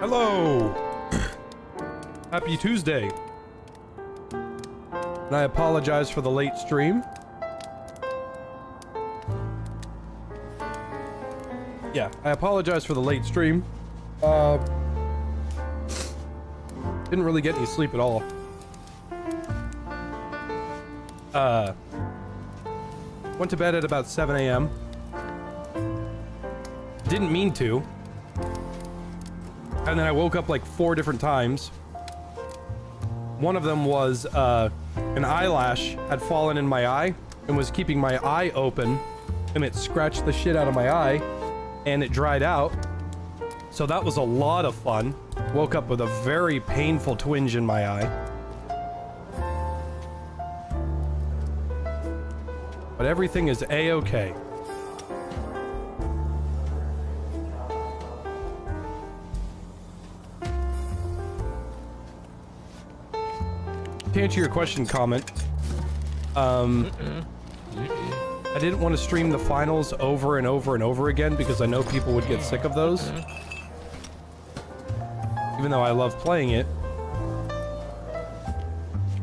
Hello! Happy Tuesday. And I apologize for the late stream. Yeah, I apologize for the late stream. Didn't really get any sleep at all. Went to bed at about 7 a.m. Didn't mean to. And then I woke up like 4 different times. One of them was, an eyelash had fallen in my eye and was keeping my eye open, and it scratched the shit out of my eye, and it dried out. So that was a lot of fun. Woke up with a very painful twinge in my eye. But everything is A-okay. To answer your question, comment, I didn't want to stream the finals over and over and over again because I know people would get sick of those. Even though I love playing it.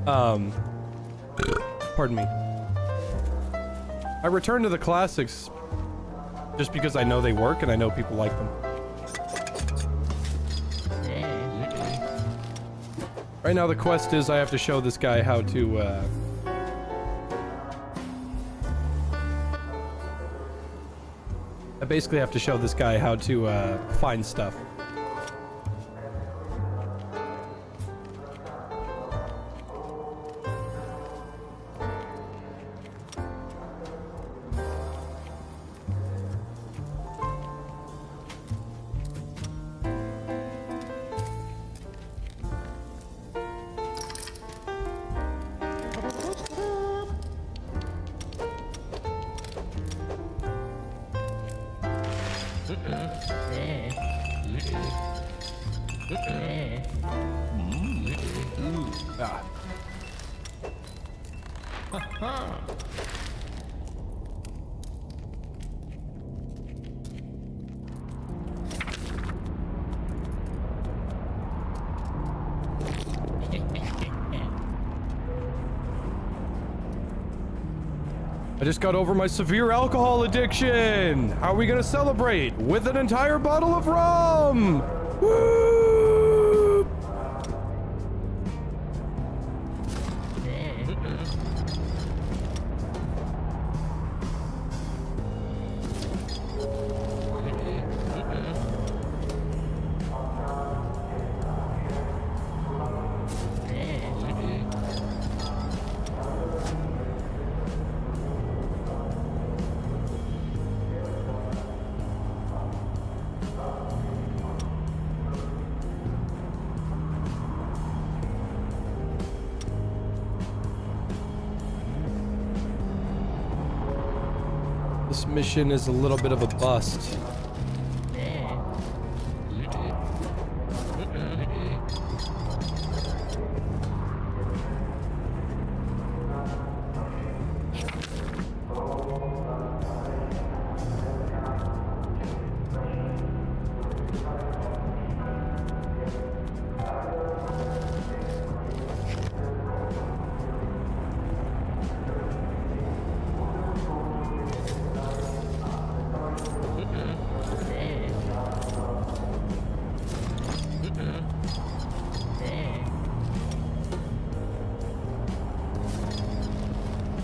Pardon me. I return to the classics just because I know they work and I know people like them. Right now the quest is I have to show this guy how to, I basically have to show this guy how to, find stuff. I just got over my severe alcohol addiction. How are we gonna celebrate? With an entire bottle of rum! Woo! This mission is a little bit of a bust.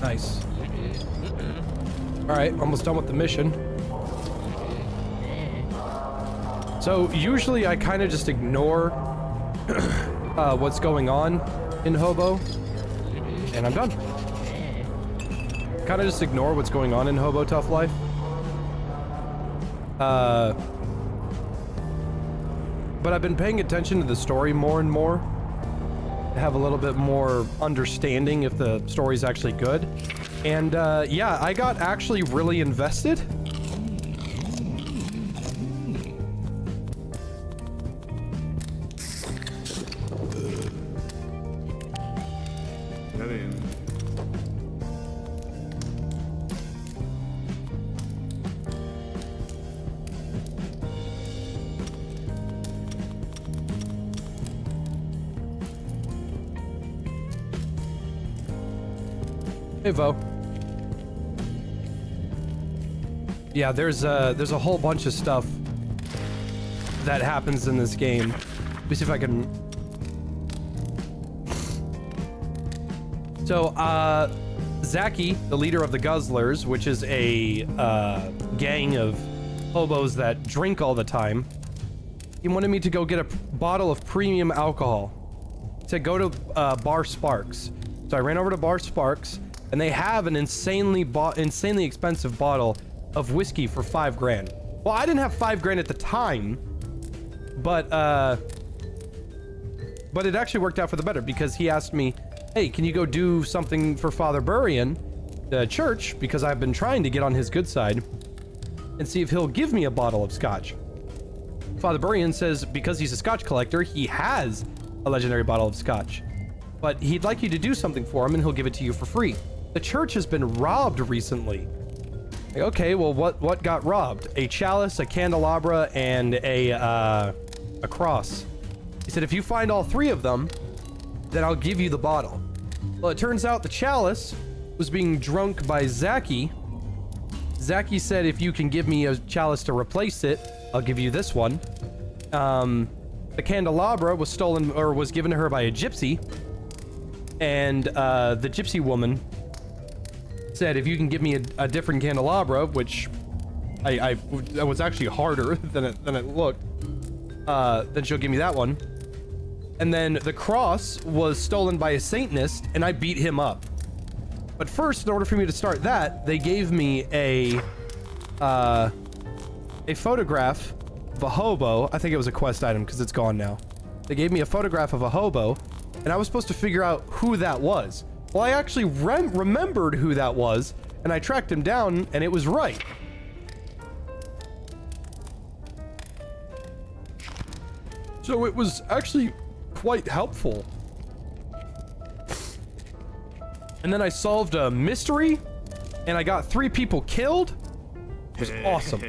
Nice. Alright, almost done with the mission. So, usually I kind of just ignore what's going on in Hobo, and I'm done. Kind of just ignore what's going on in Hobo Tough Life. But I've been paying attention to the story more and more. Have a little bit more understanding if the story's actually good. And yeah, I got actually really invested. That in. Hey, Vo. Yeah, there's a whole bunch of stuff that happens in this game. Let me see if I can... So, Zaki, the leader of the Guzzlers, which is a gang of hobos that drink all the time, he wanted me to go get a bottle of premium alcohol to go to Bar Sparks. So I ran over to Bar Sparks, and they have an insanely expensive bottle of whiskey for $5 grand. Well, I didn't have $5 grand at the time, but it actually worked out for the better because he asked me, hey, can you go do something for Father Burian, the church, because I've been trying to get on his good side, and see if he'll give me a bottle of scotch. Father Burian says because he's a scotch collector, he has a legendary bottle of scotch, but he'd like you to do something for him and he'll give it to you for free. The church has been robbed recently. Like, okay, well, what got robbed? A chalice, a candelabra, and a cross. He said, if you find all three of them, then I'll give you the bottle. Well, it turns out the chalice was being drunk by Zaki. Zaki said, if you can give me a chalice to replace it, I'll give you this one. The candelabra was stolen, or was given to her by a gypsy. And the gypsy woman said, if you can give me a different candelabra, which I was actually harder than it looked, then she'll give me that one. And then the cross was stolen by a Satanist, and I beat him up. But first, in order for me to start that, they gave me a photograph of a hobo. I think it was a quest item because it's gone now. They gave me a photograph of a hobo, and I was supposed to figure out who that was. Well, I actually remembered who that was, and I tracked him down, and it was right. So it was actually quite helpful. And then I solved a mystery, and I got 3 people killed. It was awesome.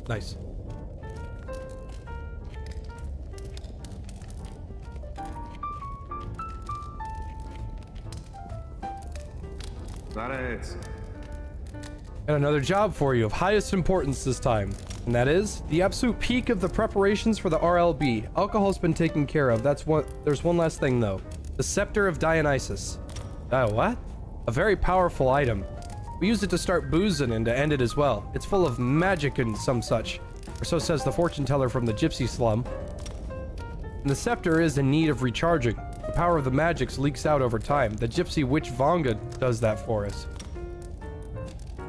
Nice. Got it. Got another job for you of highest importance this time, and that is the absolute peak of the preparations for the RLB. Alcohol's been taken care of. There's one last thing though. The Scepter of Dionysus. What? A very powerful item. We used it to start boozing and to end it as well. It's full of magic and some such, or so says the fortune teller from the gypsy slum. And the scepter is in need of recharging. The power of the magics leaks out over time. The gypsy witch Vanga does that for us.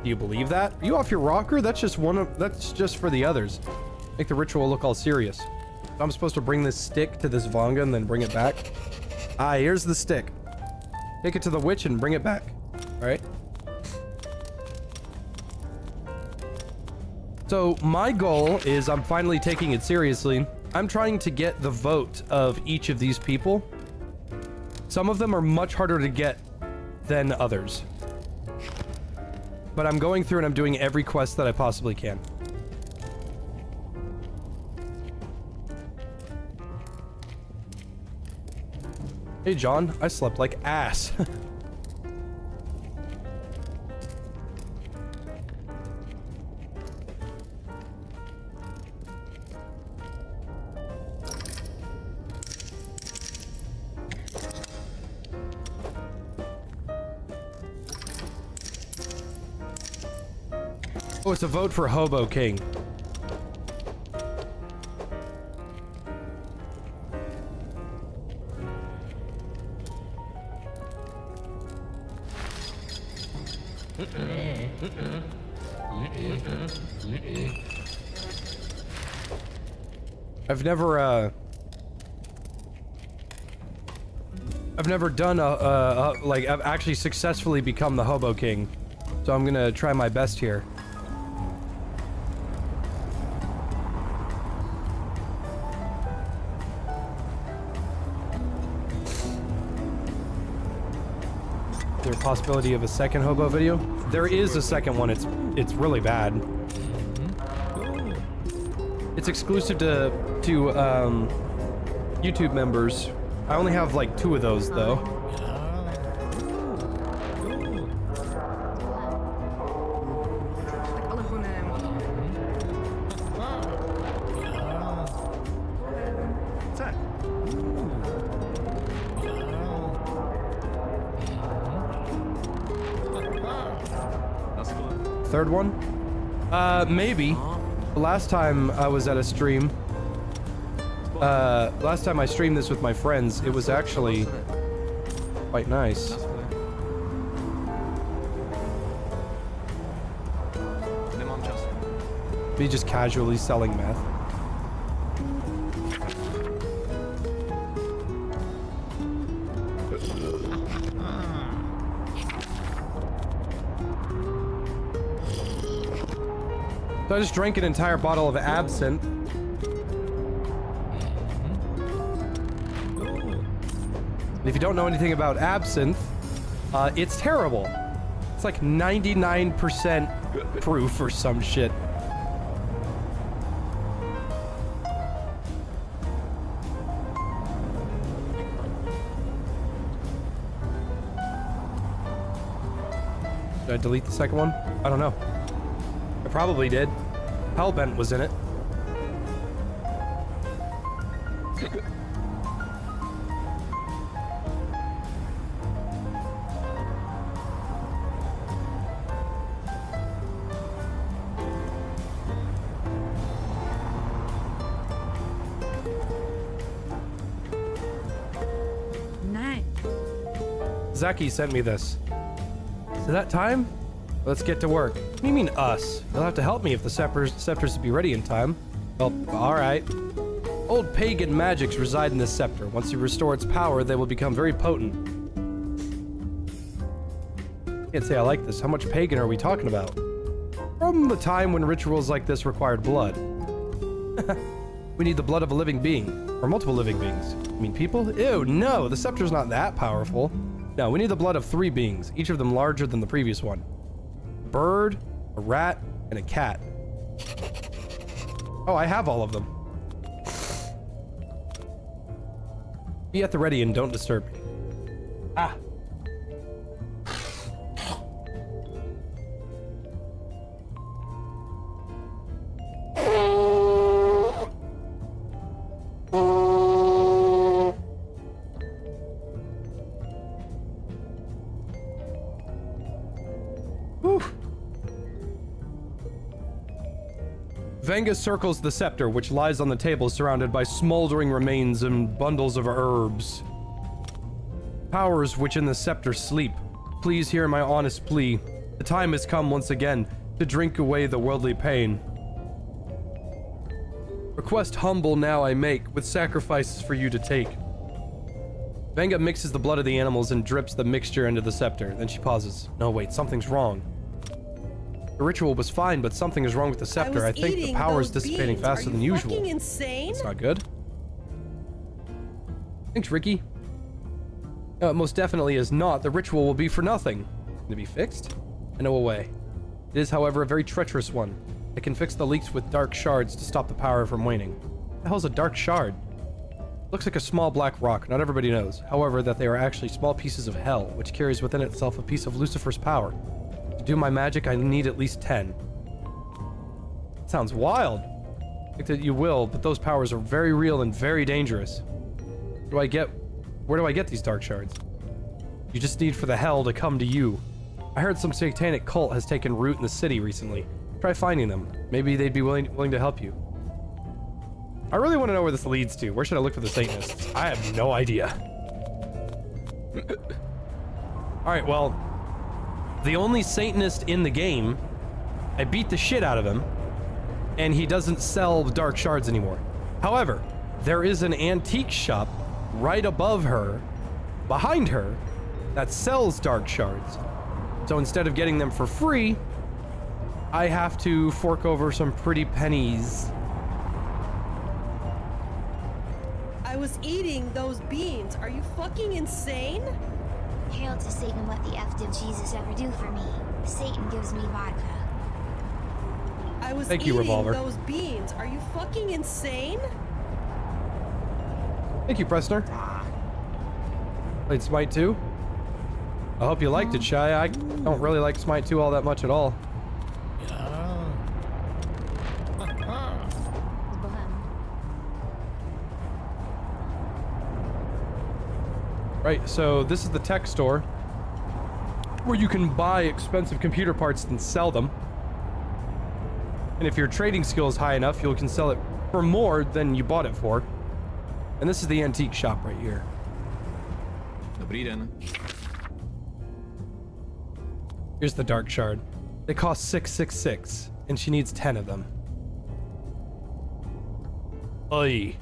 Do you believe that? Are you off your rocker? That's just for the others. Make the ritual look all serious. So I'm supposed to bring this stick to this Vanga and then bring it back? Ah, here's the stick. Take it to the witch and bring it back. All right. So my goal is, I'm finally taking it seriously. I'm trying to get the vote of each of these people. Some of them are much harder to get than others. But I'm going through and I'm doing every quest that I possibly can. Hey John, I slept like ass. Oh, it's a vote for Hobo King. I've never done like, I've actually successfully become the Hobo King. So I'm gonna try my best here. Is there a possibility of a second Hobo video? There is a second one. It's really bad. It's exclusive to YouTube members. I only have like 2 of those though. Third one? Maybe. Last time I was at a stream, last time I streamed this with my friends, it was actually quite nice. Me just casually selling meth. So I just drank an entire bottle of absinthe. And if you don't know anything about absinthe, it's terrible. It's like 99% proof or some shit. Did I delete the second one? I don't know. I probably did. Hellbent was in it. Nice. Zaki sent me this. Is it that time? Let's get to work. What do you mean, us? You'll have to help me if the scepters to be ready in time. Well, alright. Old pagan magics reside in this scepter. Once you restore its power, they will become very potent. Can't say I like this. How much pagan are we talking about? From the time when rituals like this required blood. We need the blood of a living being. Or multiple living beings. You mean people? Ew, no! The scepter's not that powerful. No, we need the blood of 3 beings, each of them larger than the previous one. Bird, a rat, and a cat. Oh, I have all of them. Be at the ready and don't disturb me. Ah. Venga circles the scepter, which lies on the table surrounded by smoldering remains and bundles of herbs. Powers which in the scepter sleep. Please hear my honest plea. The time has come once again to drink away the worldly pain. Request humble now I make, with sacrifices for you to take. Venga mixes the blood of the animals and drips the mixture into the scepter. Then she pauses. No, wait, something's wrong. The ritual was fine, but something is wrong with the scepter. I think the power is dissipating faster than usual. Fucking insane? That's not good. Thanks, Ricky. No, it most definitely is not. The ritual will be for nothing. Can it be fixed? I know a way. It is, however, a very treacherous one. It can fix the leaks with dark shards to stop the power from waning. What the hell's a dark shard? Looks like a small black rock. Not everybody knows, however, that they are actually small pieces of hell, which carries within itself a piece of Lucifer's power. To do my magic, I need at least 10. Sounds wild. I think that you will, but those powers are very real and very dangerous. Where do I get these dark shards? You just need for the hell to come to you. I heard some satanic cult has taken root in the city recently. Try finding them. Maybe they'd be willing to help you. I really want to know where this leads to. Where should I look for the Satanists? I have no idea. Alright, well, the only Satanist in the game I beat the shit out of him, and he doesn't sell dark shards anymore. However, there is an antique shop right above her, behind her, that sells dark shards. So instead of getting them for free, I have to fork over some pretty pennies. I was eating those beans. Are you fucking insane? Hail to Satan, what the F did Jesus ever do for me? Satan gives me vodka. I was Thank you, eating Revolver. those beans. Are you fucking insane? Thank you, Pressner. Played Smite 2. I hope you liked it, Shy. I don't really like Smite 2 all that much at all. Right, so this is the tech store where you can buy expensive computer parts and sell them. And if your trading skill is high enough, you can sell it for more than you bought it for. And this is the antique shop right here. Dobrý den. Here's the dark shard. They cost 666, and she needs 10 of them. Oy.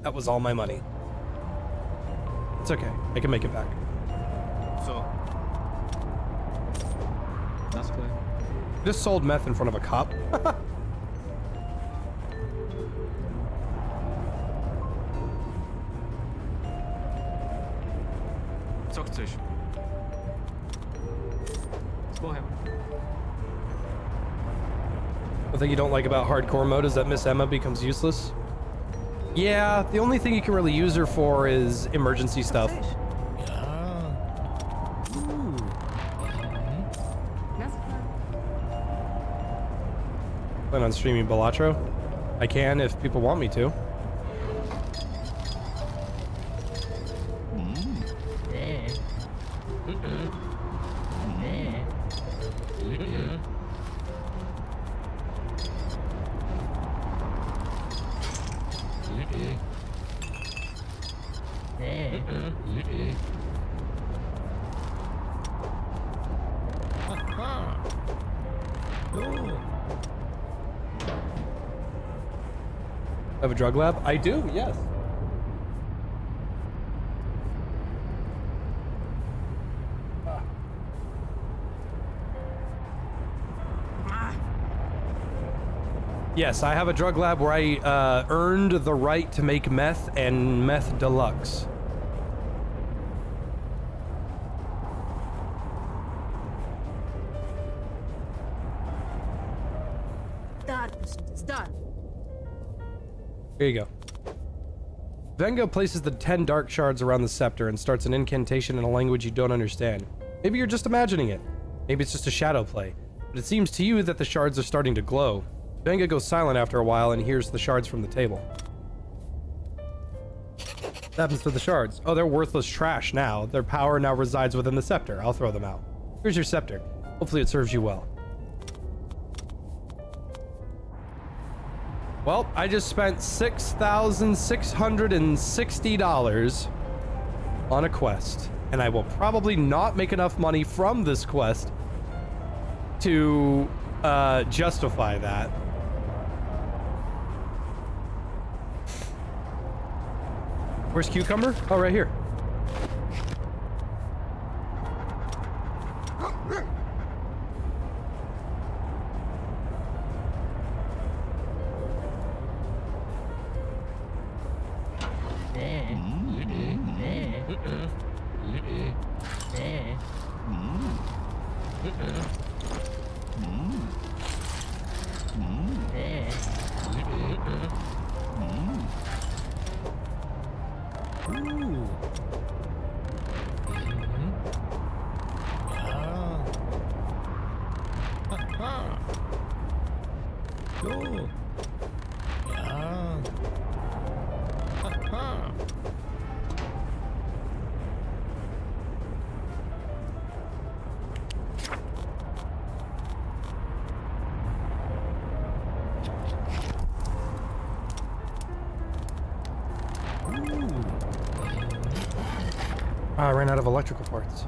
That was all my money. It's okay. I can make it back. So. That's clear. Just sold meth in front of a cop. Co chceš? S Bohem. The thing you don't like about hardcore mode is that Miss Emma becomes useless. Yeah, the only thing you can really use her for is emergency stuff. Plan on streaming Balatro? I can if people want me to. Have a drug lab? I do, yes. Yes, I have a drug lab where I earned the right to make meth and meth deluxe. Done. It's done. Here you go. Venga places the 10 dark shards around the scepter and starts an incantation in a language you don't understand. Maybe you're just imagining it. Maybe it's just a shadow play. But it seems to you that the shards are starting to glow. Venga goes silent after a while and hears the shards from the table. What happens to the shards? Oh, they're worthless trash now. Their power now resides within the scepter. I'll throw them out. Here's your scepter. Hopefully it serves you well. Well, I just spent $6,660 on a quest, and I will probably not make enough money from this quest to justify that. Where's Cucumber? Oh, right here. I ran out of electrical parts.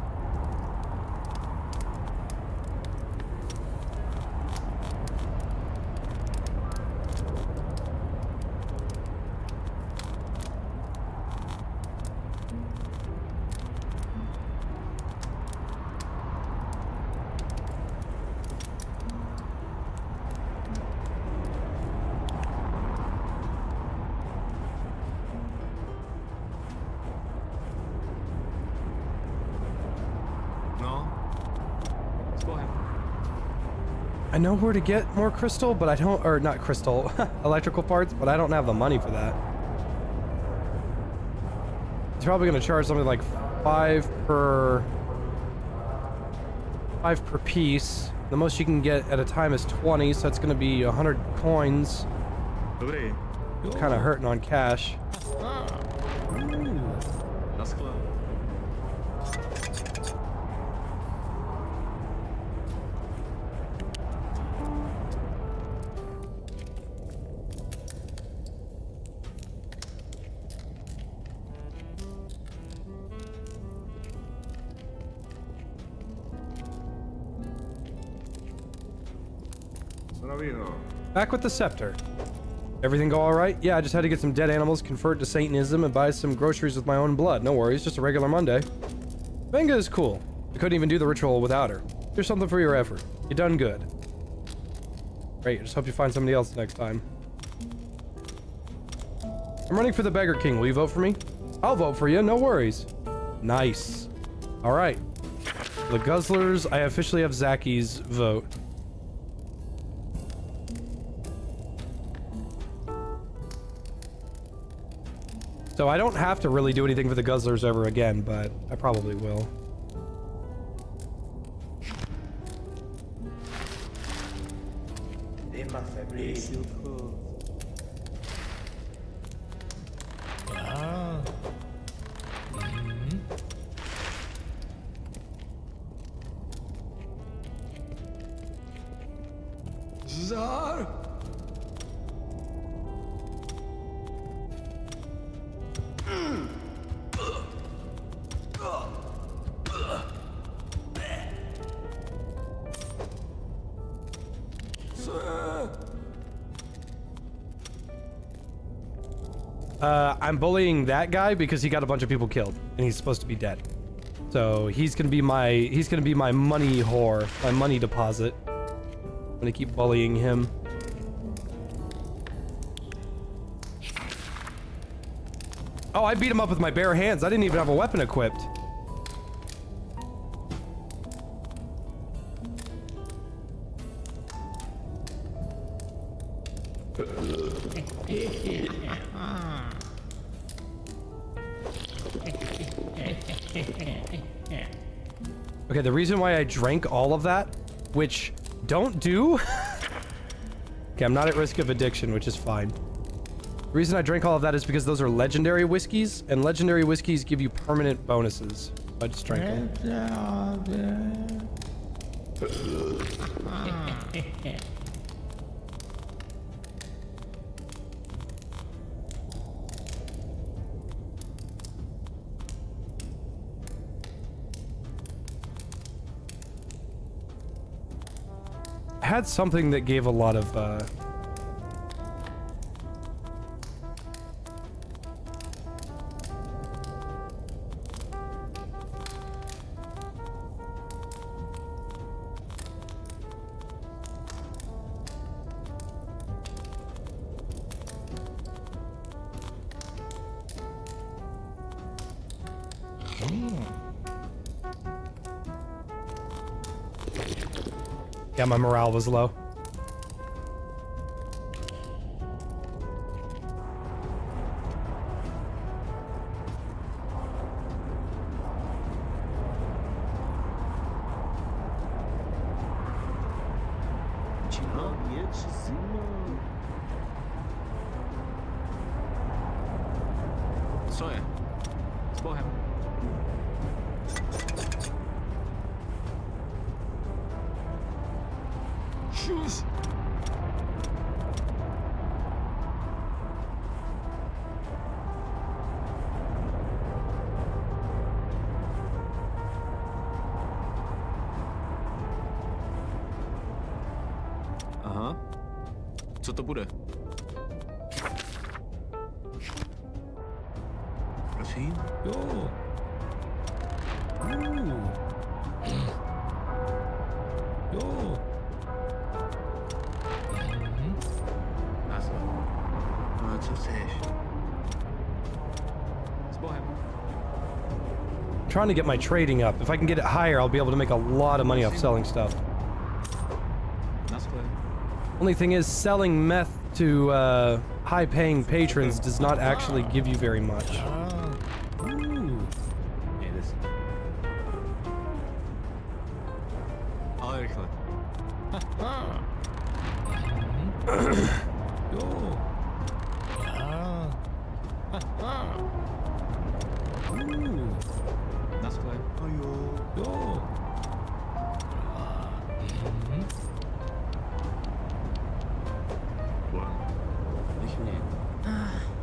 Explore him. I know where to get more crystal, but I don't, or not crystal, electrical parts, but I don't have the money for that. He's probably gonna charge something like 5 per piece. The most you can get at a time is 20, so it's gonna be 100 coins. Dobre. Kind of hurting on cash. That's close. Back with the scepter. Everything go all right? Yeah, I just had to get some dead animals, convert to Satanism, and buy some groceries with my own blood. No worries, just a regular Monday. Venga is cool. I couldn't even do the ritual without her. Here's something for your effort. You done good. Great, I just hope you find somebody else next time. I'm running for the Beggar King. Will you vote for me? I'll vote for you, no worries. Nice. All right. The Guzzlers, I officially have Zacky's vote. So I don't have to really do anything for the Guzzlers ever again, but I probably will. I'm bullying that guy because he got a bunch of people killed and he's supposed to be dead. So he's gonna be my money whore, my money deposit. I'm gonna keep bullying him. Oh, I beat him up with my bare hands. I didn't even have a weapon equipped. Okay, the reason why I drank all of that, which don't do... Okay, I'm not at risk of addiction, which is fine. The reason I drank all of that is because those are legendary whiskeys, and legendary whiskeys give you permanent bonuses. I just drank them. Had something that gave a lot of yeah, my morale was low. Sawyer. Explore him. Shoes. Aha. Co to bude? Prosím? Jo. Jo. Co chceš? S Bohem. trying to get my trading up. If I can get it higher, I'll be able to make a lot of money off selling stuff. That's clear. Only thing is, selling meth to high-paying patrons does not actually give you very much. Ooh. Yeah, this. Ja, det är klart. Jo. Ja. Ooh. That's clear. Jo. Nicht mehr.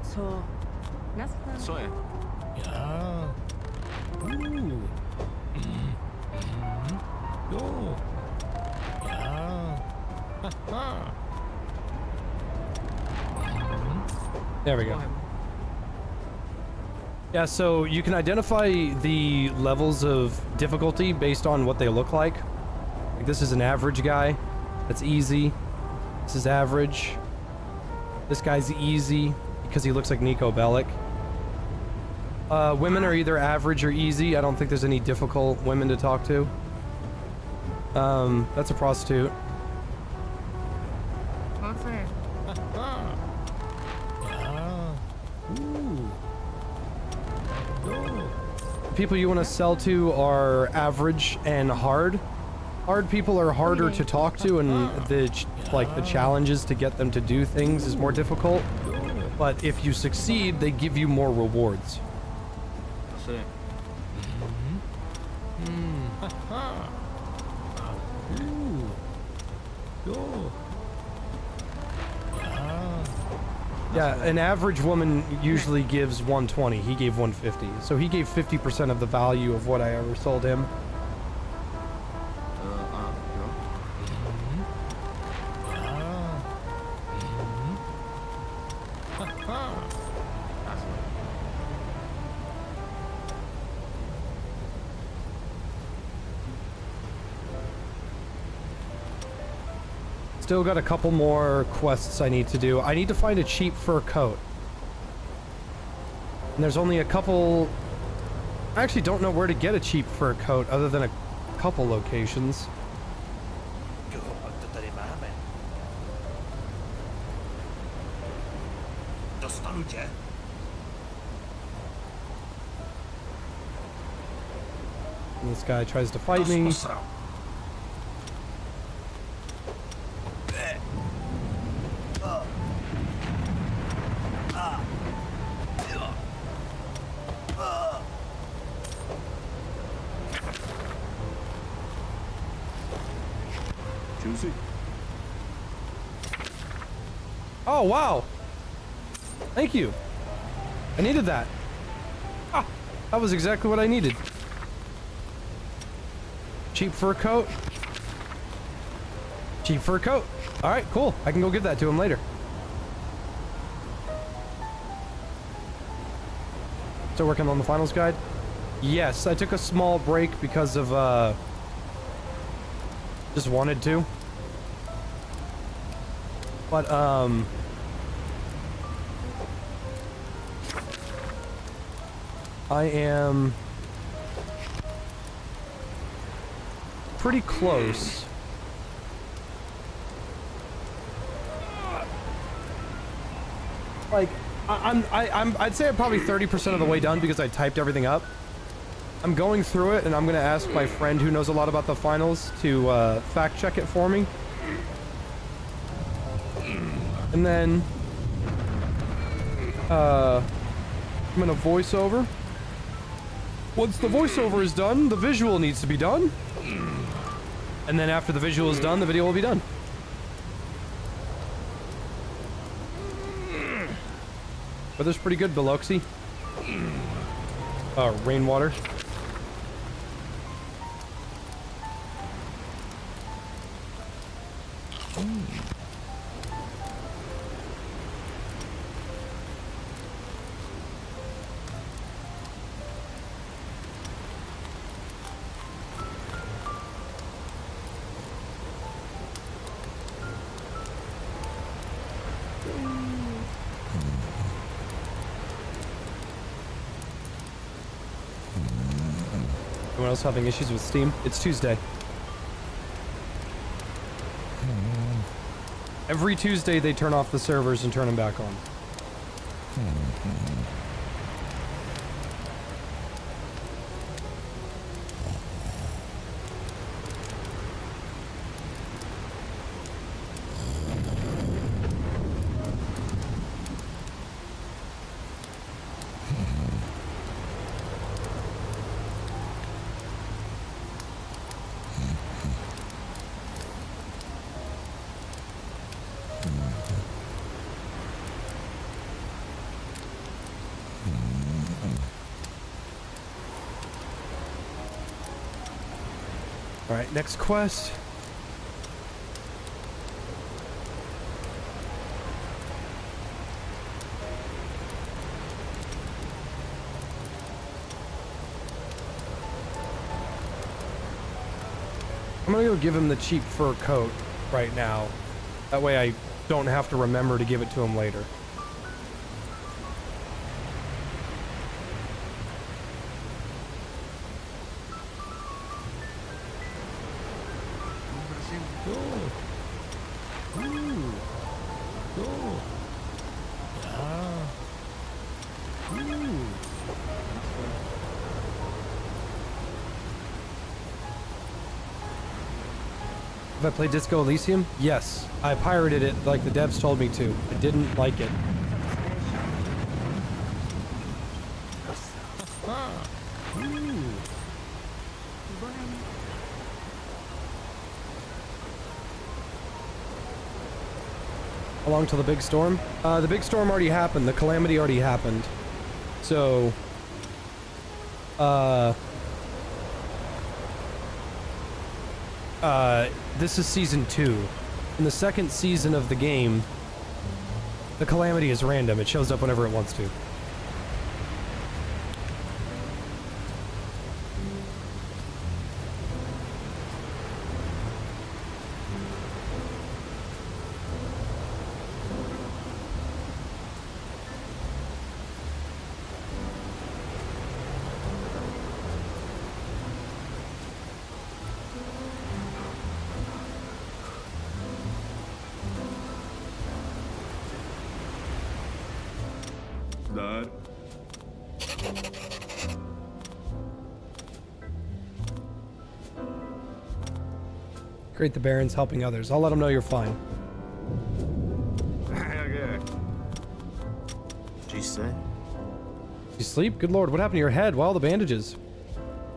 So. Nästa. Så är. Ja. Jo. Ja. There we go. Yeah, so you can identify the levels of difficulty based on what they look like. Like this is an average guy. That's easy. This is average. This guy's easy because he looks like Nico Bellic. Women are either average or easy. I don't think there's any difficult women to talk to. That's a prostitute. What's that? People you want to sell to are average and hard. Hard people are harder to talk to, and the challenges to get them to do things is more difficult. But if you succeed, they give you more rewards. Så är. Yeah, an average woman usually gives 120. He gave 150. So he gave 50% of the value of what I ever sold him. Still got a couple more quests I need to do. I need to find a cheap fur coat. And there's only a couple... I actually don't know where to get a cheap fur coat other than a couple locations. And this guy tries to fight me. Juicy. Oh, wow. Thank you. I needed that. Ah, that was exactly what I needed. Cheap fur coat. Cheap fur coat. All right, cool. I can go give that to him later. Still working on the finals guide? Yes, I took a small break because of, just wanted to. But, I am pretty close. Like, I'd say I'm probably 30% of the way done because I typed everything up. I'm going through it, and I'm gonna ask my friend who knows a lot about the finals to fact check it for me. And then I'm gonna voice over. Once the voiceover is done, the visual needs to be done. And then after the visual is done, the video will be done. Weather's pretty good, Biloxi. Rainwater. anyone else having issues with Steam? It's Tuesday. Every Tuesday they turn off the servers and turn them back on. Alright, next quest. I'm gonna go give him the cheap fur coat right now. That way I don't have to remember to give it to him later. Have I played Disco Elysium? Yes. I pirated it like the devs told me to. I didn't like it. How long till the big storm? The big storm already happened. The calamity already happened. So, this is season 2. In the second season of the game, the calamity is random. It shows up whenever it wants to. Dad. Great, the Baron's helping others. I'll let him know you're fine. Okay. She said. You sleep? Good lord, what happened to your head? Well, the bandages.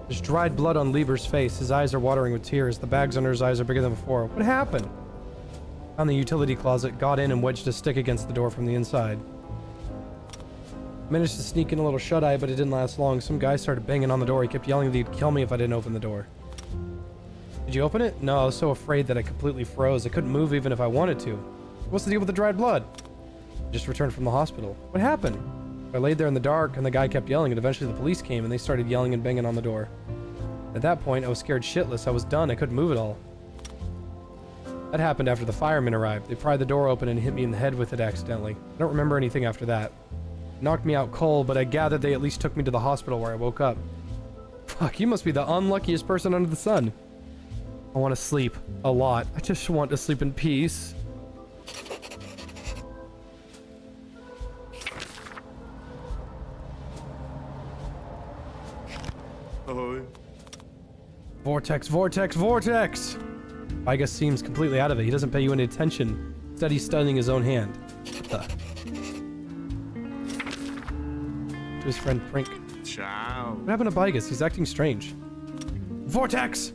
There's dried blood on Lieber's face. His eyes are watering with tears. The bags under his eyes are bigger than before. What happened? Found the utility closet, got in and wedged a stick against the door from the inside. Managed to sneak in a little shut-eye, but it didn't last long. Some guy started banging on the door. He kept yelling that he'd kill me if I didn't open the door. Did you open it? No, I was so afraid that I completely froze. I couldn't move even if I wanted to. What's the deal with the dried blood? I just returned from the hospital. What happened? I laid there in the dark, and the guy kept yelling, and eventually the police came, and they started yelling and banging on the door. At that point, I was scared shitless. I was done. I couldn't move at all. That happened after the firemen arrived. They pried the door open and hit me in the head with it accidentally. I don't remember anything after that. Knocked me out cold, but I gathered they at least took me to the hospital where I woke up. Fuck, you must be the unluckiest person under the sun. I want to sleep. A lot. I just want to sleep in peace. Ahoy. Vortex, vortex, vortex! Vigas seems completely out of it. He doesn't pay you any attention. Instead, he's studying his own hand. What the? To his friend Prink. Ciao. What happened to Vigas? He's acting strange. Vortex!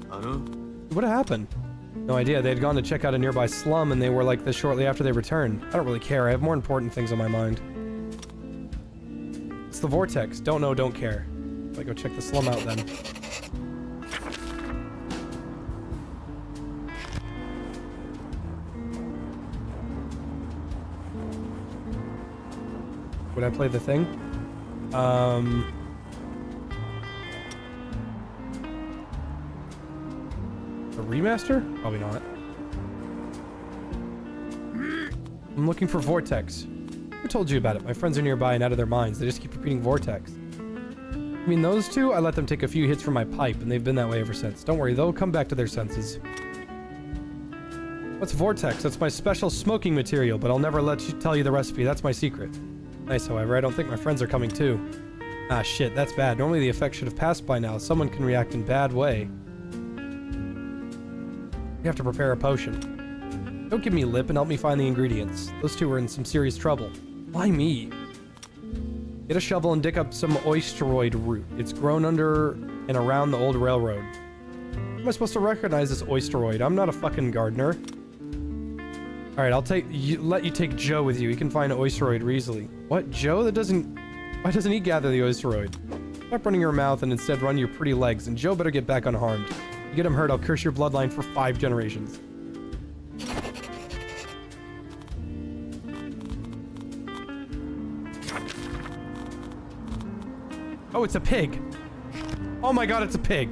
Hello? What happened? No idea. They had gone to check out a nearby slum and they were like this shortly after they returned. I don't really care. I have more important things on my mind. It's the Vortex. Don't know, don't care. I go check the slum out then. Would I play the thing? A remaster? Probably not. I'm looking for Vortex. Who told you about it? My friends are nearby and out of their minds. They just keep repeating Vortex. I mean, those two, I let them take a few hits from my pipe, and they've been that way ever since. Don't worry, they'll come back to their senses. What's Vortex? That's my special smoking material, but I'll never tell you the recipe. That's my secret. Nice, however. I don't think my friends are coming too. Ah, shit, that's bad. Normally the effect should have passed by now. Someone can react in bad way. You have to prepare a potion. Don't give me lip and help me find the ingredients. Those two are in some serious trouble. Why me? Get a shovel and dig up some oysteroid root. It's grown under and around the old railroad. How am I supposed to recognize this oysteroid? I'm not a fucking gardener. Alright, let you take Joe with you. He can find an oysteroid easily. What? Joe? Why doesn't he gather the oysteroid? Stop running your mouth and instead run your pretty legs, and Joe better get back unharmed. You get him hurt, I'll curse your bloodline for 5 generations. Oh, it's a pig. Oh my god, it's a pig.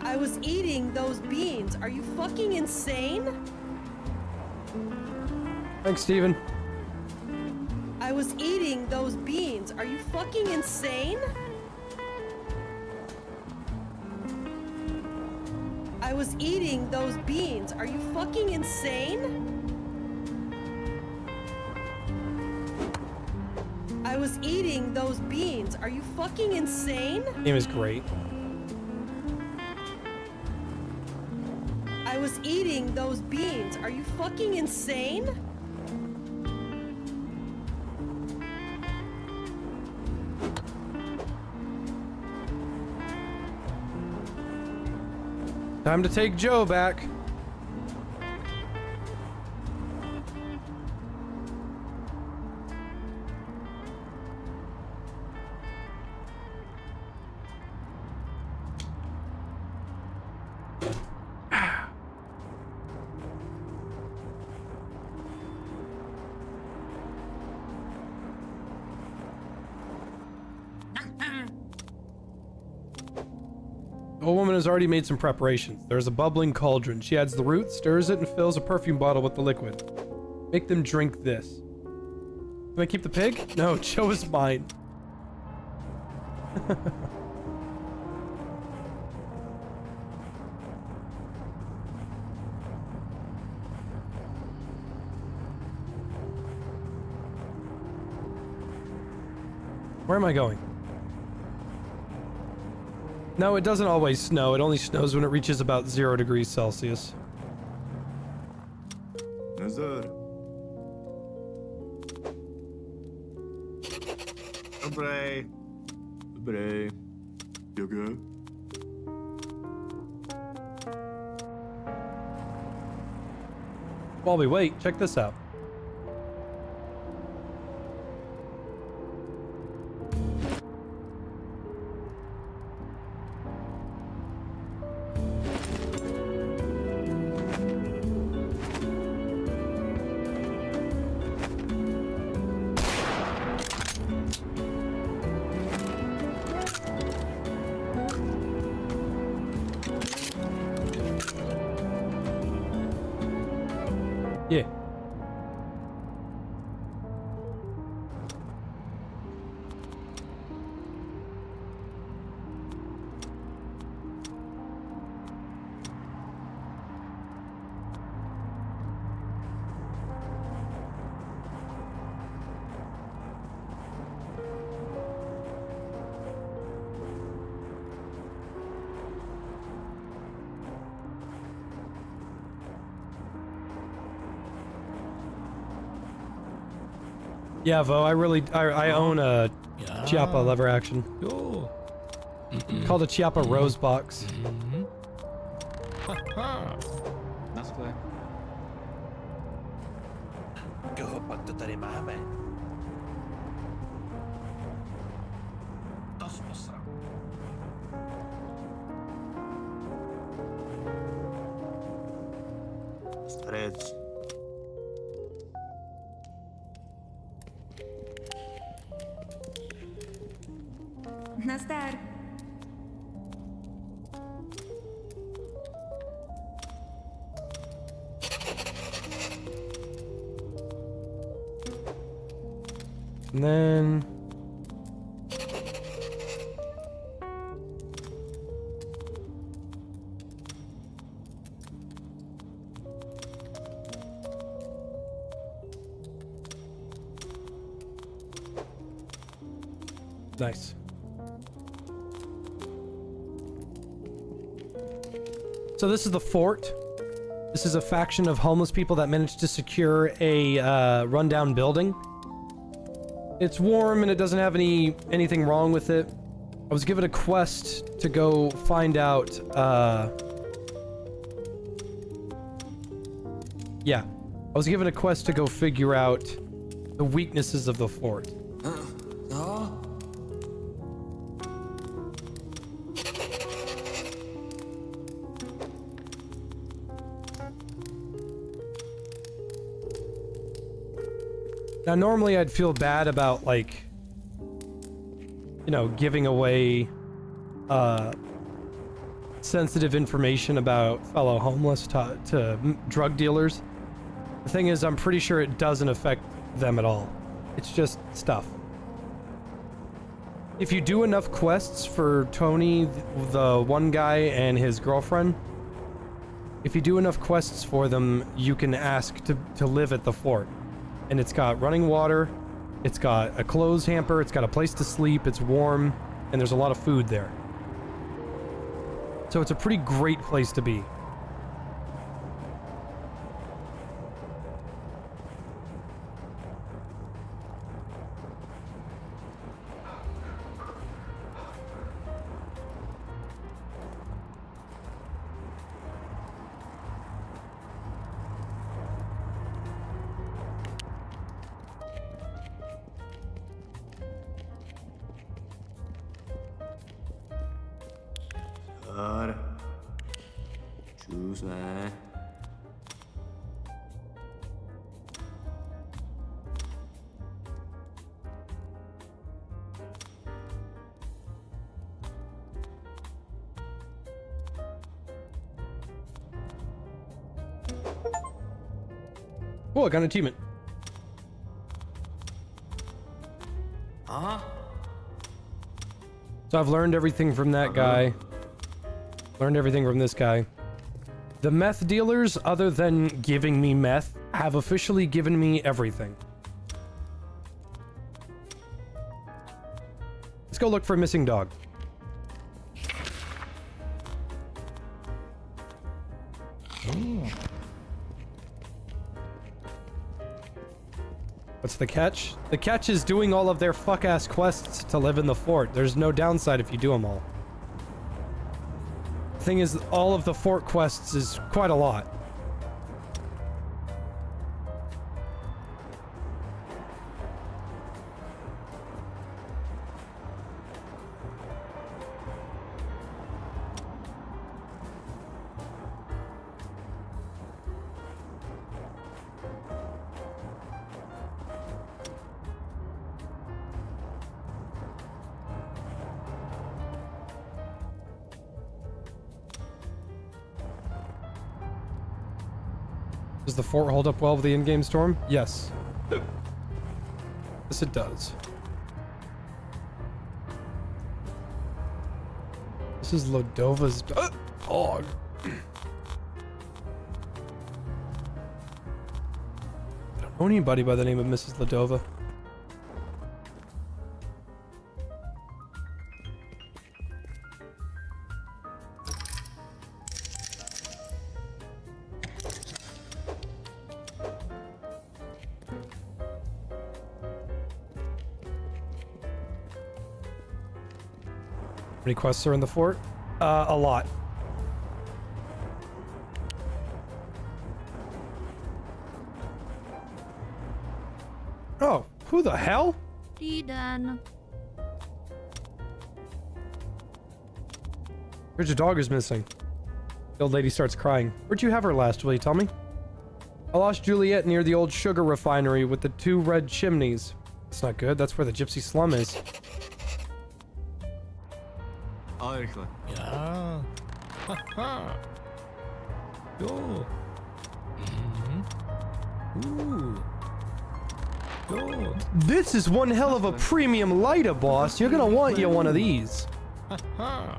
I was eating those beans. Are you fucking insane? Thanks, Steven. I was eating those beans. Are you fucking insane? I was eating those beans. Are you fucking insane? I was eating those beans. Are you fucking insane? Name is great. I was eating those beans. Are you fucking insane? Time to take Joe back. The old woman has already made some preparations. There's a bubbling cauldron. She adds the root, stirs it, and fills a perfume bottle with the liquid. Make them drink this. Can I keep the pig? No, Joe is mine. Where am I going? No, it doesn't always snow. It only snows when it reaches about 0 degrees Celsius. Guzzler. Dobre. Dobre. You good? While we wait, check this out. Yeah. Yeah, Vo, I own a Chiappa lever action. Cool. Called a Chiappa Rose Box. Ha-ha. Nice play. zajímavé. To z posraku. Starec. Nazdar. And then... Nice. So this is the fort. This is a faction of homeless people that managed to secure a rundown building. It's warm and it doesn't have anything wrong with it. I was given a quest to go find out, yeah. I was given a quest to go figure out the weaknesses of the fort. Now, normally I'd feel bad about, like, you know, giving away, sensitive information about fellow homeless to drug dealers. The thing is, I'm pretty sure it doesn't affect them at all. It's just stuff. If you do enough quests for Tony, the one guy, and his girlfriend, if you do enough quests for them, you can ask to live at the fort. And it's got running water, it's got a clothes hamper, it's got a place to sleep, it's warm, and there's a lot of food there. So it's a pretty great place to be. Choose that. Oh, I got an achievement. So I've learned everything from that guy. Learned everything from this guy. The meth dealers, other than giving me meth, have officially given me everything. Let's go look for a missing dog. What's the catch? The catch is doing all of their fuck-ass quests to live in the fort. There's no downside if you do them all. The thing is, all of the fort quests is quite a lot. Does the fort hold up well with the in-game storm? Yes. Yes, it does. This is Lodova's dog. I don't know anybody by the name of Mrs. Lodova. How many quests are in the fort? A lot. Who the hell? Eden. Here's your dog is missing. The old lady starts crying. Where'd you have her last? Will you tell me? I lost Juliet near the old sugar refinery with the 2 red chimneys. That's not good. That's where the gypsy slum is. Eigenlijk. Ja. Haha. Yo. Ooh. Yo. This is one hell of a premium lighter, boss. You're gonna want you one of these. Haha.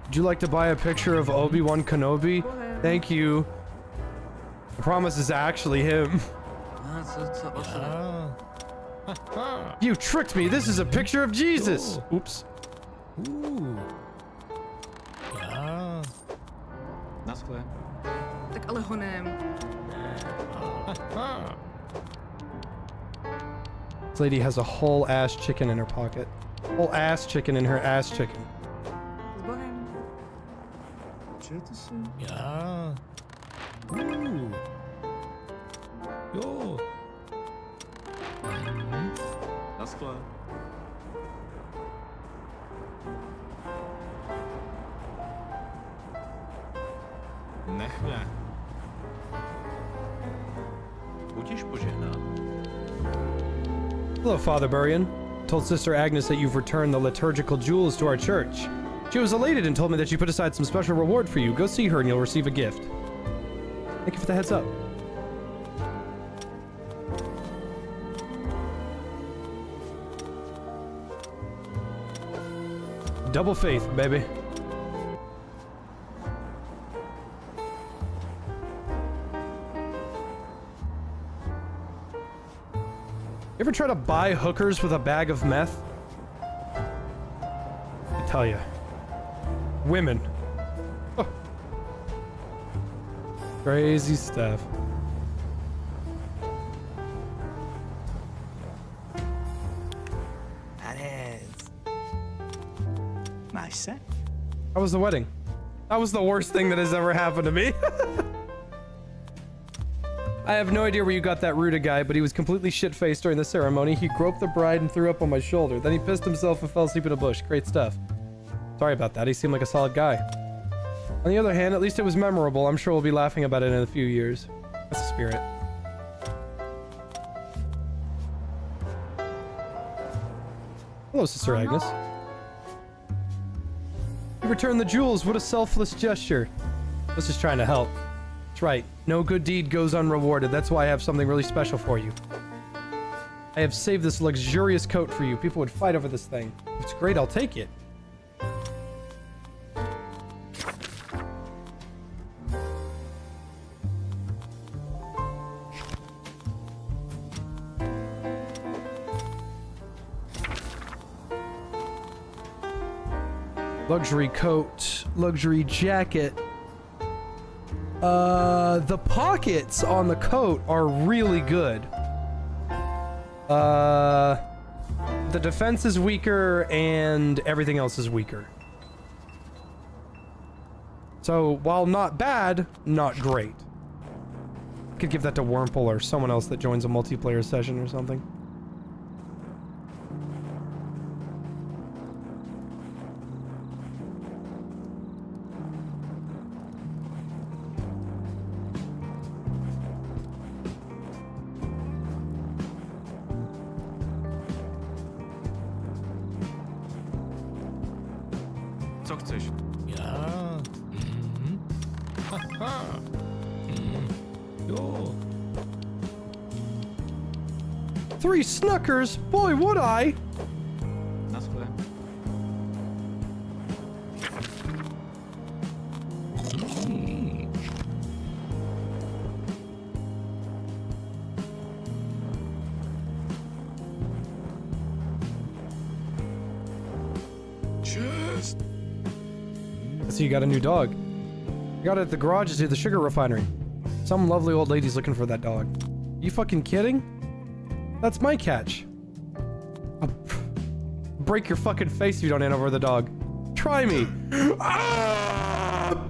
Would you like to buy a picture of Obi-Wan Kenobi? Thank you. I promise it's actually him. Ja. Haha. You tricked me. This is a picture of Jesus. Oh. Oops. Ooh. Ja. Dat is klaar. Tak ale honem. Haha. This lady has a whole ass chicken in her pocket. Whole ass chicken in her ass chicken. S Bohem. Ja. Ooh. Yo. Dat is klaar. Nechme. Budiš požehnán. Hello, Father Burian. Told Sister Agnes that you've returned the liturgical jewels to our church. She was elated and told me that she put aside some special reward for you. Go see her and you'll receive a gift. Thank you for the heads up. Double faith, baby. You ever try to buy hookers with a bag of meth? I tell you. Women. Oh. Crazy stuff. That is. Nice set. How was the wedding? That was the worst thing that has ever happened to me. I have no idea where you got that Ruda guy, but he was completely shit-faced during the ceremony. He groped the bride and threw up on my shoulder. Then he pissed himself and fell asleep in a bush. Great stuff. Sorry about that. He seemed like a solid guy. On the other hand, at least it was memorable. I'm sure we'll be laughing about it in a few years. That's the spirit. Hello, Sister Agnes. You returned the jewels. What a selfless gesture. I was just trying to help. That's right. No good deed goes unrewarded. That's why I have something really special for you. I have saved this luxurious coat for you. People would fight over this thing. It's great. I'll take it. Luxury coat, luxury jacket. The pockets on the coat are really good. The defense is weaker and everything else is weaker. So, while not bad, not great. Could give that to Wurmple or someone else that joins a multiplayer session or something. Co chcesz? Ja. Haha. Yo. 3 Snuckers? Boy, would I! Dat is klaar. Just. So you got a new dog. You got it at the garage to the sugar refinery. Some lovely old lady's looking for that dog. You fucking kidding? That's my catch. I'll break your fucking face if you don't hand over the dog. Try me. Ah!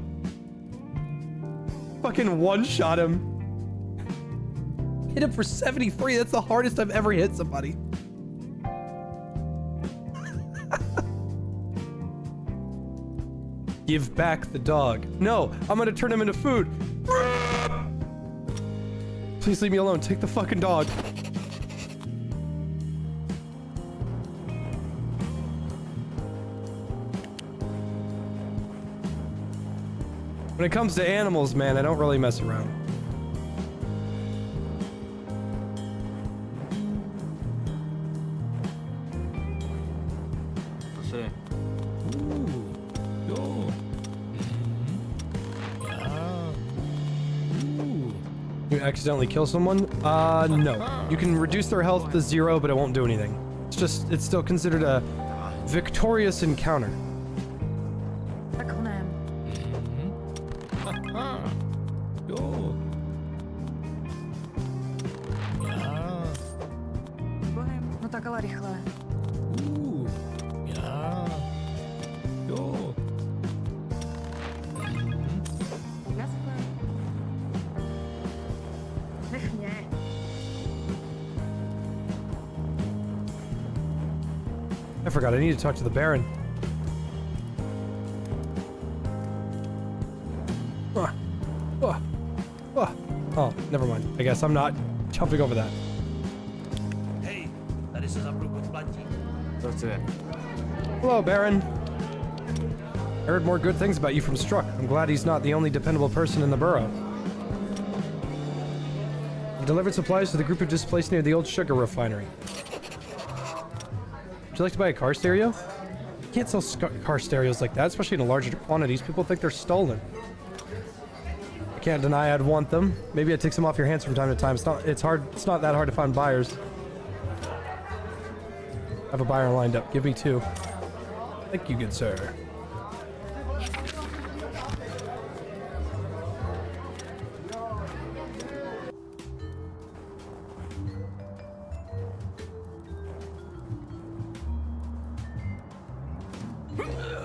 Fucking one-shot him. hit him for 73. That's the hardest I've ever hit somebody. Give back the dog. No, I'm gonna turn him into food. Please leave me alone. Take the fucking dog. When it comes to animals, man, I don't really mess around. Co se? Jo. Ja. You accidentally kill someone? No. You can reduce their health to 0, but it won't do anything. It's still considered a victorious encounter. Tak honem. Jo. Ja. Bohem. No tak ale rychle. Ja. Jo. Guzzler. Nech mě. I forgot, I need to talk to the Baron. Oh, never mind. I guess I'm not jumping over that. Hej, tady se za průchod platí. Co chce? Hello, Baron. I heard more good things about you from Struck. I'm glad he's not the only dependable person in the borough. He delivered supplies to the group of displaced near the old sugar refinery. Would you like to buy a car stereo? You can't sell car stereos like that, especially in larger quantities. People think they're stolen. I can't deny I'd want them. Maybe I'd take some off your hands from time to time. It's not that hard to find buyers. I have a buyer lined up. Give me 2. Thank you, good sir.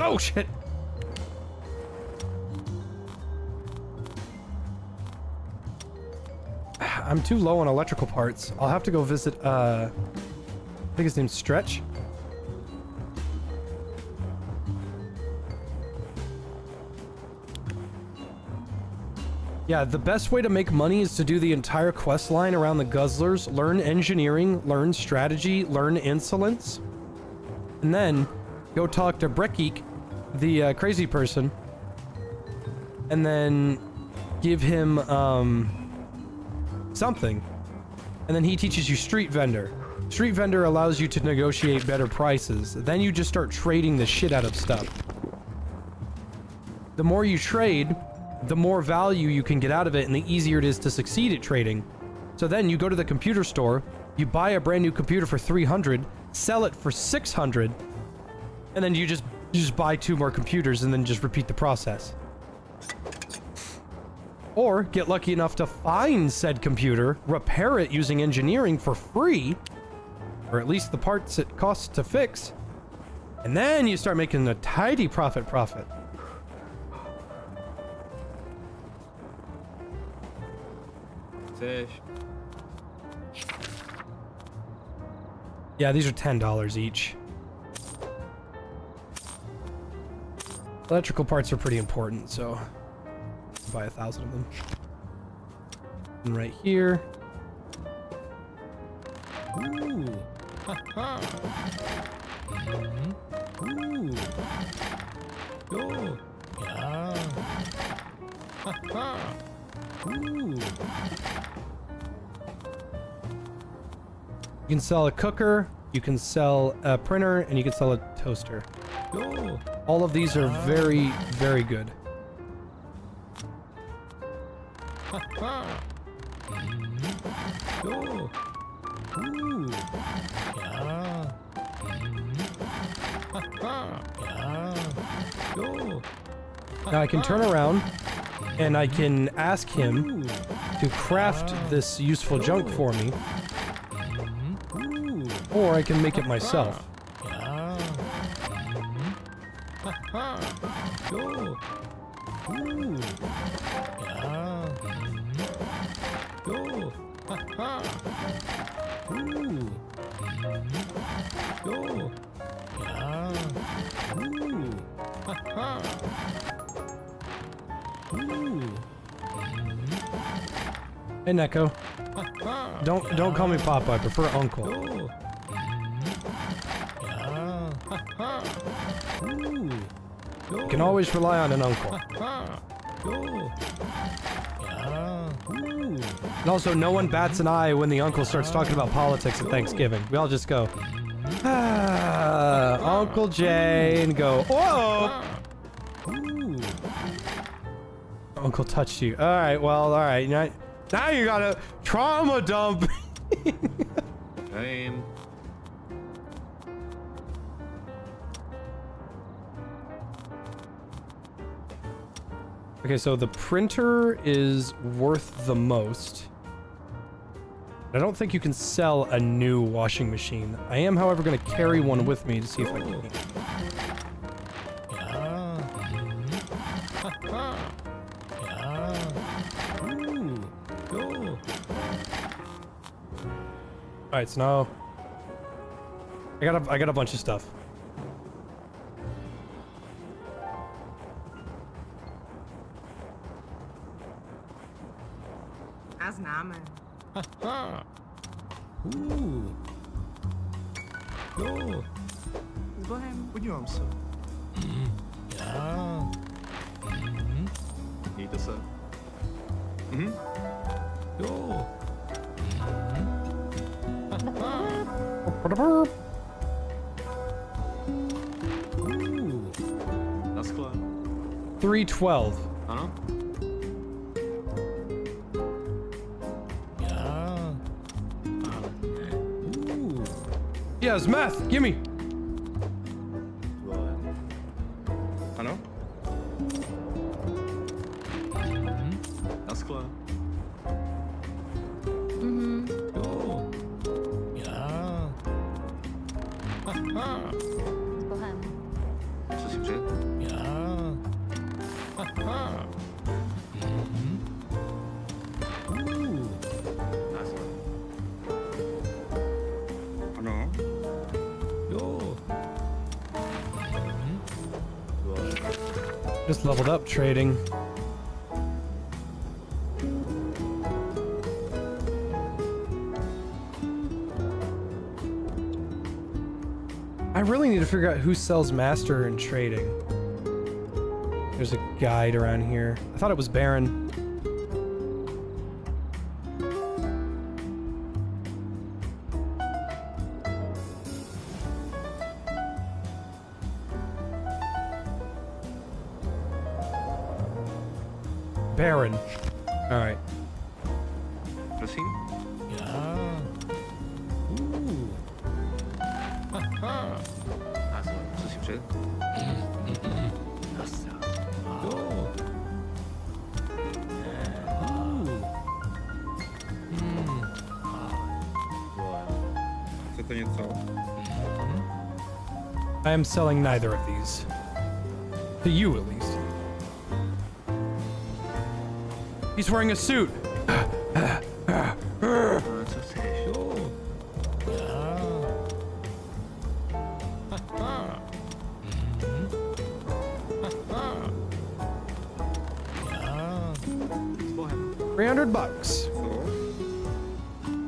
Oh shit! I'm too low on electrical parts. I'll have to go visit, I think his name's Stretch. Yeah, the best way to make money is to do the entire quest line around the Guzzlers, learn engineering, learn strategy, learn insolence, and then go talk to Brekik, the crazy person, and then give him something, and then he teaches you Street Vendor. Street Vendor allows you to negotiate better prices. Then you just start trading the shit out of stuff. The more you trade, the more value you can get out of it, and the easier it is to succeed at trading. So then you go to the computer store, you buy a brand new computer for 300, sell it for 600, and then you just buy 2 more computers and then just repeat the process. Or get lucky enough to find said computer, repair it using engineering for free, or at least the parts it costs to fix, and then you start making a tidy profit. Chceš? Yeah, these are $10 each. Electrical parts are pretty important, so I'll buy 1,000 of them. And right here. Ooh. Ha-ha. Ooh. Jo. Ja. Ha-ha. Ooh. You can sell a cooker, you can sell a printer, and you can sell a toaster. Jo. All of these are very, very good. Ha-ha. Jo. Ooh. Ja. Ha-ha. Ja. Jo. Now I can turn around and I can ask him to craft this useful junk for me, Ooh. or I can make it myself. Ja. Ha-ha. Jo. Ooh. Ja. Jo. Ooh. Go. Yeah. Ooh. Ooh. Hey, Neko. Don't call me Papa. I prefer Uncle. Go. Yeah. Ooh. You can always rely on an uncle. Go. Yeah. Ooh. And also, no one bats an eye when the uncle starts talking about politics at Thanksgiving. We all just go, Uncle Jay, and go, whoa! Ooh. Uncle touched you. All right, well, all right. Now you gotta trauma dump. Aim. Okay, so the printer is worth the most. I don't think you can sell a new washing machine. I am, however, going to carry one with me to see if I can. Yeah. Yeah. Ooh. Go. All right, so now I got a bunch of stuff. Znamy. Ooh. Go. Z Bohem. Podívám se. Yeah. Mějte se. Mhm. Go. Ooh. Naschle. 312. Ano? Yeah. Ooh. Yes, meth. Gimme. Ano? Naschle. Go. Yeah. Z Bohem. Co si přeje? Yeah. Ooh. Naschle. Ano? Go. Just leveled up trading. I really need to figure out who sells master and trading. There's a guide around here. I thought it was Baron. Baron. All right. Prosím? Yeah. Ooh. Naschle. Co si přeje? Go. Ooh. Chcete něco? I am selling neither of these. To you, at least. He's wearing a suit. Co chceš? Go. Yeah. Yeah. S Bohem. $300. Co?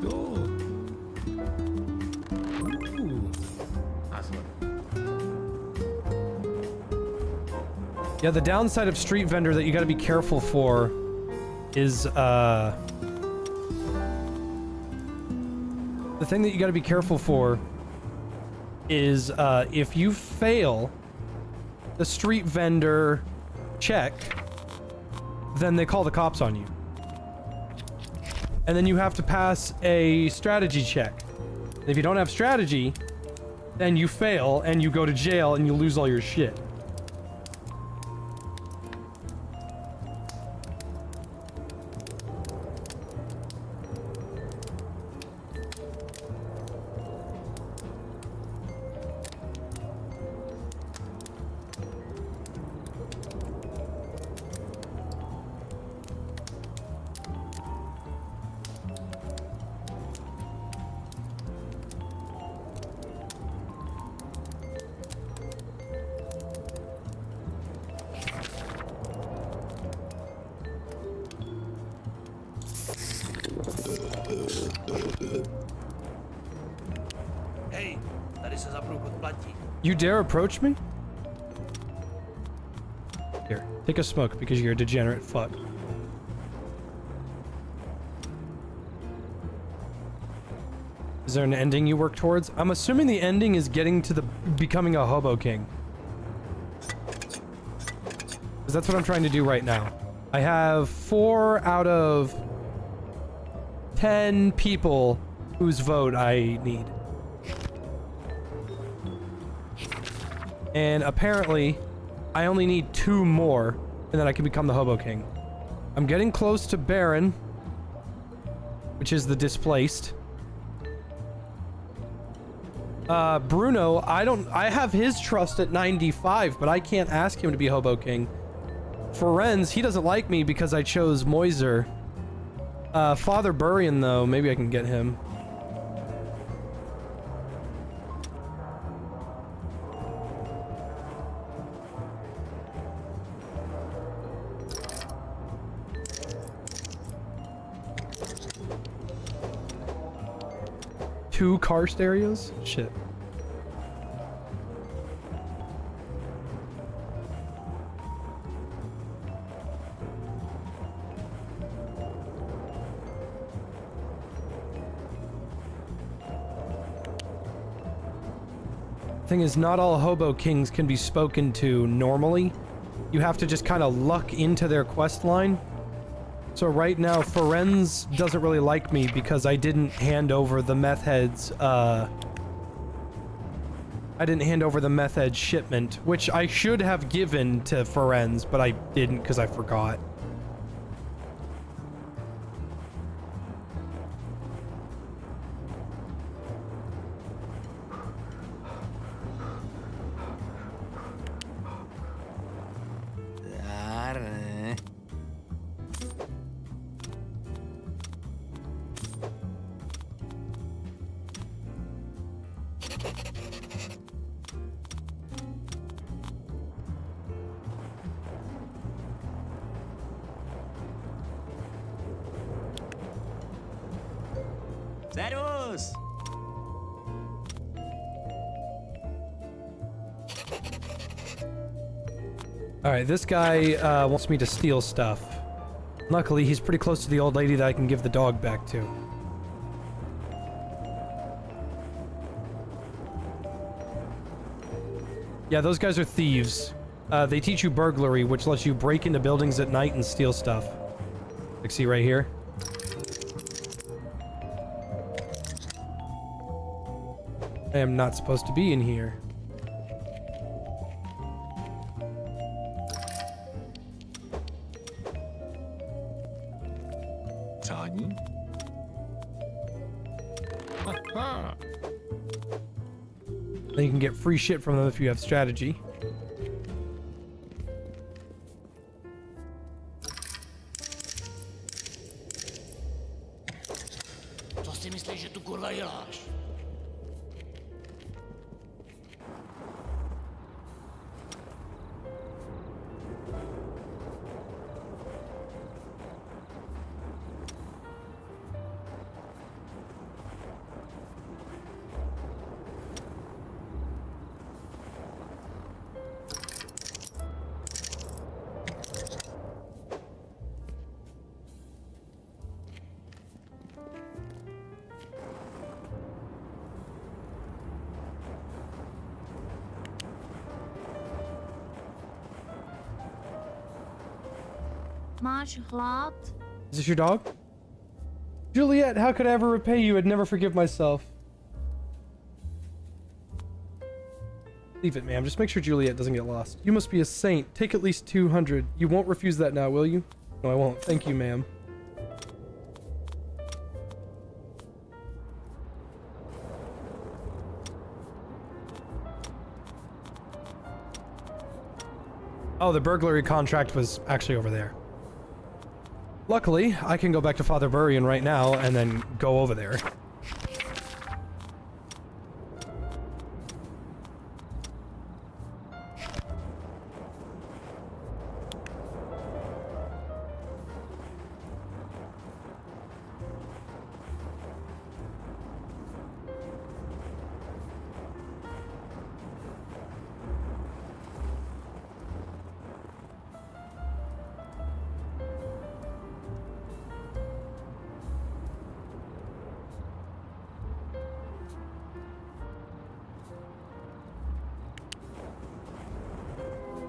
Go. Ooh. Naschle. Yeah, the downside of street vendor that you gotta be careful for is, the thing that you gotta be careful for is, if you fail the street vendor check, then they call the cops on you. And then you have to pass a strategy check. If you don't have strategy, then you fail and you go to jail and you lose all your shit. Tady se za průchod platí. You dare approach me? Here, take a smoke because you're a degenerate fuck. Is there an ending you work towards? I'm assuming the ending is getting to the becoming a Hobo King. Because that's what I'm trying to do right now. I have 4 out of 10 people whose vote I need. And apparently, I only need 2 more, and then I can become the Hobo King. I'm getting close to Baron, which is the displaced. Bruno, I have his trust at 95, but I can't ask him to be Hobo King. Ferenz, he doesn't like me because I chose Moiser. Father Burian, though, maybe I can get him. Two car stereos? Shit. Thing is, not all Hobo Kings can be spoken to normally. You have to just kind of luck into their quest line. So right now, Ferenz doesn't really like me because I didn't hand over the meth heads, I didn't hand over the meth head shipment, which I should have given to Ferenz, but I didn't because I forgot. Servus! Alright, this guy wants me to steal stuff. Luckily, he's pretty close to the old lady that I can give the dog back to. Yeah, those guys are thieves. They teach you burglary, which lets you break into buildings at night and steal stuff. Like, see right here? I am not supposed to be in here. Tani? Then you can get free shit from them if you have strategy. Co si myslíš, že tu kurva děláš? Máš hlad? Is this your dog? Juliet, how could I ever repay you? I'd never forgive myself. Leave it, ma'am. Just make sure Juliet doesn't get lost. You must be a saint. Take at least 200. You won't refuse that now, will you? No, I won't. Thank you, ma'am. Oh, the burglary contract was actually over there. Luckily, I can go back to Father Burian right now and then go over there.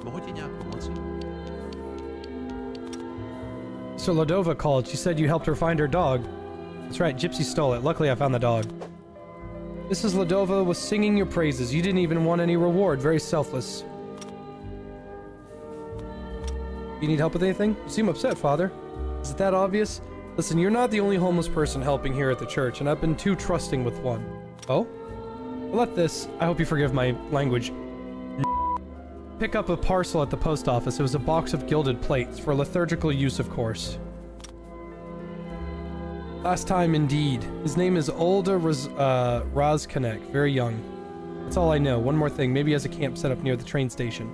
Mohu ti nějak pomoci? So Ladova called. She said you helped her find her dog. That's right, Gypsy stole it. Luckily, I found the dog. Mrs. Ladova was singing your praises. You didn't even want any reward. Very selfless. You need help with anything? You seem upset, Father. Is it that obvious? Listen, you're not the only homeless person helping here at the church, and I've been too trusting with one. Oh? Well, let this, I hope you forgive my language, pick up a parcel at the post office. It was a box of gilded plates, for liturgical use, of course. Last time, indeed. His name is Olda Razkanek, very young. That's all I know. One more thing, maybe he has a camp set up near the train station.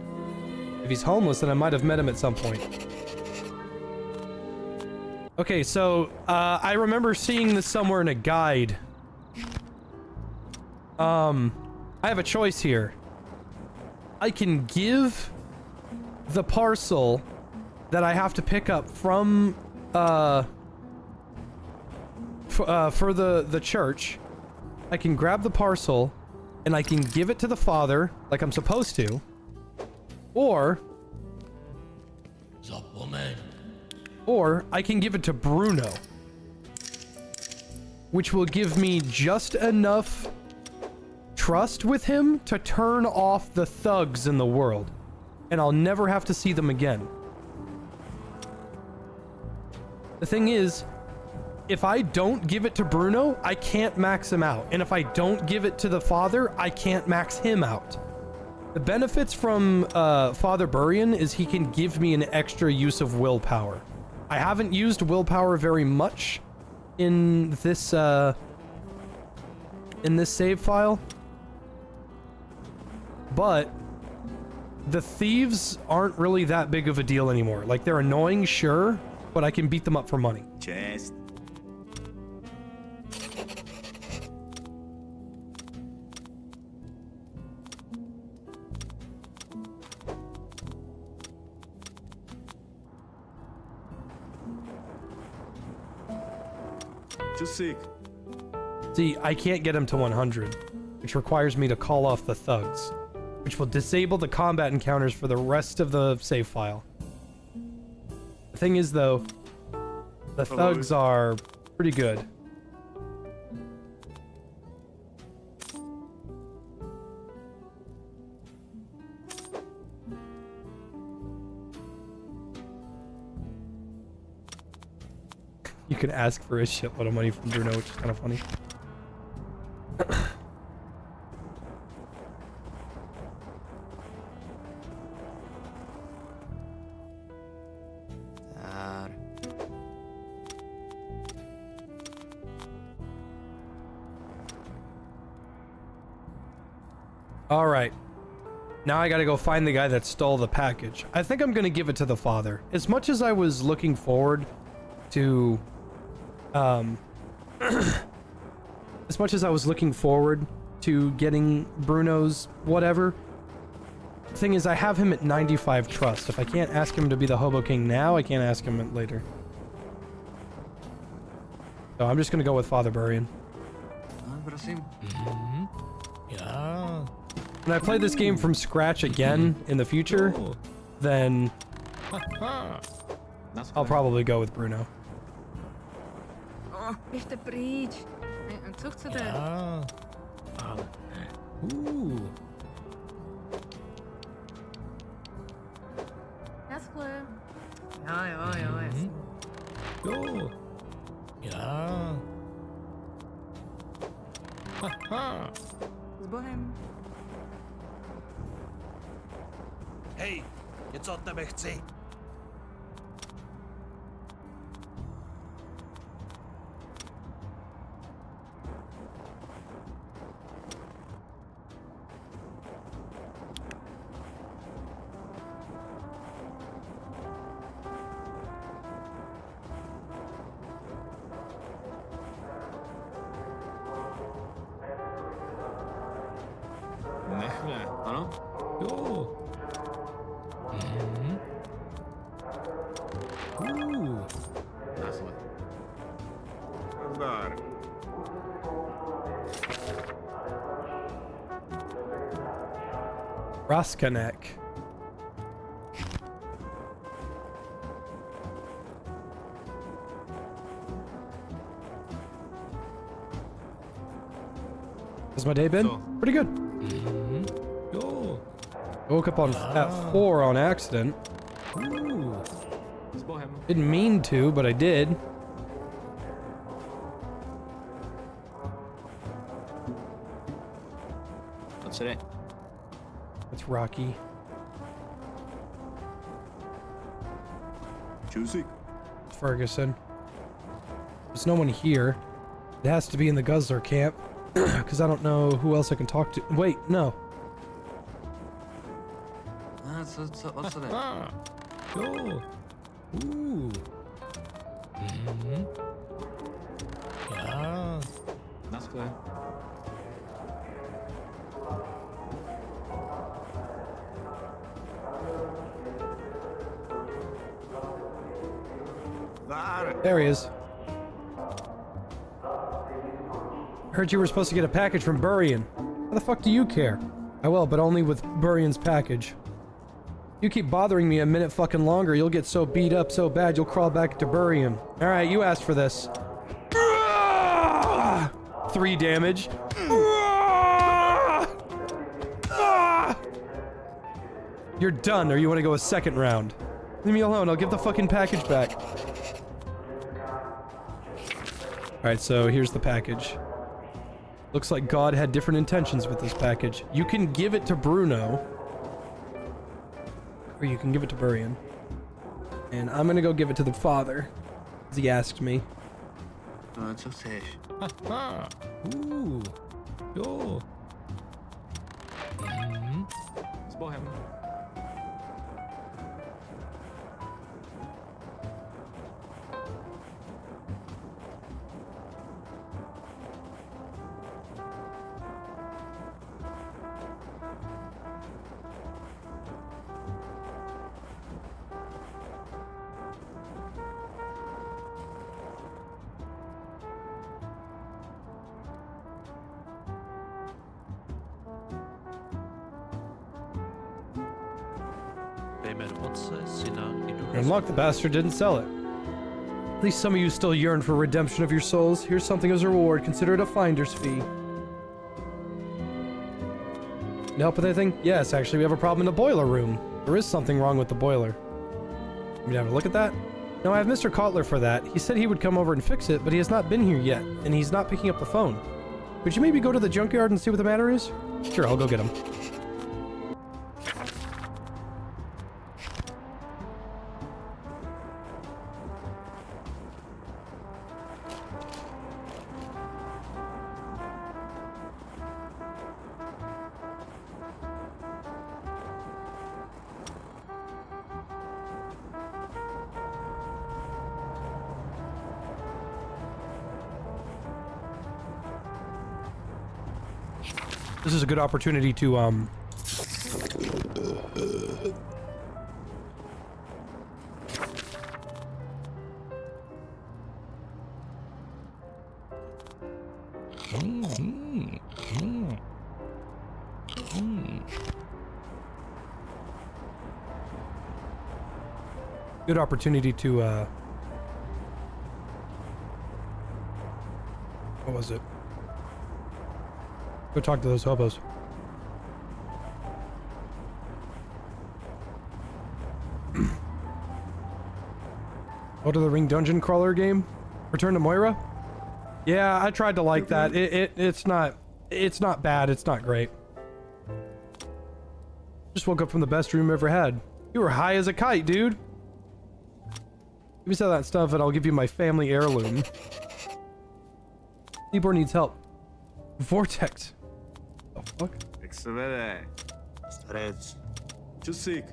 If he's homeless, then I might have met him at some point. Okay, so, I remember seeing this somewhere in a guide. I have a choice here. I can give the parcel that I have to pick up from, for the church. I can grab the parcel, and I can give it to the father, like I'm supposed to. Or I can give it to Bruno, which will give me just enough trust with him to turn off the thugs in the world, and I'll never have to see them again. The thing is, if I don't give it to Bruno, I can't max him out, and if I don't give it to the father, I can't max him out. The benefits from Father Burian is he can give me an extra use of willpower. I haven't used willpower very much in this save file, but the thieves aren't really that big of a deal anymore. Like, they're annoying, sure, but I can beat them up for money. Chest. Just sick. See, I can't get him to 100, which requires me to call off the thugs, which will disable the combat encounters for the rest of the save file. The thing is, though, the thugs are pretty good. You can ask for a shitload of money from Bruno, which is kind of funny. All right. Now I gotta go find the guy that stole the package. I think I'm gonna give it to the father. As much as I was looking forward to as much as I was looking forward to getting Bruno's whatever, the thing is, I have him at 95 trust. If I can't ask him to be the Hobo King now, I can't ask him later. So I'm just gonna go with Father Burian. Yeah. When I play this game from scratch again in the future, then I'll probably go with Bruno. Oh, bitte preach. En terug to the... Ja. Oeh. Dat is goed. Ja, ja, ja. Jo. Ja. Haha. Bohem. Hej, něco od tebe chci. Nechme, ano? Jo. Násle. Zdar. Raskanek. How's my day been? So. Pretty good. Yo. Woke up on at 4 on accident. Ooh. Zbohem. Didn't mean to, but I did. What's it? It's Rocky. Juicy. Ferguson. There's no one here. It has to be in the Guzzler camp. Because I don't know who else I can talk to. Wait, no. What's it? Ah. Yo. Ooh. Yeah. That's clear. There he is. Heard you were supposed to get a package from Burian. How the fuck do you care? I will, but only with Burian's package. You keep bothering me a minute fucking longer, you'll get so beat up so bad you'll crawl back to Burian. Alright, you asked for this. 3 damage. You're done, or you want to go a second round? Leave me alone, I'll give the fucking package back. Alright, so here's the package. Looks like God had different intentions with this package. You can give it to Bruno. Or you can give it to Burian. And I'm gonna go give it to the father. As he asked me. No, it's okay. Ah. Ooh. Yo. Zbohem. Unlock the bastard didn't sell it. At least some of you still yearn for redemption of your souls. Here's something as a reward. Consider it a finder's fee. Can you help with anything? Yes, actually, we have a problem in the boiler room. There is something wrong with the boiler. Want me to have a look at that? No, I have Mr. Kotler for that. He said he would come over and fix it, but he has not been here yet, and he's not picking up the phone. Could you maybe go to the junkyard and see what the matter is? Sure, I'll go get him. This is a good opportunity to, good opportunity to, what was it? Go talk to those hobos. Go to the Ring Dungeon Crawler game? Return to Moira? Yeah, I tried to like that. It's not bad, it's not great. Just woke up from the best dream I ever had. You were high as a kite, dude. Give me some of that stuff and I'll give you my family heirloom. Libor needs help. Vortex. The fuck? Excellent. Starec. Čusík.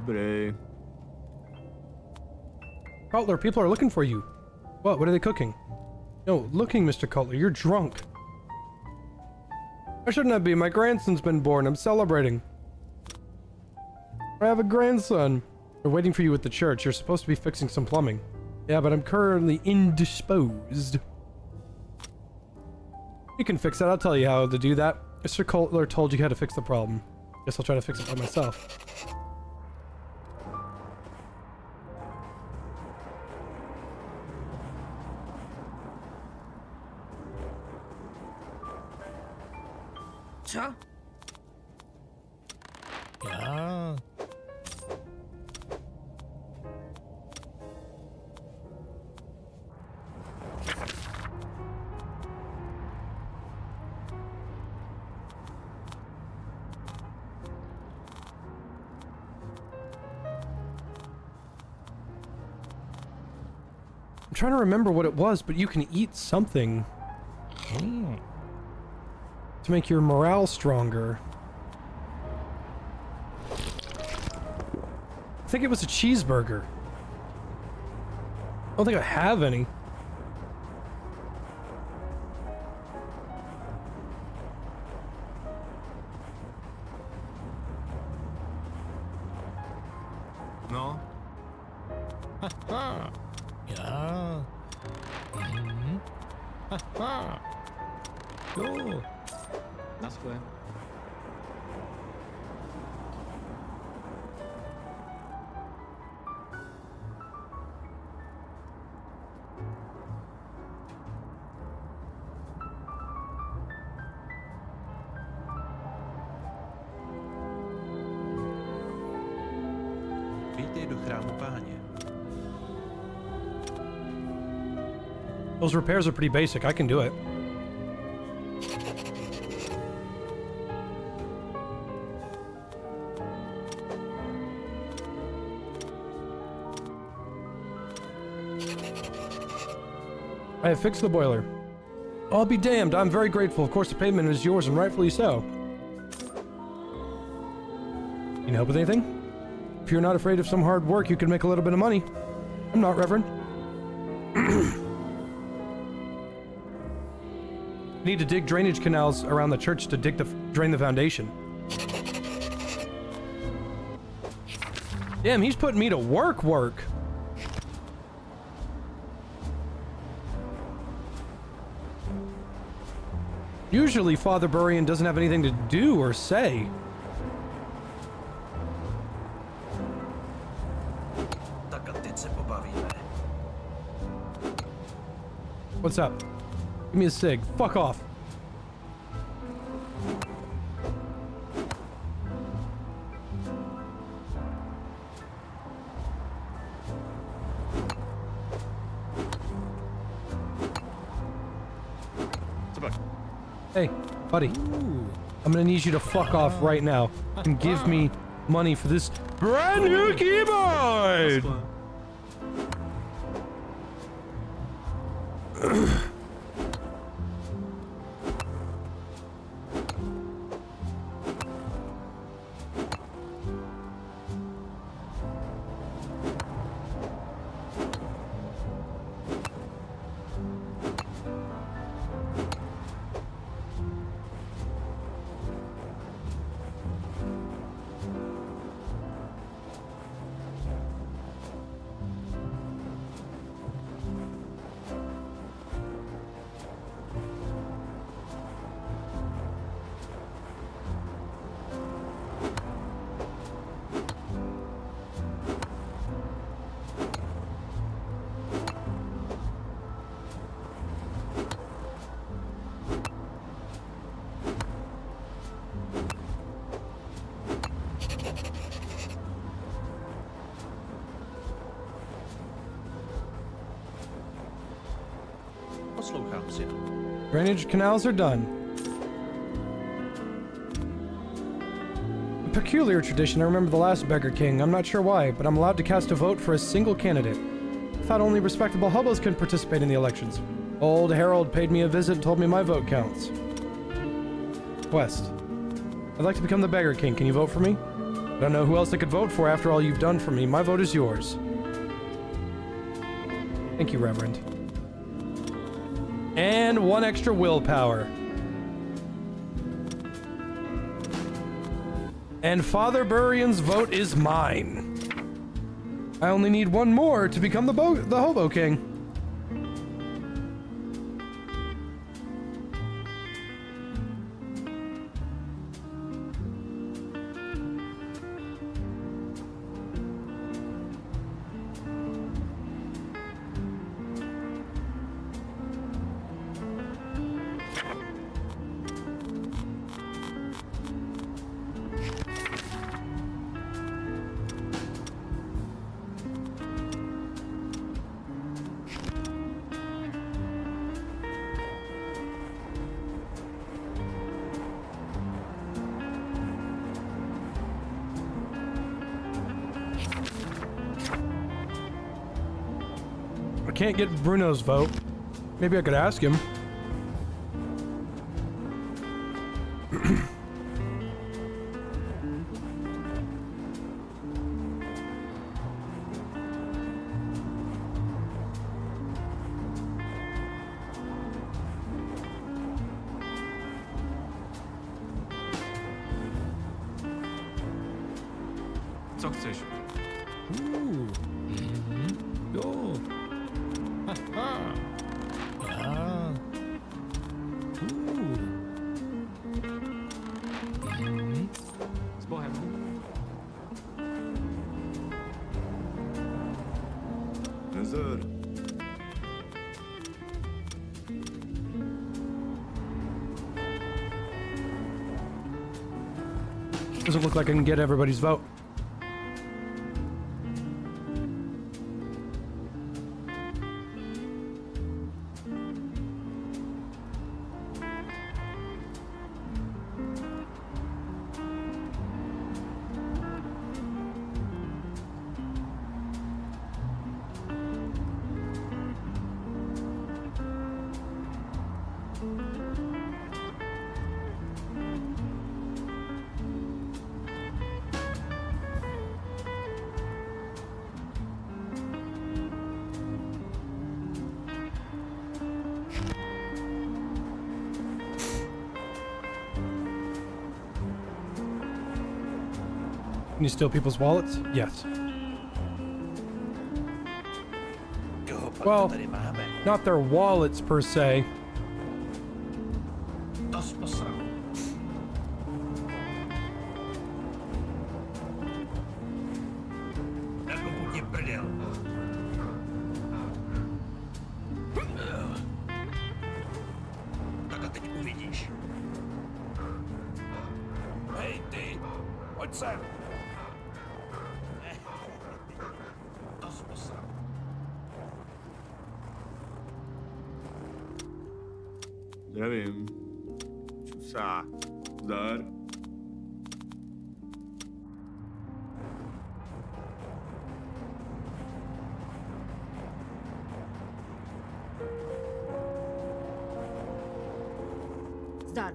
Dobrý. Cutler, people are looking for you. What are they cooking? No, looking, Mr. Cutler, you're drunk. Why shouldn't I be? My grandson's been born. I'm celebrating. I have a grandson. They're waiting for you at the church. You're supposed to be fixing some plumbing. Yeah, but I'm currently indisposed. You can fix that. I'll tell you how to do that. Mr. Cutler told you how to fix the problem. Guess I'll try to fix it by myself. Co? Ja. I'm trying to remember what it was, but you can eat something to make your morale stronger. I think it was a cheeseburger. I don't think I have any. No. Haha. Ja. Mhm. Haha. Jo. Na skle. Vítej do chrámu Páně. Those repairs are pretty basic. I can do it. I have fixed the boiler. I'll be damned. I'm very grateful. Of course, the payment is yours, and rightfully so. Can you help with anything? If you're not afraid of some hard work, you can make a little bit of money. I'm not, Reverend. Need to dig drainage canals around the church to drain the foundation. Damn, he's putting me to work. Usually, Father Burian doesn't have anything to do or say. Tak a teď se pobavíme. What's up? Give me a cig. Fuck off. Hey, buddy. I'm gonna need you to fuck off right now and give me money for this brand new keyboard! Poslouchám, synu. Drainage canals are done. A peculiar tradition. I remember the last Beggar King. I'm not sure why, but I'm allowed to cast a vote for a single candidate. I thought only respectable hobos can participate in the elections. Old Harold paid me a visit and told me my vote counts. Quest. I'd like to become the Beggar King. Can you vote for me? I don't know who else I could vote for after all you've done for me. My vote is yours. Thank you, Reverend. And 1 extra willpower. And Father Burian's vote is mine. I only need 1 more to become the Hobo King. I can't get Bruno's vote. Maybe I could ask him. Co chcesz? Go. Ha. Ja. Z Bochem. Hazır. Doesn't look like I can get everybody's vote. Can you steal people's wallets? Yes. Well, not their wallets per se. Tos posrał. Jak go kuchnie prdel. Tak a teď uvidíš. Hej ty, pojď sem. Tos posrał. Zdravím. Čusá. Zdar. Zdar.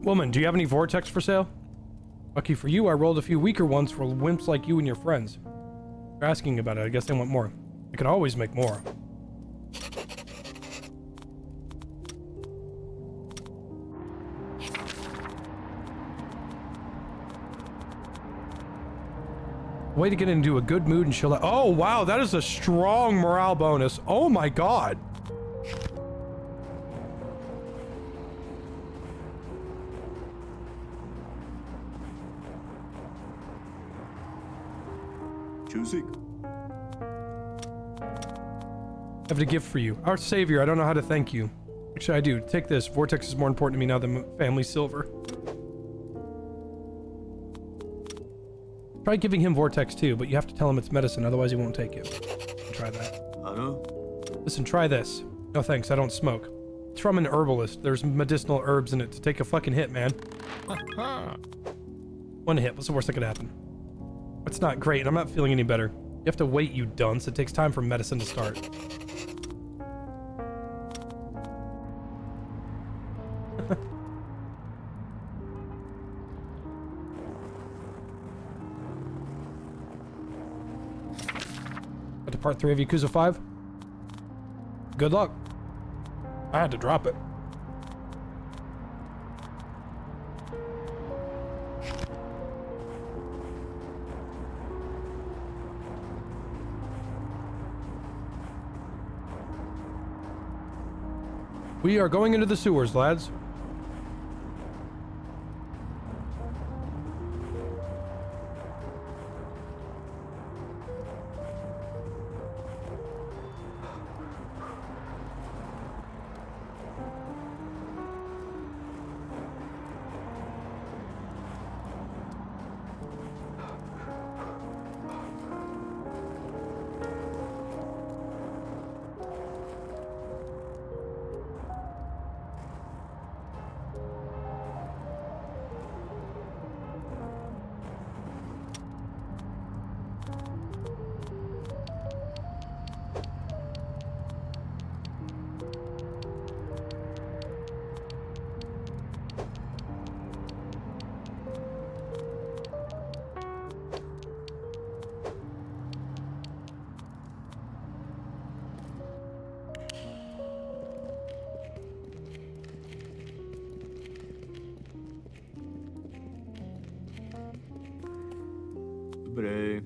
Woman, do you have any Vortex for sale? Lucky for you, I rolled a few weaker ones for wimps like you and your friends. They're asking about it. I guess they want more. I can always make more. Way to get into a good mood and chill out. Oh, wow, that is a strong morale bonus. Oh my god. Čusík. I have a gift for you. Our savior, I don't know how to thank you. Actually, I do. Take this. Vortex is more important to me now than family silver. Try giving him Vortex too, but you have to tell him it's medicine, otherwise he won't take it. Try that. Ano? Listen, try this. No thanks, I don't smoke. It's from an herbalist. There's medicinal herbs in it to take a fucking hit, man. One hit, what's the worst that could happen? It's not great, and I'm not feeling any better. You have to wait, you dunce. It takes time for medicine to start. to part 3 of Yakuza 5. Good luck. I had to drop it. We are going into the sewers, lads. Dobrý.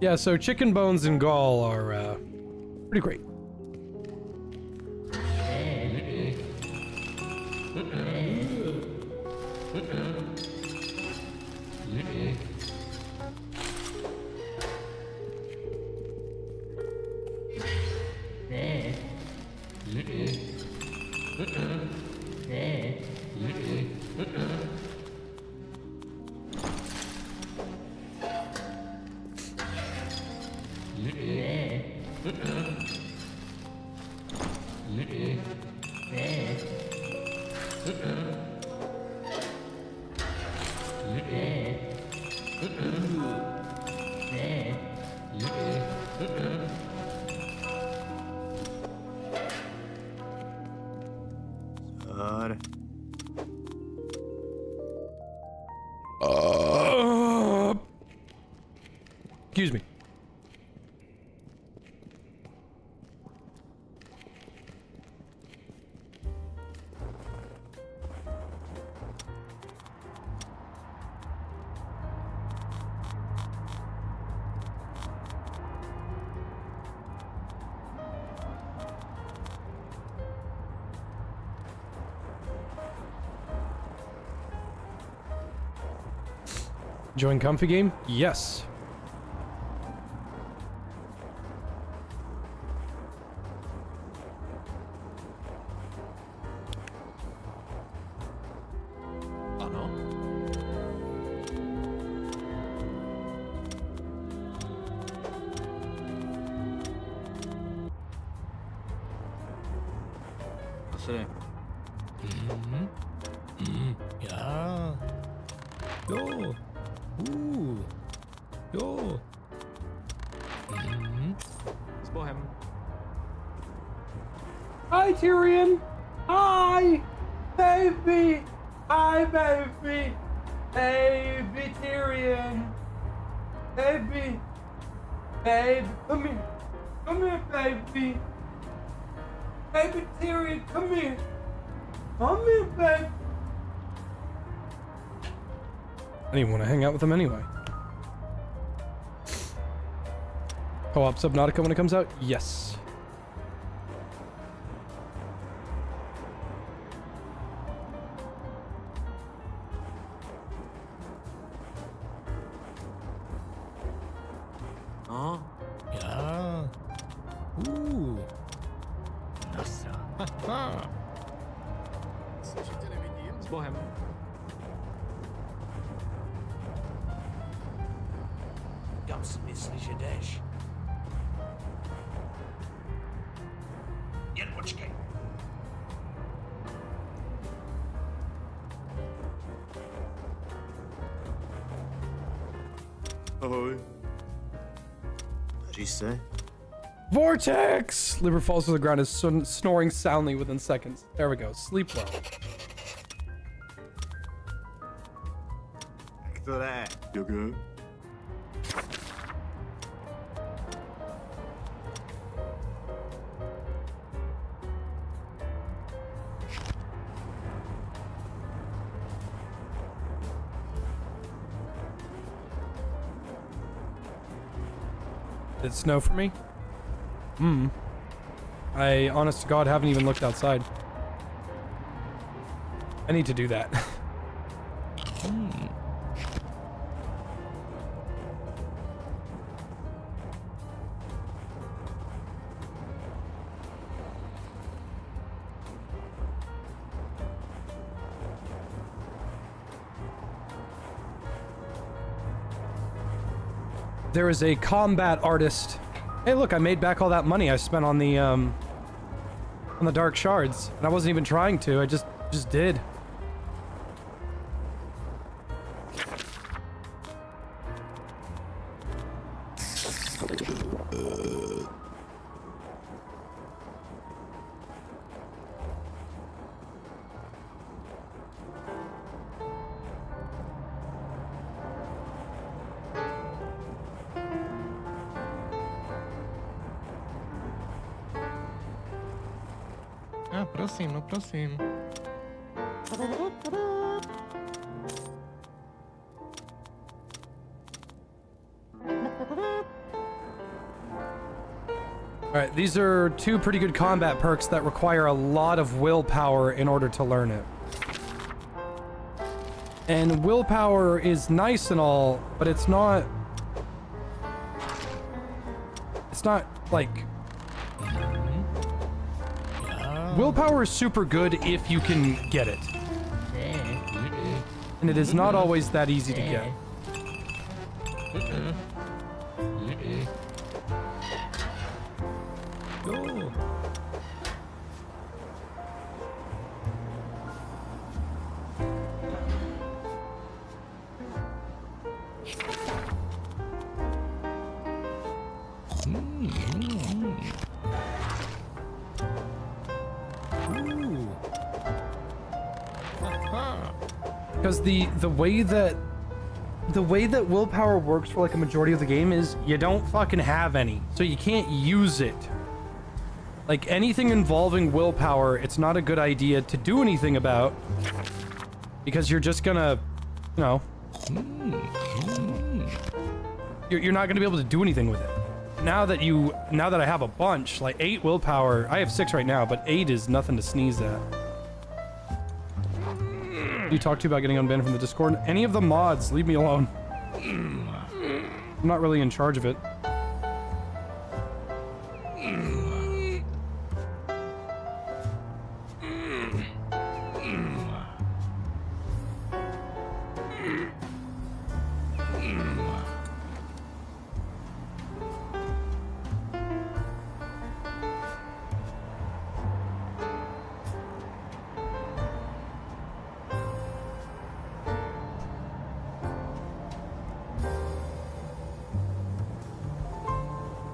Yeah, so chicken bones and gall are pretty great. Zdar. Excuse me. Join comfy game? Yes. Ano. Asi. Ja. Jo. Jo. S Bohem. Hi, Tyrion. Hi, baby. Hi, baby. Baby Tyrion. Baby. Babe, come here. Come here, baby. Baby Tyrion, come here. Come here, babe. I didn't want to hang out with him anyway. Co-op Subnautica when it comes out? Yes. No? Ja. Nasra. Haha. S Bohem. Kam si myslíš, že jdeš? Jen počkej. Ahoj. Daří se? Vortex! Liber falls to the ground, is snoring soundly within seconds. There we go. Sleep well. Jak to jde? Jogo? Did it snow for me? I, honest to God, haven't even looked outside. I need to do that. There is a combat artist. Hey, look, I made back all that money I spent on the dark shards, and I wasn't even trying to. I just did. Ah, prosím, no prosím. Alright, these are two pretty good combat perks that require a lot of willpower in order to learn it. And willpower is nice and all, but it's not like... Willpower is super good if you can get it. And it is not always that easy to get. Go. Because the way that willpower works for like a majority of the game is you don't fucking have any, so you can't use it. Like anything involving willpower, it's not a good idea to do anything about, because you're just gonna, you know, you're not gonna be able to do anything with it. Now that I have a bunch, like 8 willpower, I have 6 right now, but 8 is nothing to sneeze at. You talk to about getting unbanned from the Discord? Any of the mods, leave me alone. I'm not really in charge of it.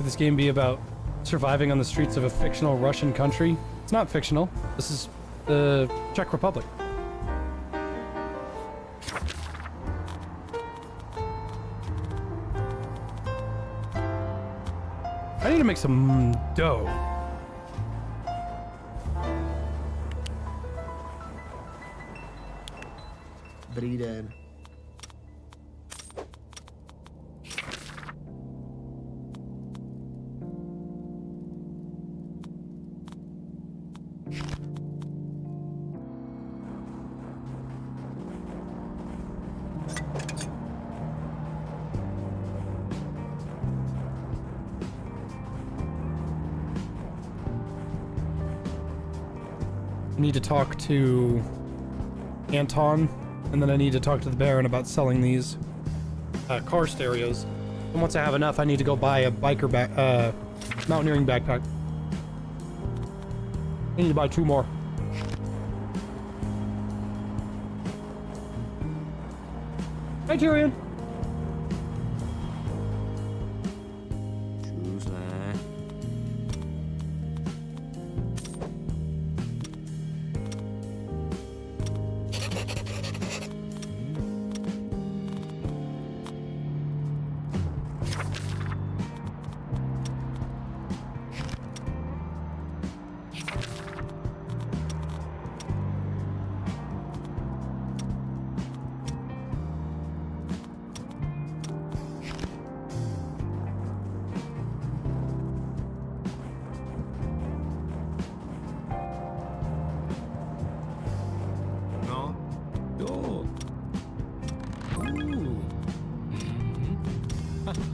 This game be about surviving on the streets of a fictional Russian country? It's not fictional. This is the Czech Republic. I need to make some dough. Dobrý den. I need to talk to Anton, and then I need to talk to the Baron about selling these car stereos. And once I have enough, I need to go buy a biker mountaineering backpack. I need to buy 2 more. Hi, Tyrion.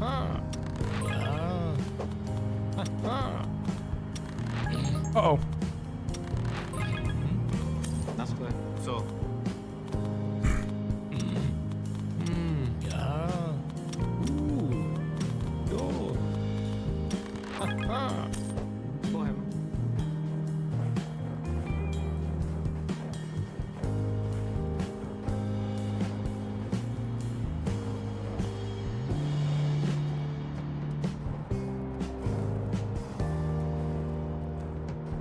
ha. Yeah. Ha ha. Uh-oh. That's clear. So, Yeah. Ooh. Go. Ha ha. Explore him.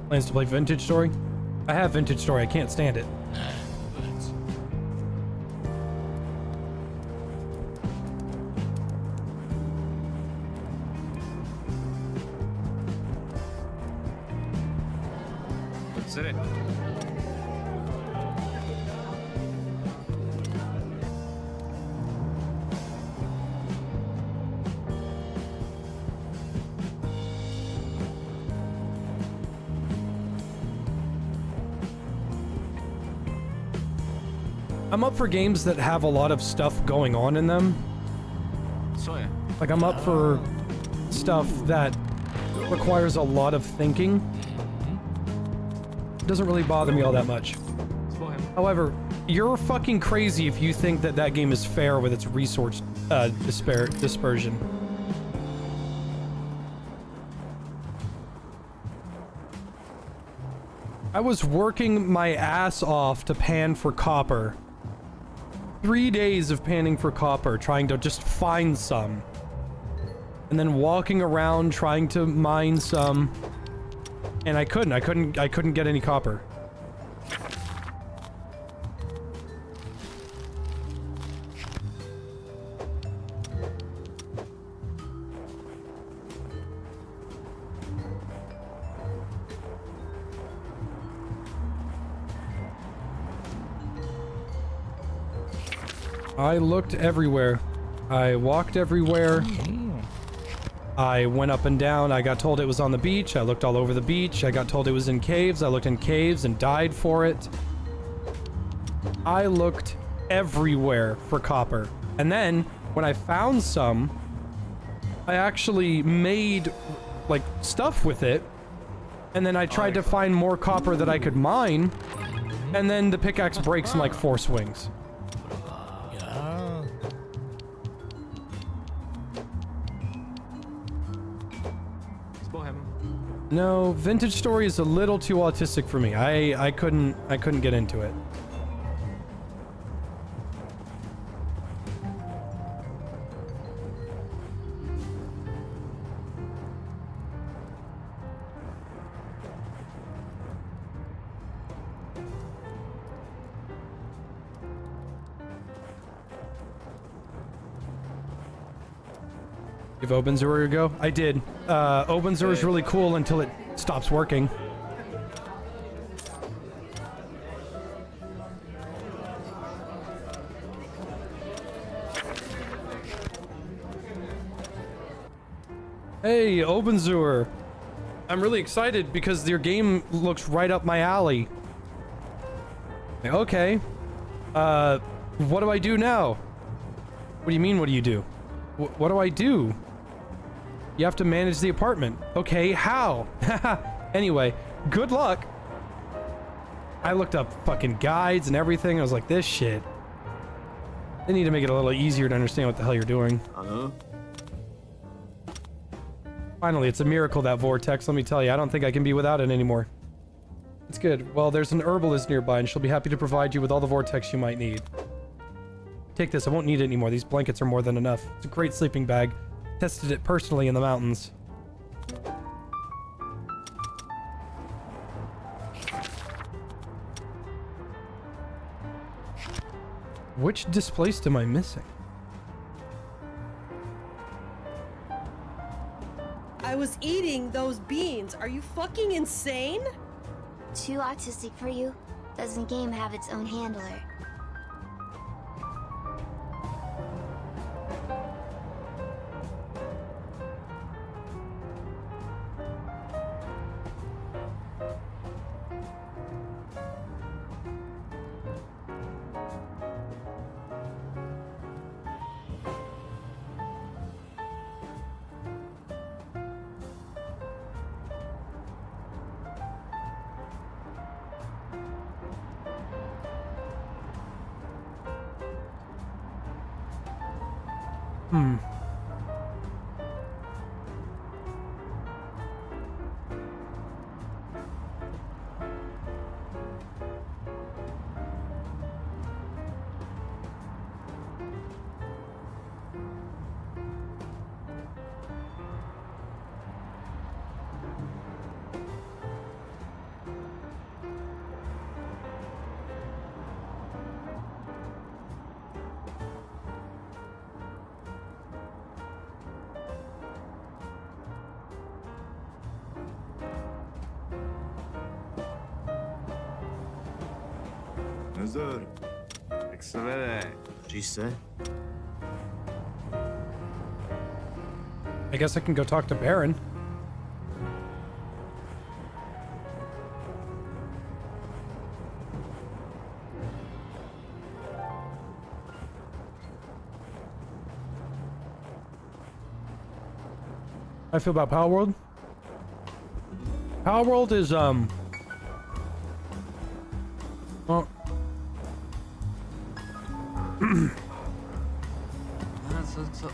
Plans to play Vintage Story? I have Vintage Story. I can't stand it. consider it. I'm up for games that have a lot of stuff going on in them. So yeah. Like, I'm up for stuff that requires a lot of thinking. It doesn't really bother me all that much. Explore him. However, you're fucking crazy if you think that that game is fair with its resource dispersion. I was working my ass off to pan for copper. 3 days of panning for copper, trying to just find some. And then walking around trying to mine some. And I couldn't get any copper. I looked everywhere. I walked everywhere. I went up and down. I got told it was on the beach. I looked all over the beach. I got told it was in caves. I looked in caves and died for it. I looked everywhere for copper. And then, when I found some, I actually made, like, stuff with it. And then I tried to find more copper that I could mine. And then the pickaxe breaks in, like, 4 swings. No, Vintage Story is a little too autistic for me. I couldn't get into it. Give OpenZero a go? I did. OpenZero is really cool until it stops working. Hey, OpenZero. I'm really excited because your game looks right up my alley. Okay. What do I do now? What do you mean, what do you do? What do I do? You have to manage the apartment. Okay, how? Anyway, good luck. I looked up fucking guides and everything. I was like, this shit. They need to make it a little easier to understand what the hell you're doing. Finally, it's a miracle, that Vortex, let me tell you. I don't think I can be without it anymore. It's good. Well, there's an herbalist nearby, and she'll be happy to provide you with all the Vortex you might need. Take this, I won't need it anymore. These blankets are more than enough. It's a great sleeping bag. Tested it personally in the mountains. Which displaced am I missing? I was eating those beans. Are you fucking insane? Too autistic for you? Doesn't game have its own handler? Hmm. Guzzler. Excellent. She said. I guess I can go talk to Baron. I feel about Power World. Power World is well,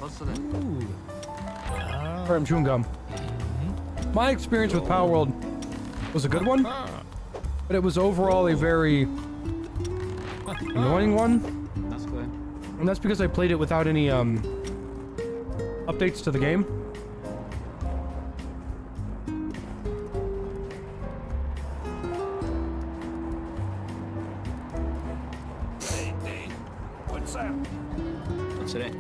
sorry, I'm chewing gum. My experience with Power World was a good one, but it was overall a very annoying one. That's clear. And that's because I played it without any updates to the game. Hey, what's up? What's it?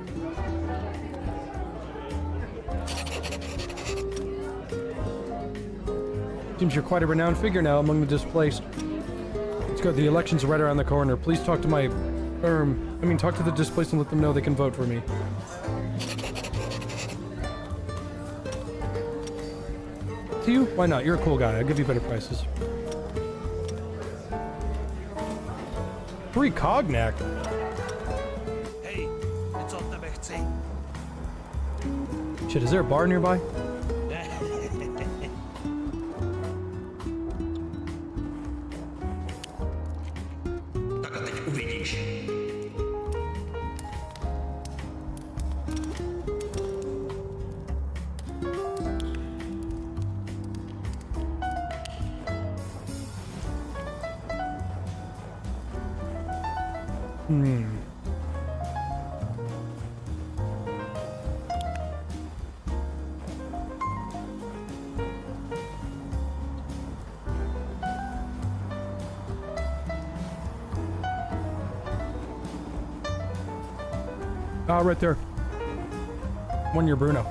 Seems you're quite a renowned figure now among the displaced. Let's go. The election's right around the corner. Please talk to talk to the displaced and let them know they can vote for me. To you? Why not? You're a cool guy. I'll give you better prices. 3 cognac. Hey, it's on the Backseat. Shit, is there a bar nearby? Right there. 1 year Bruno.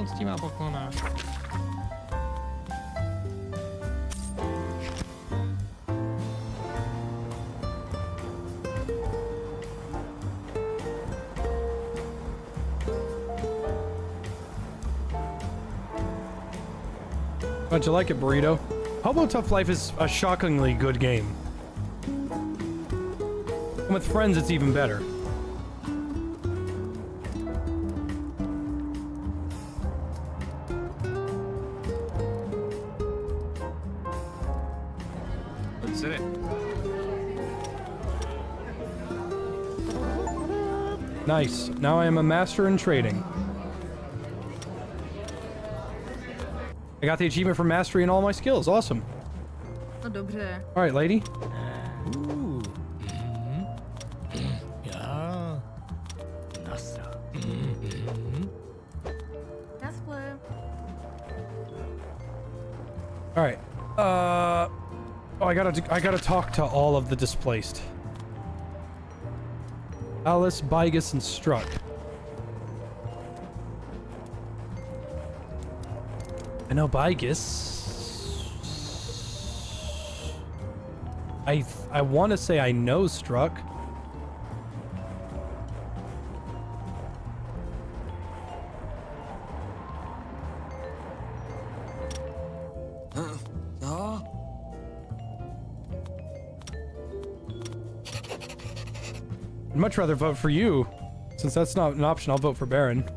Stima pokona. How'd you like it, Burrito? Hobo Tough Life is a shockingly good game. And with friends, it's even better. That's it. Nice. Now I am a master in trading. I got the achievement for mastery in all my skills. Awesome. No dobře. All right, lady. Ooh. Yeah. Nasa. That's clear. All right. Oh, I gotta talk to all of the displaced. Chalice, Bigus, and Struck. I know Bigus. I want to say I know Struck. I'd much rather vote for you. Since that's not an option, I'll vote for Baron.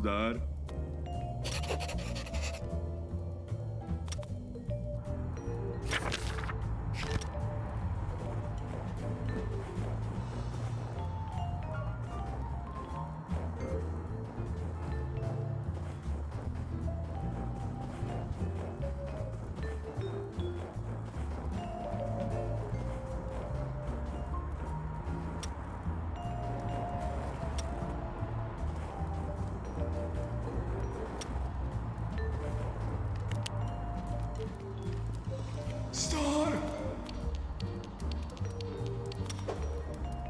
Zdar.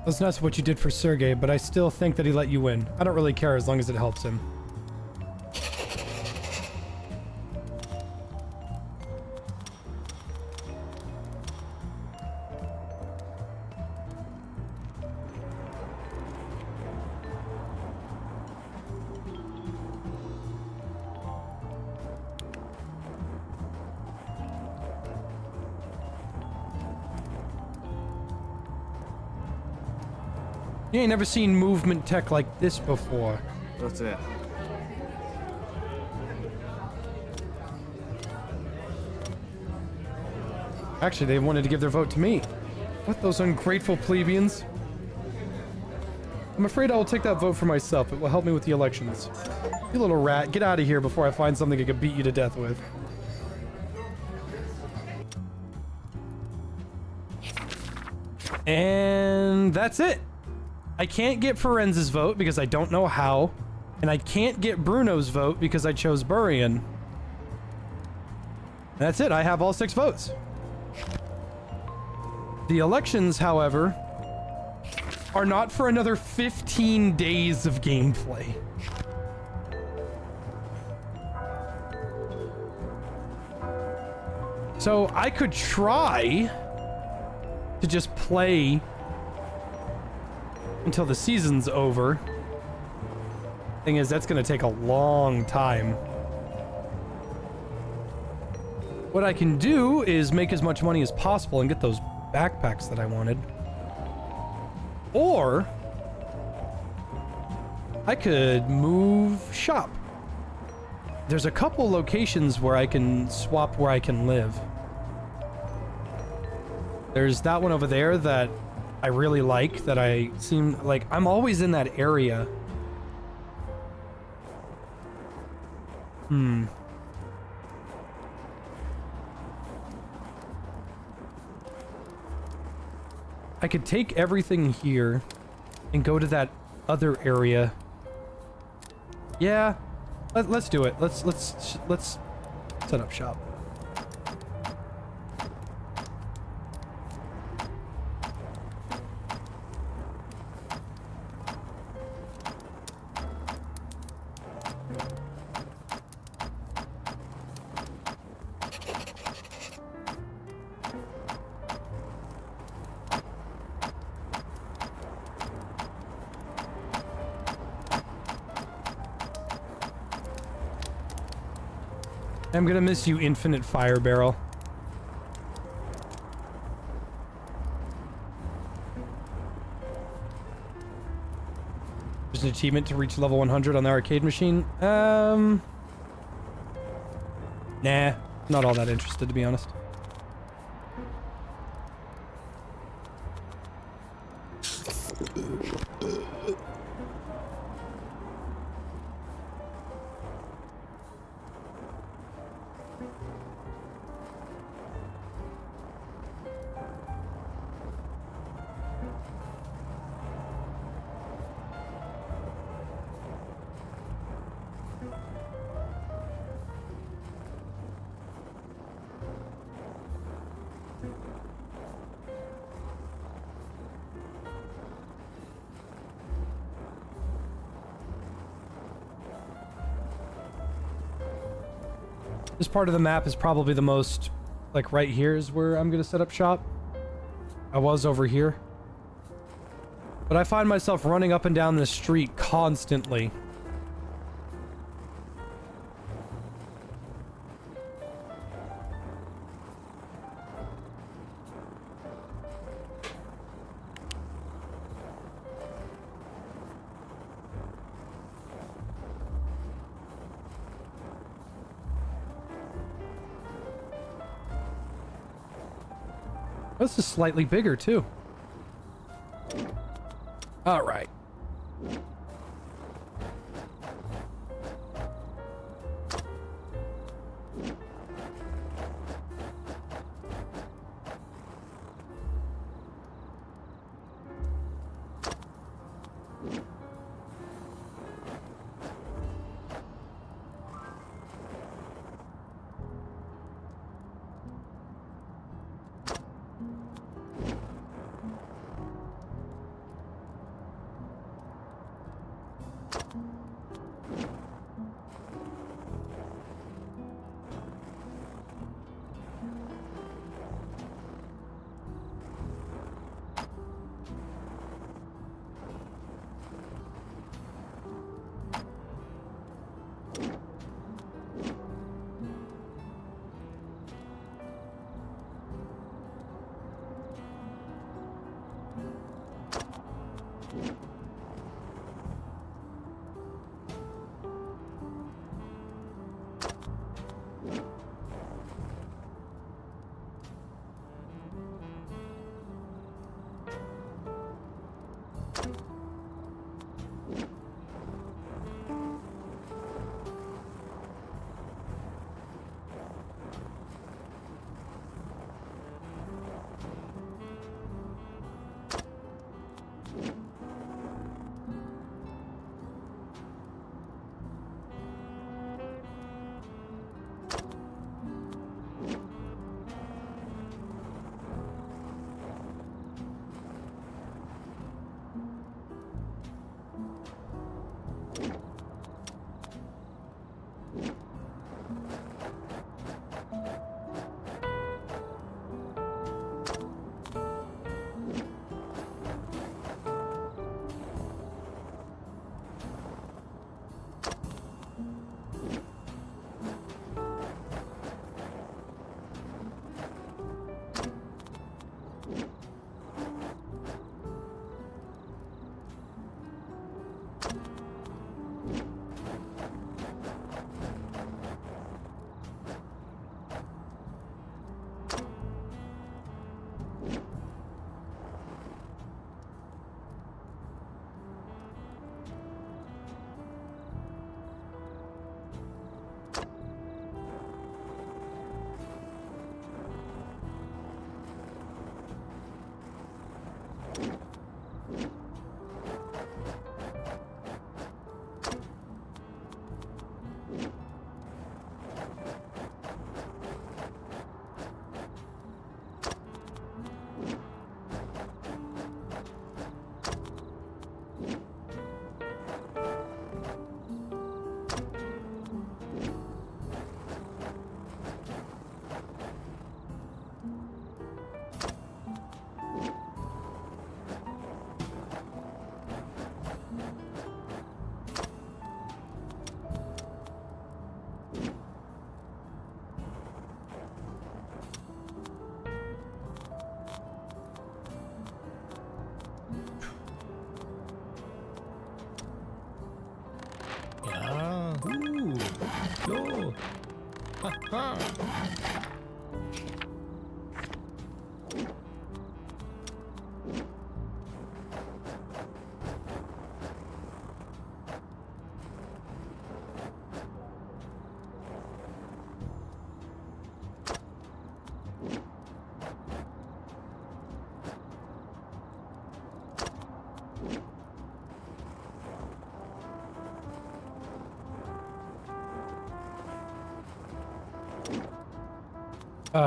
That's not what you did for Sergey, but I still think that he let you win. I don't really care as long as it helps him. You ain't never seen movement tech like this before. That's it. Actually, they wanted to give their vote to me. What, those ungrateful plebeians? I'm afraid I will take that vote for myself. It will help me with the elections. You little rat, get out of here before I find something I can beat you to death with. And that's it. I can't get Ferenza's vote because I don't know how. And I can't get Bruno's vote because I chose Burian. That's it. I have all 6 votes. The elections, however, are not for another 15 days of gameplay. So I could try to just play until the season's over. Thing is, that's gonna take a long time. What I can do is make as much money as possible and get those backpacks that I wanted. Or I could move shop. There's a couple locations where I can swap where I can live. There's that one over there that I really like, that I seem like I'm always in that area. I could take everything here and go to that other area. Yeah, let's do it. Let's set up shop. I'm gonna miss you, Infinite Fire Barrel. There's an achievement to reach level 100 on the arcade machine. Nah, not all that interested, to be honest. This part of the map is probably the most, like right here is where I'm gonna set up shop. I was over here. But I find myself running up and down this street constantly. This is slightly bigger too. All right. Go. Ha ha.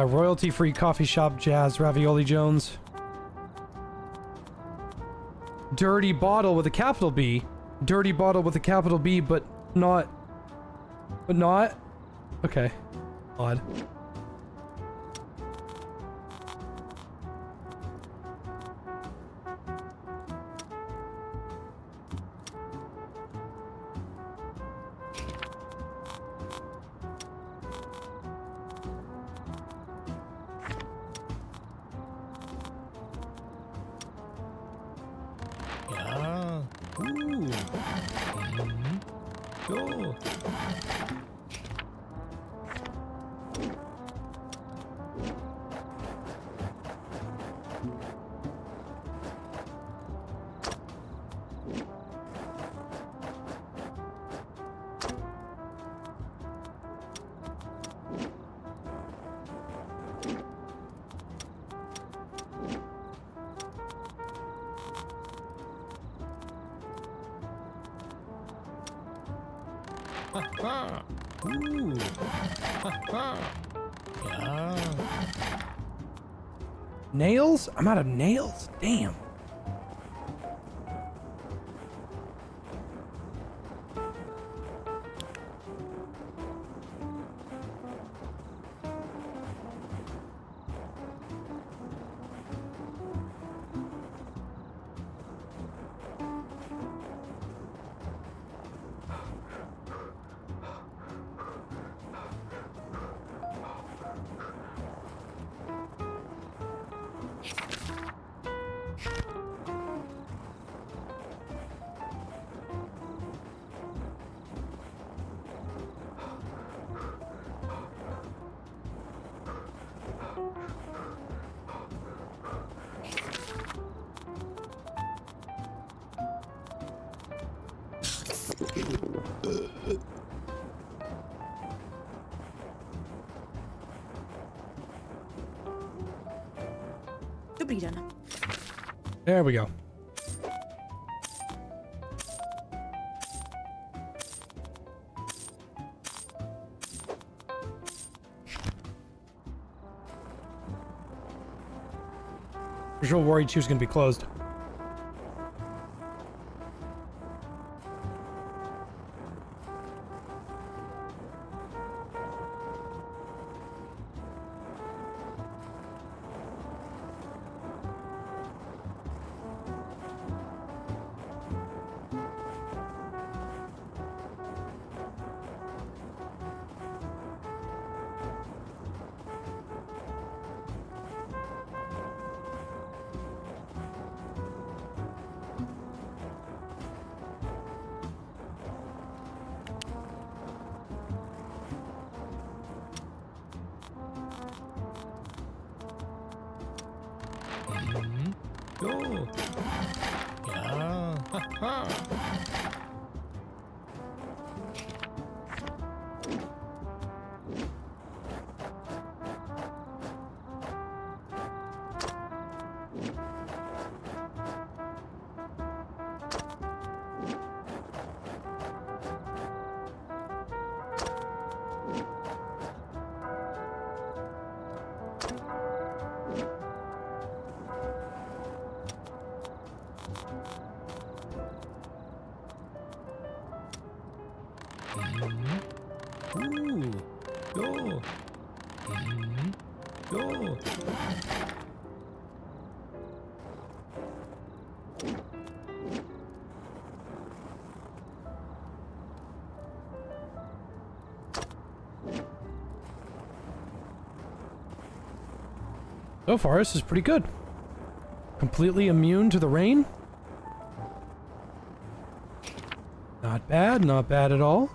Royalty-free coffee shop Jazz Ravioli Jones. Dirty bottle with a capital B. Dirty bottle with a capital B, but not... But not? Okay. Odd. Go. Ha ha. Ooh. Ha ha. Yeah. Nails? I'm out of nails? Damn. Dobrý den. There we go. Was real worried she was going to be closed. Go. Yeah. Ha ha. Ooh. Go. Go. So far, this is pretty good. Completely immune to the rain. Not bad, not bad at all.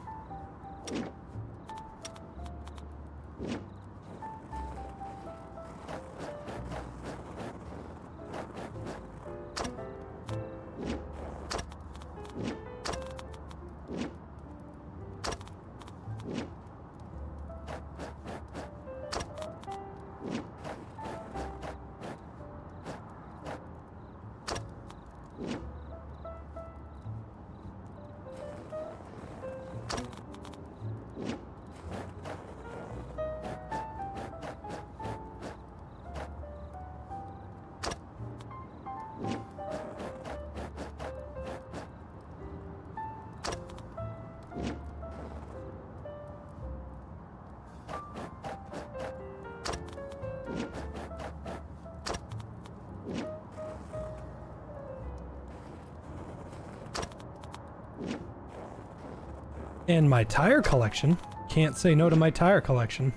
And my tire collection. Can't say no to my tire collection.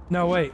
No, wait.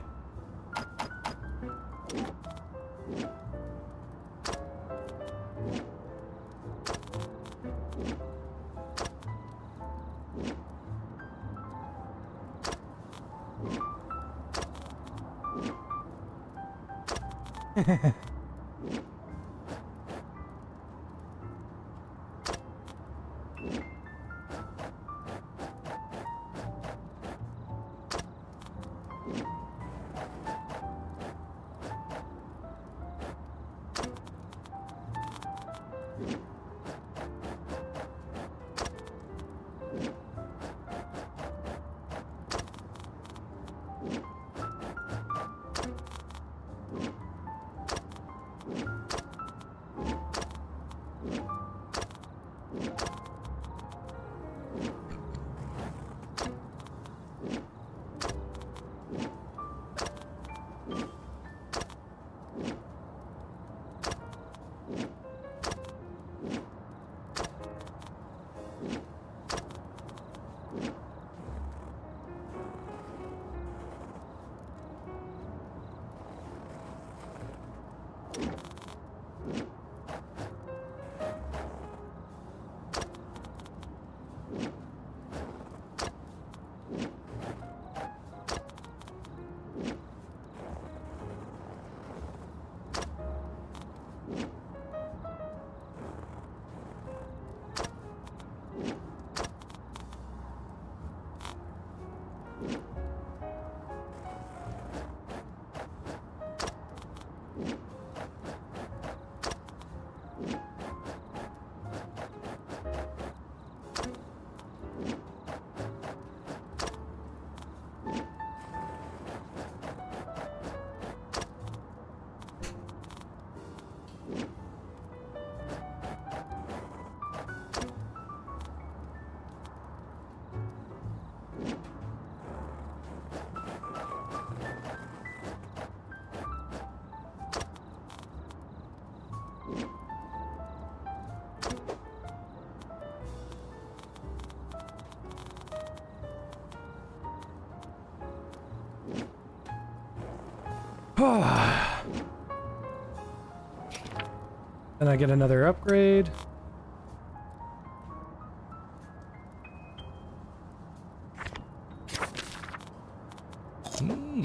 Then I get another upgrade.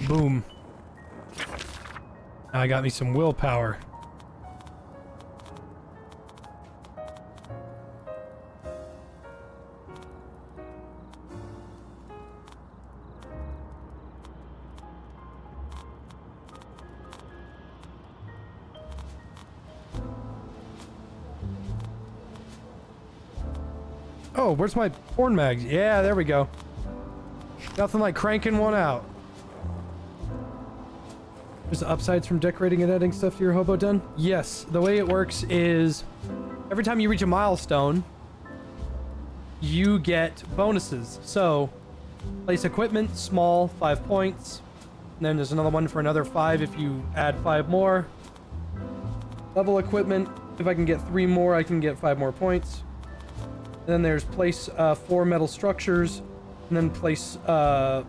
Boom. Now I got me some willpower. Oh, where's my porn mags? Yeah, there we go. Nothing like cranking one out. There's upsides from decorating and adding stuff to your hobo den? Yes, the way it works is every time you reach a milestone, you get bonuses. So, place equipment, small, 5 points. And then there's another one for another 5 if you add 5 more. Level equipment, if I can get 3 more, I can get 5 more points. And then there's place 4 metal structures, and then place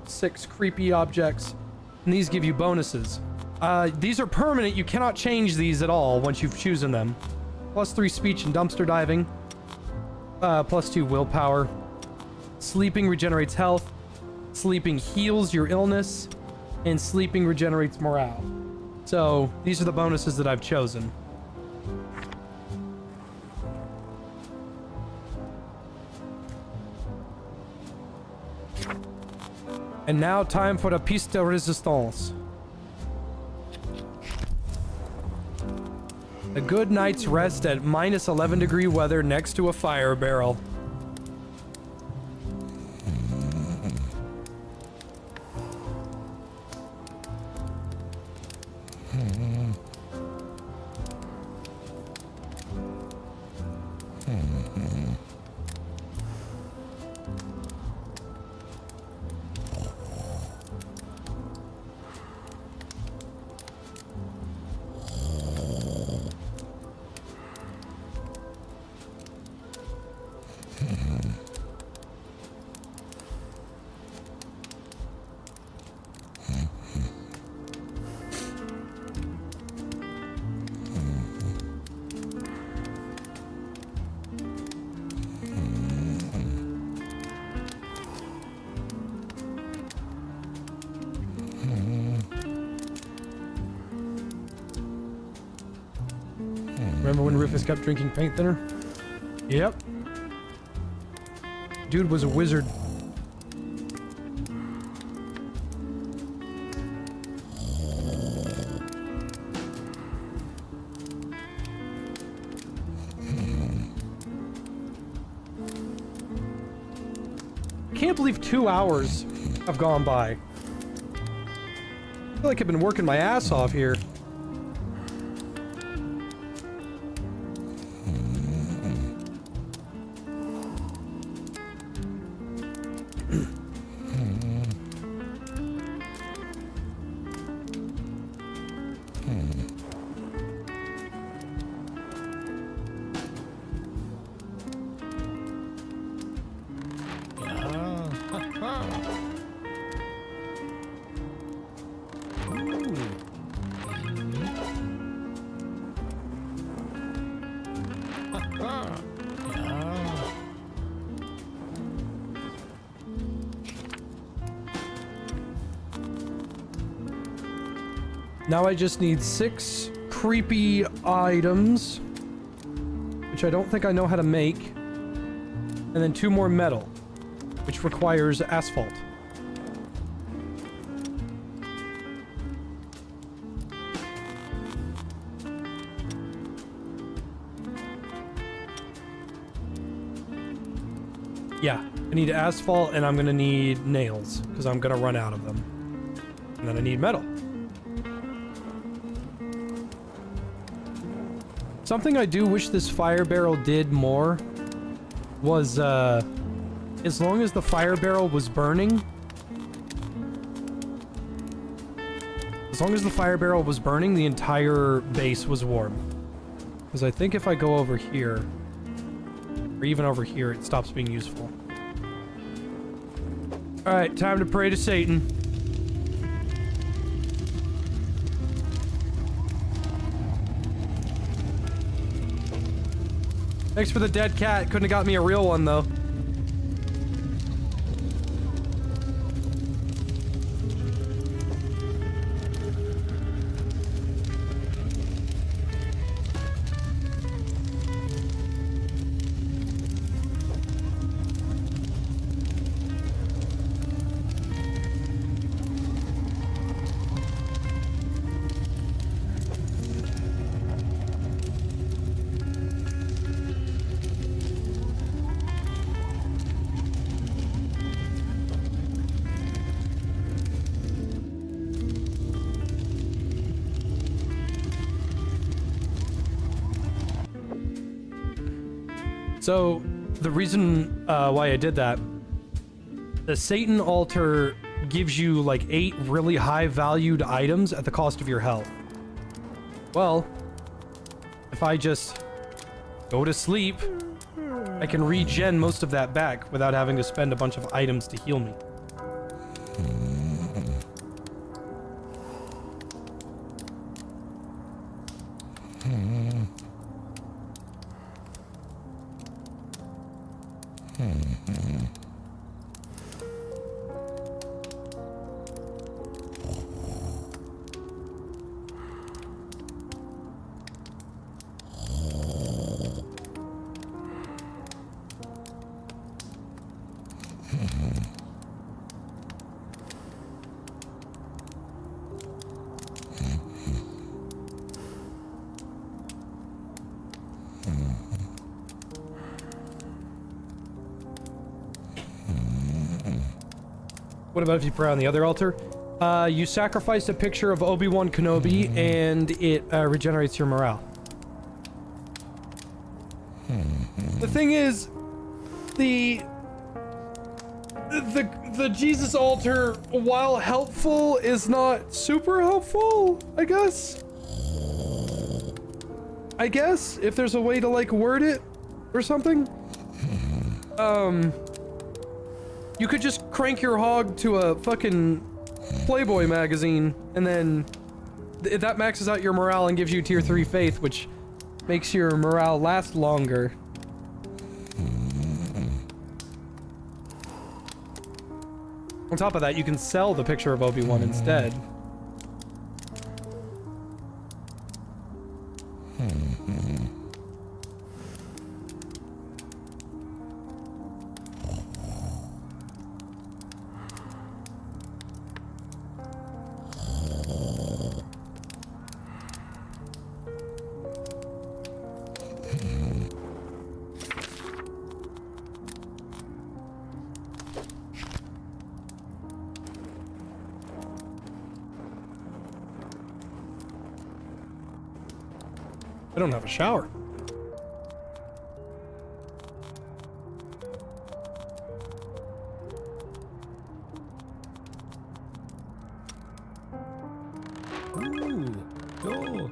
6 creepy objects, and these give you bonuses. These are permanent. You cannot change these at all once you've chosen them. Plus 3 speech and dumpster diving. Plus 2 willpower. Sleeping regenerates health. Sleeping heals your illness. And sleeping regenerates morale. So these are the bonuses that I've chosen. And now time for the piece de resistance. A good night's rest at minus 11 degree weather next to a fire barrel. Remember when Rufus kept drinking paint thinner? Yep. Dude was a wizard. I can't believe 2 hours have gone by. I feel like I've been working my ass off here. Now I just need 6 creepy items, which I don't think I know how to make, and then 2 more metal, which requires asphalt. Yeah, I need asphalt and I'm gonna need nails because I'm gonna run out of them. And then I need metal. Something I do wish this fire barrel did more was, as long as the fire barrel was burning, the entire base was warm. Because I think if I go over here, or even over here, it stops being useful. Alright, time to pray to Satan. Thanks for the dead cat. Couldn't have got me a real one, though. So, the reason why I did that, the Satan altar gives you like 8 really high valued items at the cost of your health. Well, if I just go to sleep, I can regen most of that back without having to spend a bunch of items to heal me. What about if you pray on the other altar? You sacrifice a picture of Obi-Wan Kenobi and it regenerates your morale. The thing is, the Jesus altar, while helpful, is not super helpful, I guess. If there's a way to like word it or something. You could just crank your hog to a fucking Playboy magazine, and then that maxes out your morale and gives you tier 3 faith, which makes your morale last longer. On top of that, you can sell the picture of Obi-Wan instead. I don't have a shower. Ooh, oh.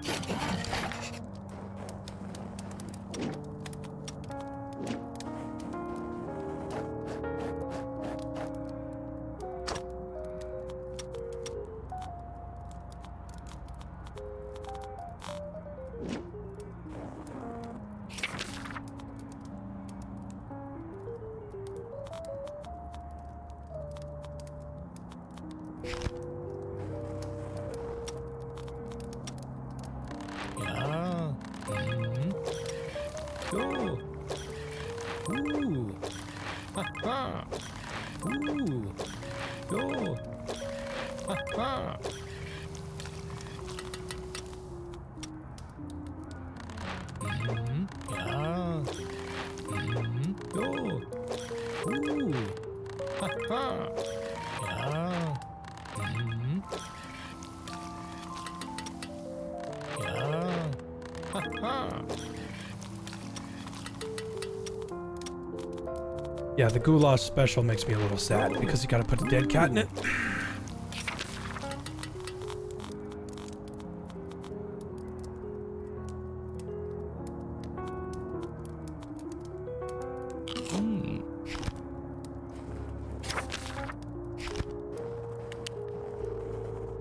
Yeah. Mm-hmm. Go. Ooh. Ha ha. Ooh. Go. Ha ha. Mm-hmm. Yeah. Mm-hmm. Go. Ooh. Yeah, the goulash special makes me a little sad because you gotta put a dead cat in it.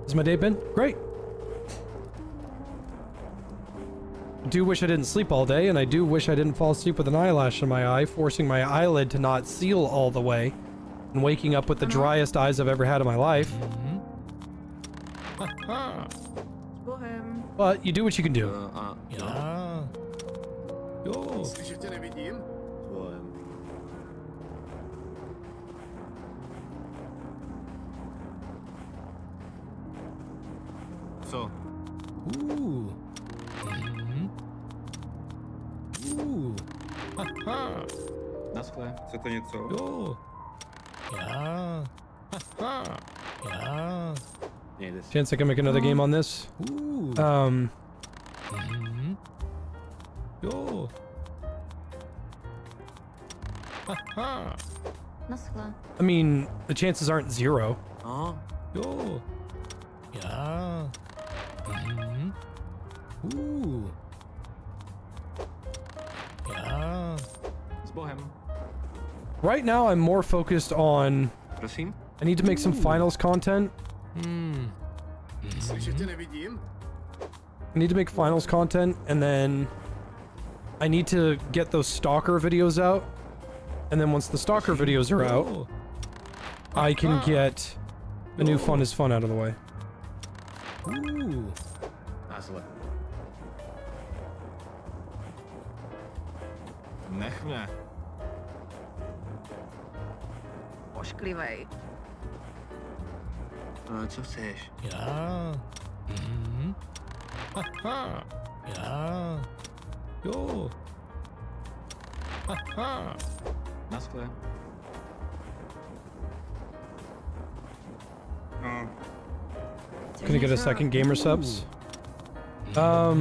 Has my day been? Great. I do wish I didn't sleep all day, and I do wish I didn't fall asleep with an eyelash in my eye, forcing my eyelid to not seal all the way, and waking up with the driest eyes I've ever had in my life. Bohem. But you do what you can do. Ja. Jo. Slyšíš, tě nevidím? Bohem. Co? Naschle. Chcete něco? Jo. Ja. Ja. Nejde si. Chance I can make another game on this. Jo. Naschle. I mean, the chances aren't zero. Aha. Jo. Ja. Ja. S Bohem. Right now, I'm more focused on... Prosím? I need to make some finals content. Slyšíš, tě nevidím? I need to make finals content, and then I need to get those Stalker videos out. And then once the Stalker videos are out, I can get the new Fun is Fun out of the way. Násle. Nech mě. Ošklivej. Co chceš? Ja. Ja. Jo. Naschle. No. Can I get a second gamer subs? Ja.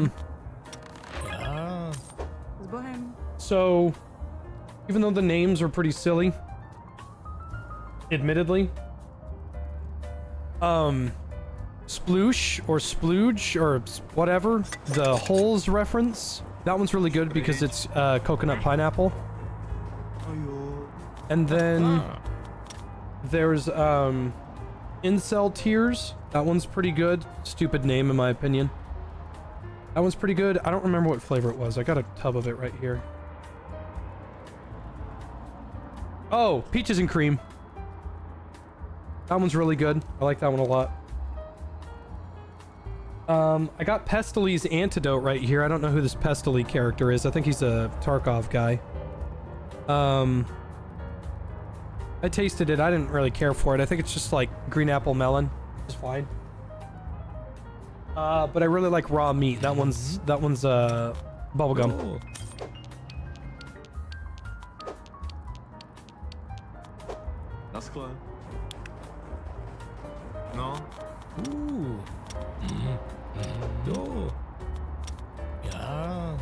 S Bohem. So, even though the names are pretty silly, admittedly, Sploosh or Splooge or whatever, the holes reference, that one's really good because it's coconut pineapple. And then there's Incel Tears. That one's pretty good. Stupid name in my opinion. That one's pretty good. I don't remember what flavor it was. I got a tub of it right here. Oh, peaches and cream. That one's really good. I like that one a lot. I got Pestily's antidote right here. I don't know who this Pestily character is. I think he's a Tarkov guy. I tasted it. I didn't really care for it. I think it's just like green apple melon. It's fine. But I really like raw meat. That one's bubblegum. Jo. Naschle. No. Jo. Ja.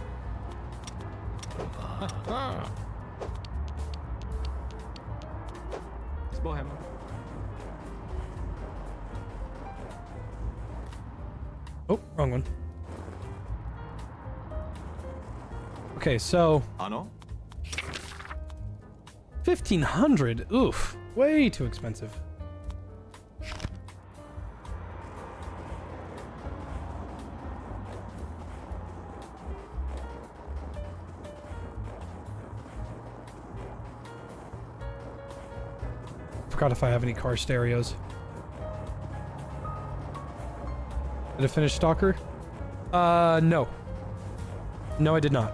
S Bohem. Oh, wrong one. Okay, so Ano? 1,500. Oof, way too expensive. Forgot if I have any car stereos. Did I finish Stalker? No. No, I did not.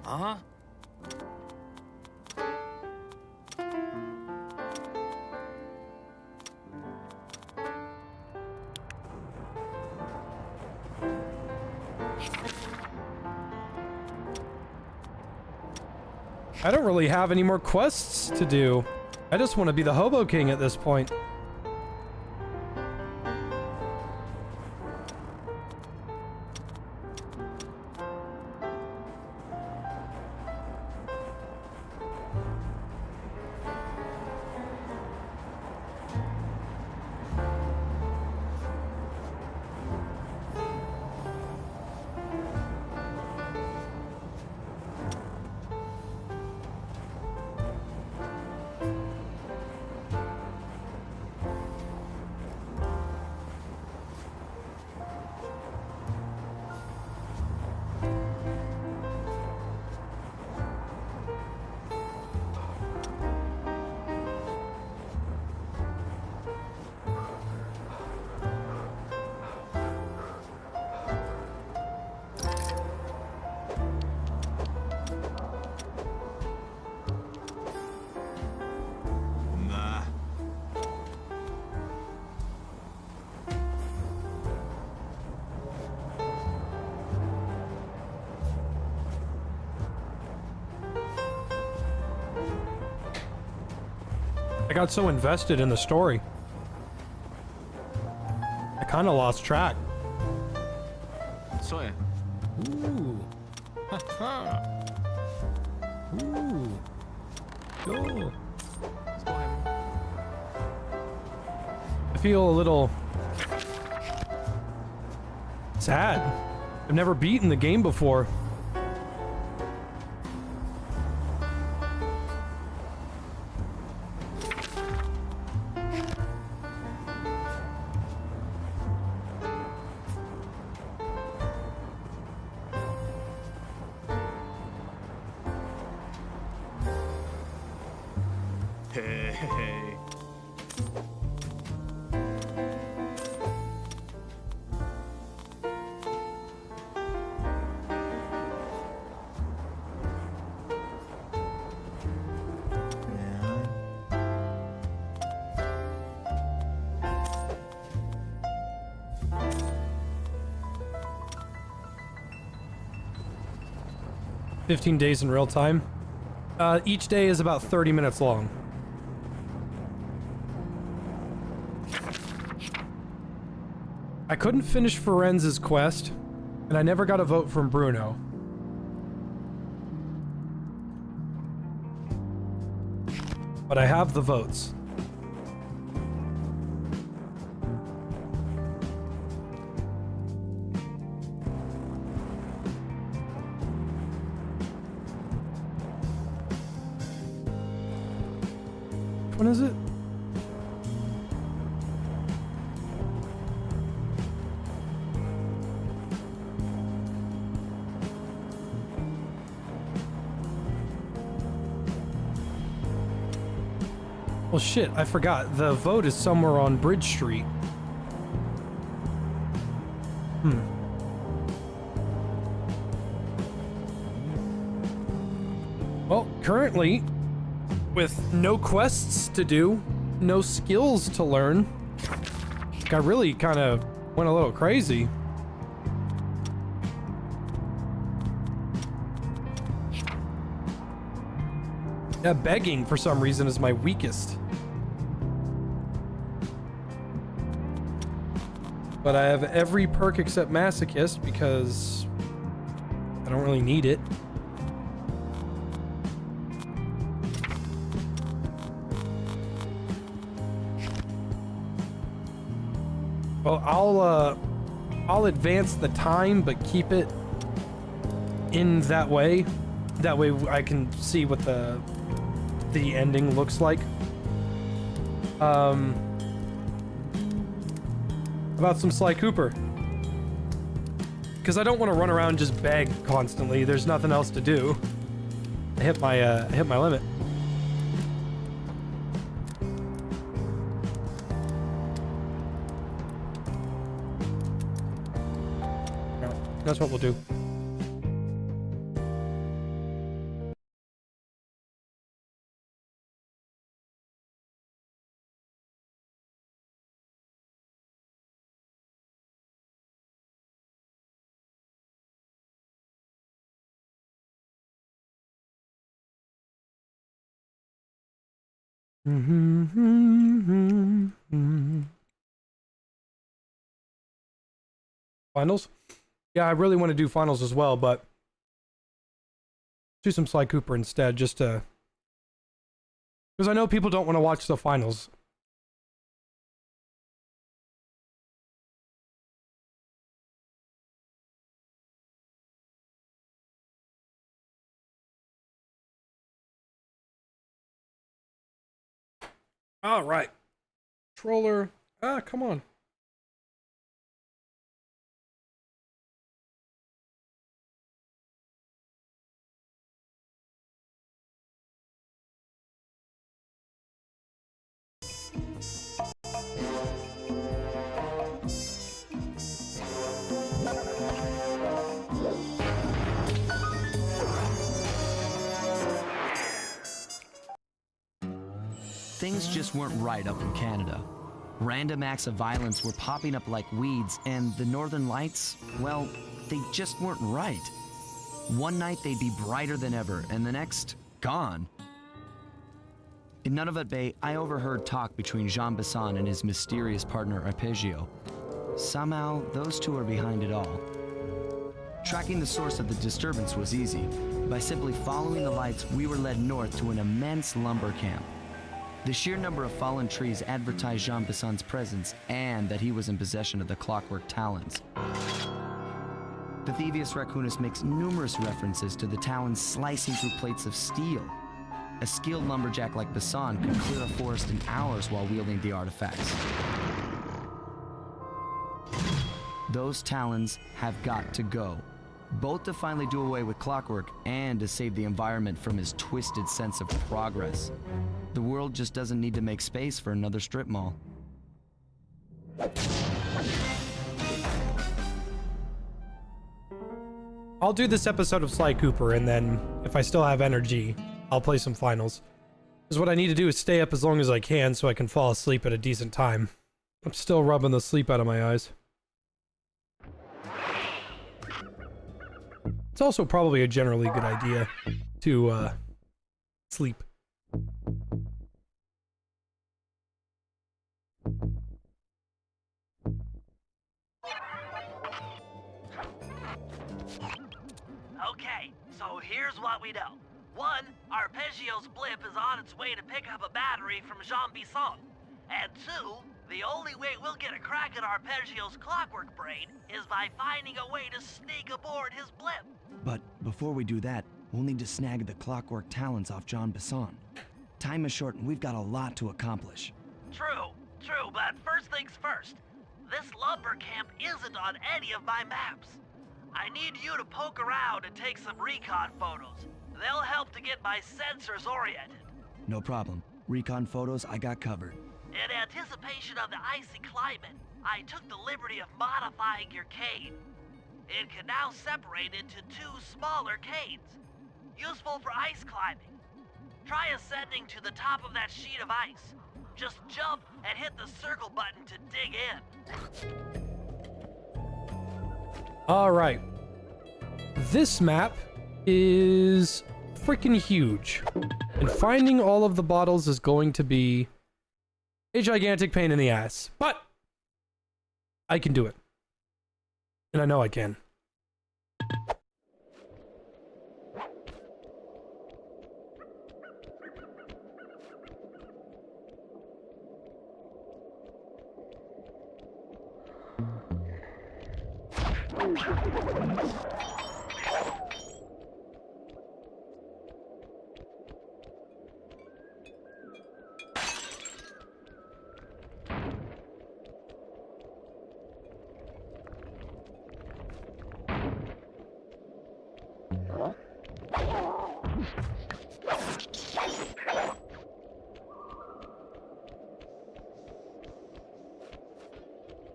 Aha. I don't really have any more quests to do. I just want to be the Hobo King at this point. Nah. I got so invested in the story. I kind of lost track. Co je? Ooh. Haha. Ooh. Yo. S Bohem. I feel a little sad. I've never beaten the game before. Hey. 15 days in real time. Each day is about 30 minutes long. I couldn't finish Forenz's quest, and I never got a vote from Bruno. But I have the votes. When is it? Well, shit, I forgot. The vote is somewhere on Bridge Street. Well, currently, with no quests to do, no skills to learn, I really kind of went a little crazy. Yeah, begging for some reason is my weakest. But I have every perk except Masochist because I don't really need it. Well, I'll advance the time, but keep it in that way. That way I can see what the ending looks like. About some Sly Cooper. Because I don't want to run around and just beg constantly. There's nothing else to do. I hit my limit. No, that's what we'll do. Finals? Yeah, I really want to do finals as well, but do some Sly Cooper instead, just to... Because I know people don't want to watch the finals. All right. Controller. Ah, come on. Things just weren't right up in Canada. Random acts of violence were popping up like weeds, and the Northern Lights, well, they just weren't right. One night they'd be brighter than ever, and the next, gone. In Nunavut Bay, I overheard talk between Jean Bison and his mysterious partner Arpeggio. Somehow, those two are behind it all. Tracking the source of the disturbance was easy. By simply following the lights, we were led north to an immense lumber camp. The sheer number of fallen trees advertised Jean Bison's presence and that he was in possession of the clockwork talons. The Thievius Raccoonus makes numerous references to the talons slicing through plates of steel. A skilled lumberjack like Bison could clear a forest in hours while wielding the artifacts. Those talons have got to go, both to finally do away with clockwork and to save the environment from his twisted sense of progress. The world just doesn't need to make space for another strip mall. I'll do this episode of Sly Cooper, and then if I still have energy, I'll play some finals. Because what I need to do is stay up as long as I can so I can fall asleep at a decent time. I'm still rubbing the sleep out of my eyes. It's also probably a generally good idea to sleep. Okay, so here's what we know. One, Arpeggio's blimp is on its way to pick up a battery from Jean Bison. And two, the only way we'll get a crack at Arpeggio's clockwork brain is by finding a way to sneak aboard his blimp. But before we do that, we'll need to snag the clockwork talons off Jean Bison. Time is short and we've got a lot to accomplish. True, but first things first. This lumber camp isn't on any of my maps. I need you to poke around and take some recon photos. They'll help to get my sensors oriented. No problem. Recon photos I got covered. In anticipation of the icy climate, I took the liberty of modifying your cane. It can now separate into two smaller canes, useful for ice climbing. Try ascending to the top of that sheet of ice. Just jump and hit the circle button to dig in. All right. This map is freaking huge. And finding all of the bottles is going to be a gigantic pain in the ass. But I can do it. And I know I can.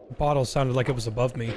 The bottle sounded like it was above me.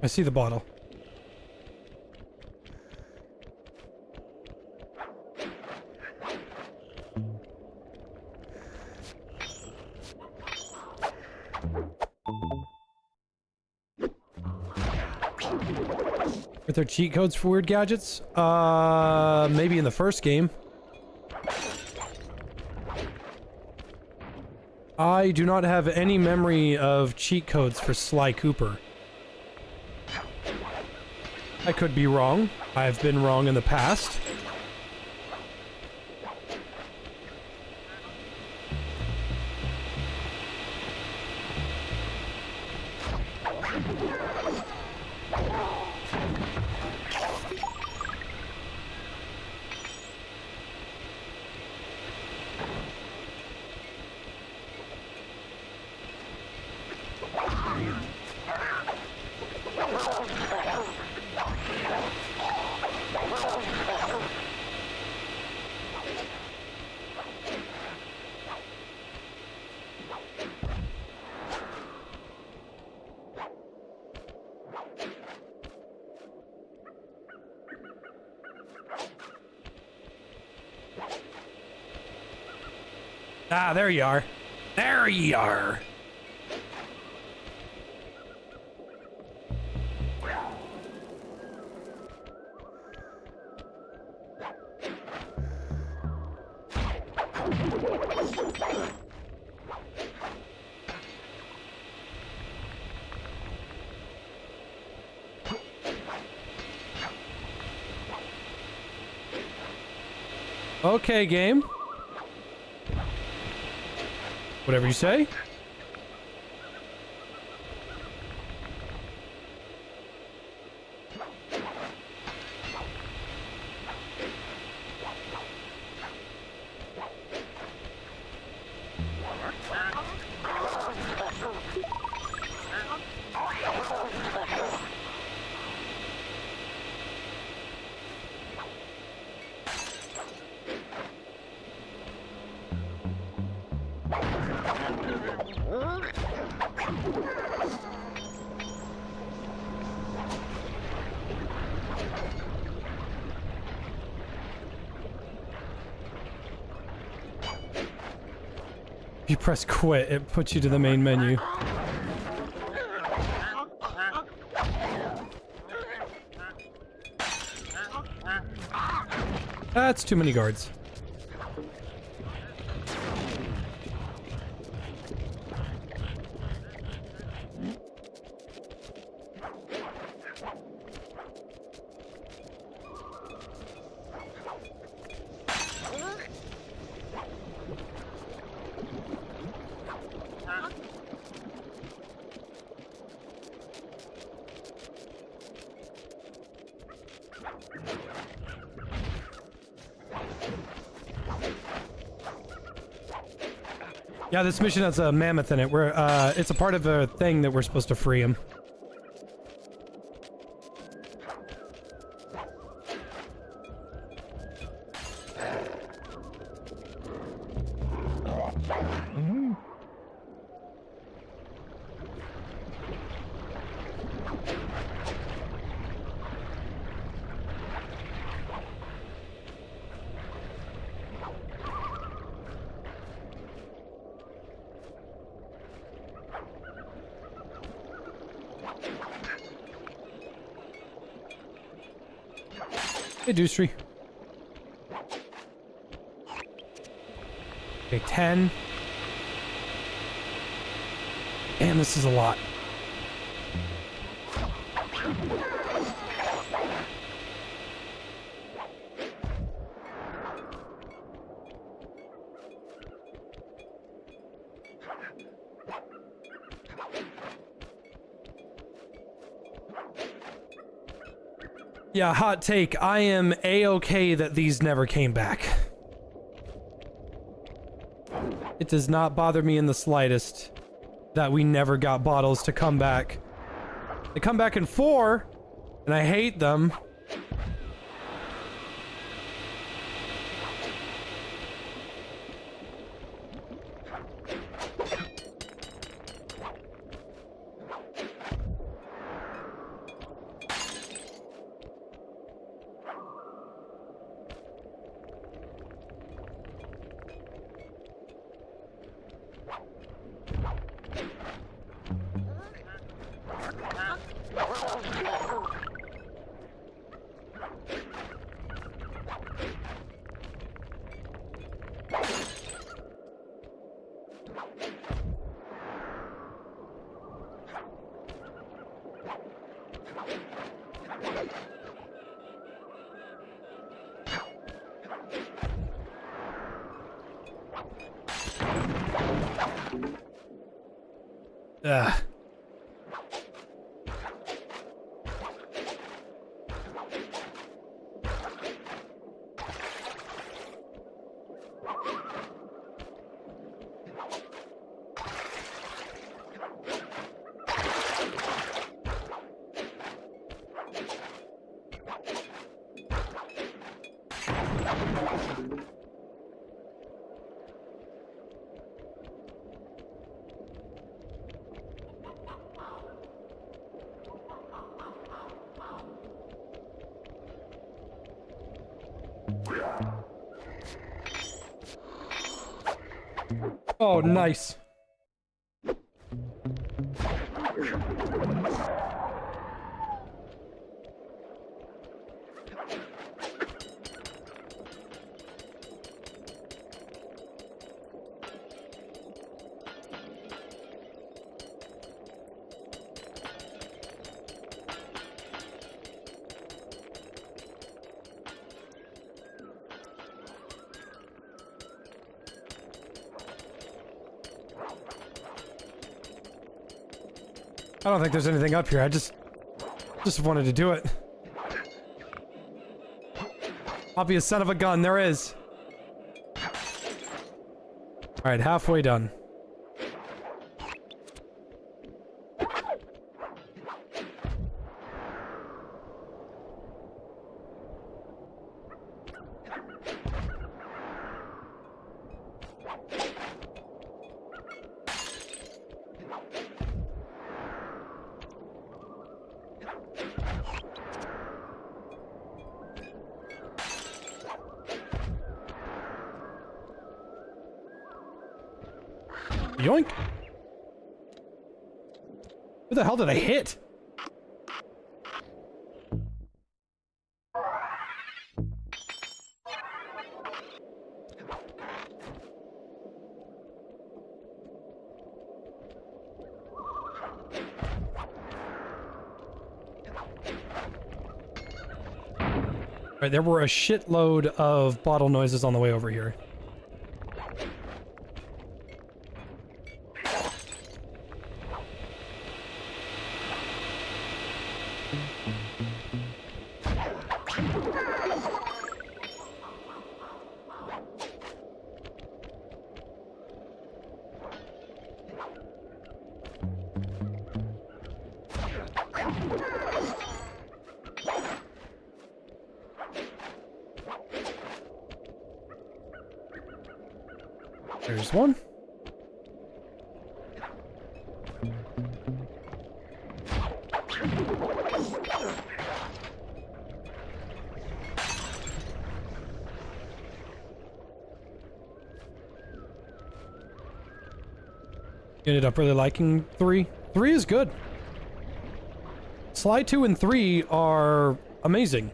I see the bottle. Are there cheat codes for weird gadgets? Maybe in the first game. I do not have any memory of cheat codes for Sly Cooper. I could be wrong. I've been wrong in the past. Ah, there you are. There you are. Okay, game. Whatever you say. If you press quit, it puts you to the main menu. That's too many guards. Yeah, this mission has a mammoth in it. It's a part of a thing that we're supposed to free him. Hey, Dewstry. Okay, 10. Damn, this is a lot. Yeah, hot take. I am A-okay that these never came back. It does not bother me in the slightest that we never got bottles to come back. They come back in 4, and I hate them. Ugh. Oh, nice. I don't think there's anything up here. I just wanted to do it. Obvious son of a gun, there is. Alright, halfway done. Yoink! Who the hell did I hit? Alright, there were a shitload of bottle noises on the way over here. There's one. Ended up really liking 3. 3 is good. Sly 2 and 3 are amazing.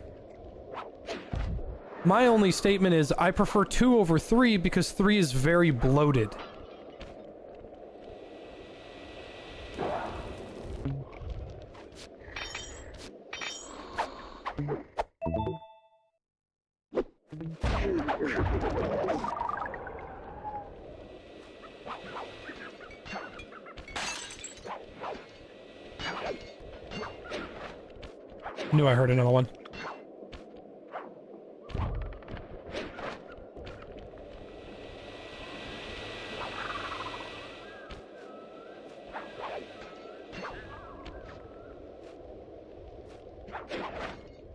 My only statement is I prefer 2 over 3 because 3 is very bloated. Knew I heard another one.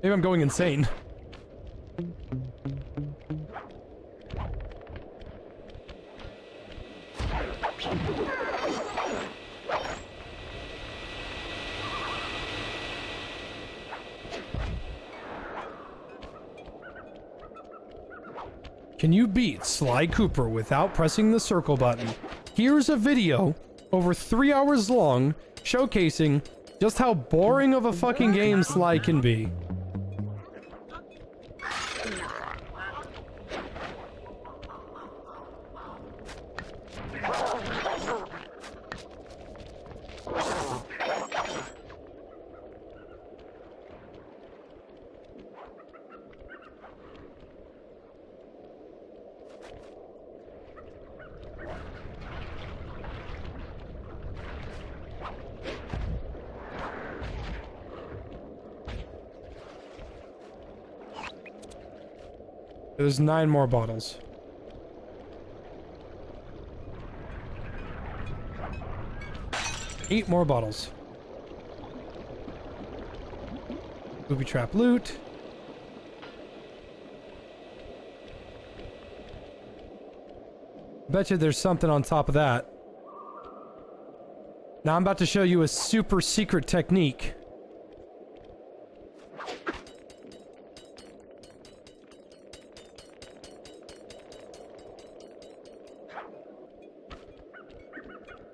Maybe I'm going insane. Can you beat Sly Cooper without pressing the circle button? Here's a video over 3 hours long showcasing just how boring of a fucking game Sly can be. There's 9 more bottles. Eight more bottles. Booby trap loot. Bet you there's something on top of that. Now I'm about to show you a super secret technique.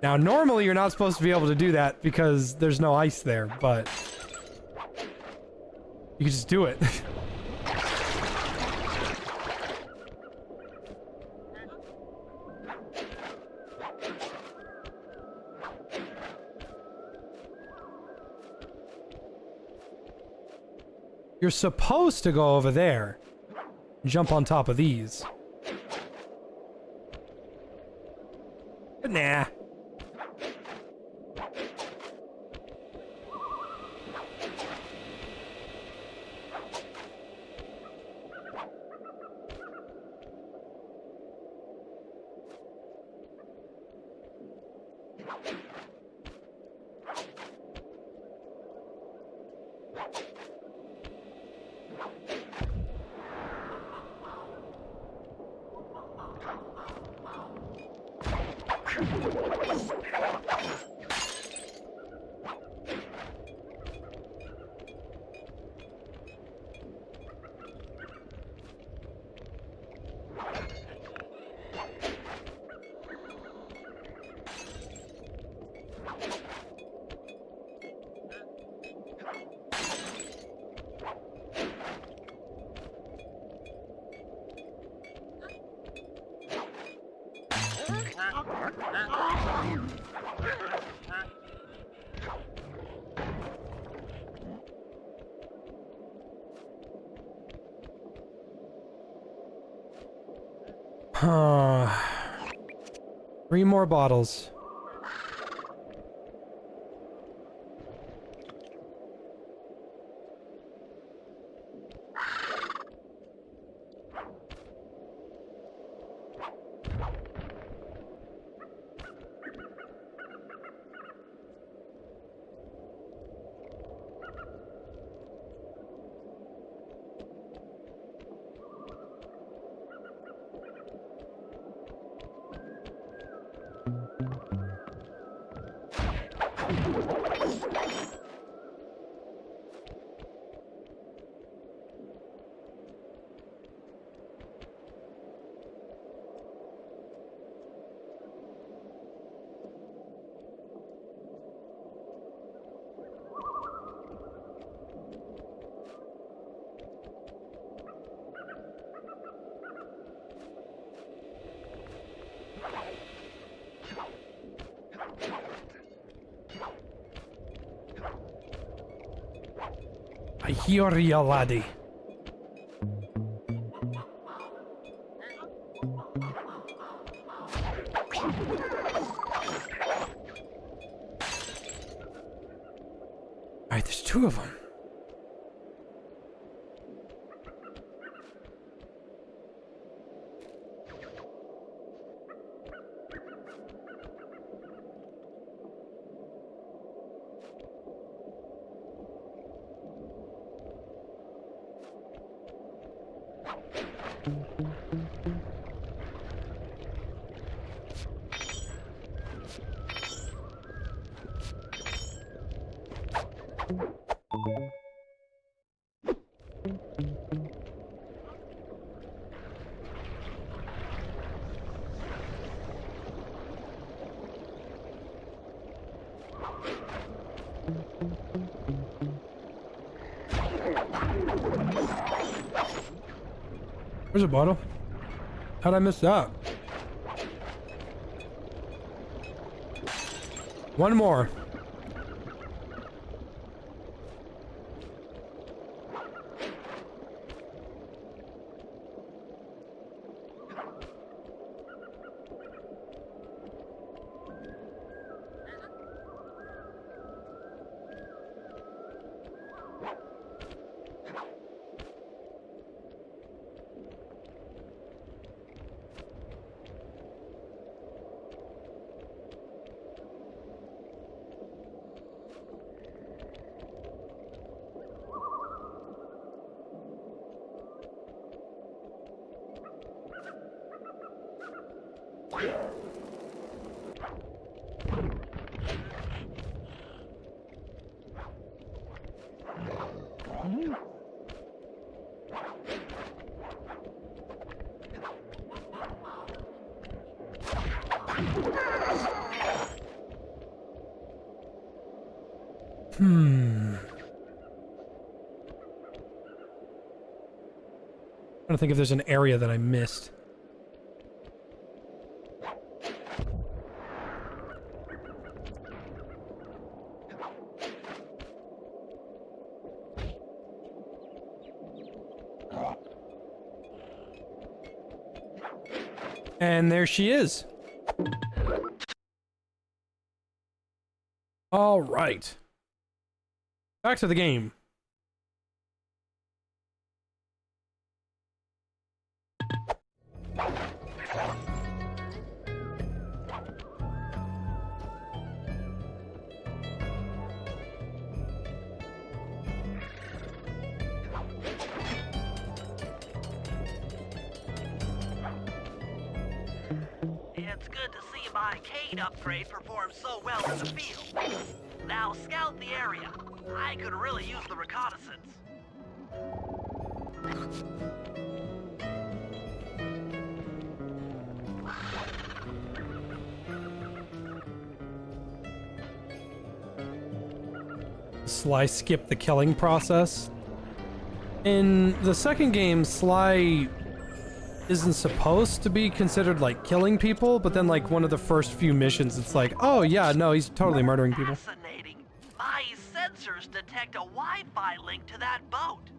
Now, normally you're not supposed to be able to do that because there's no ice there, but you can just do it. You're supposed to go over there, jump on top of these. But nah. Three more bottles. I hear ya, laddie. Alright, there's two of them. Where's a bottle? How'd I miss that? One more. I don't think if there's an area that I missed. And there she is. All right. Back to the game. It's good to see my arcade upgrade perform so well in the field. Now scout the area. I could really use the reconnaissance. Sly skipped the killing process. In the second game, Sly isn't supposed to be considered like killing people, but then like one of the first few missions, it's like, oh yeah, no, he's totally murdering people. Fascinating. My sensors detect a Wi-Fi link to that boat.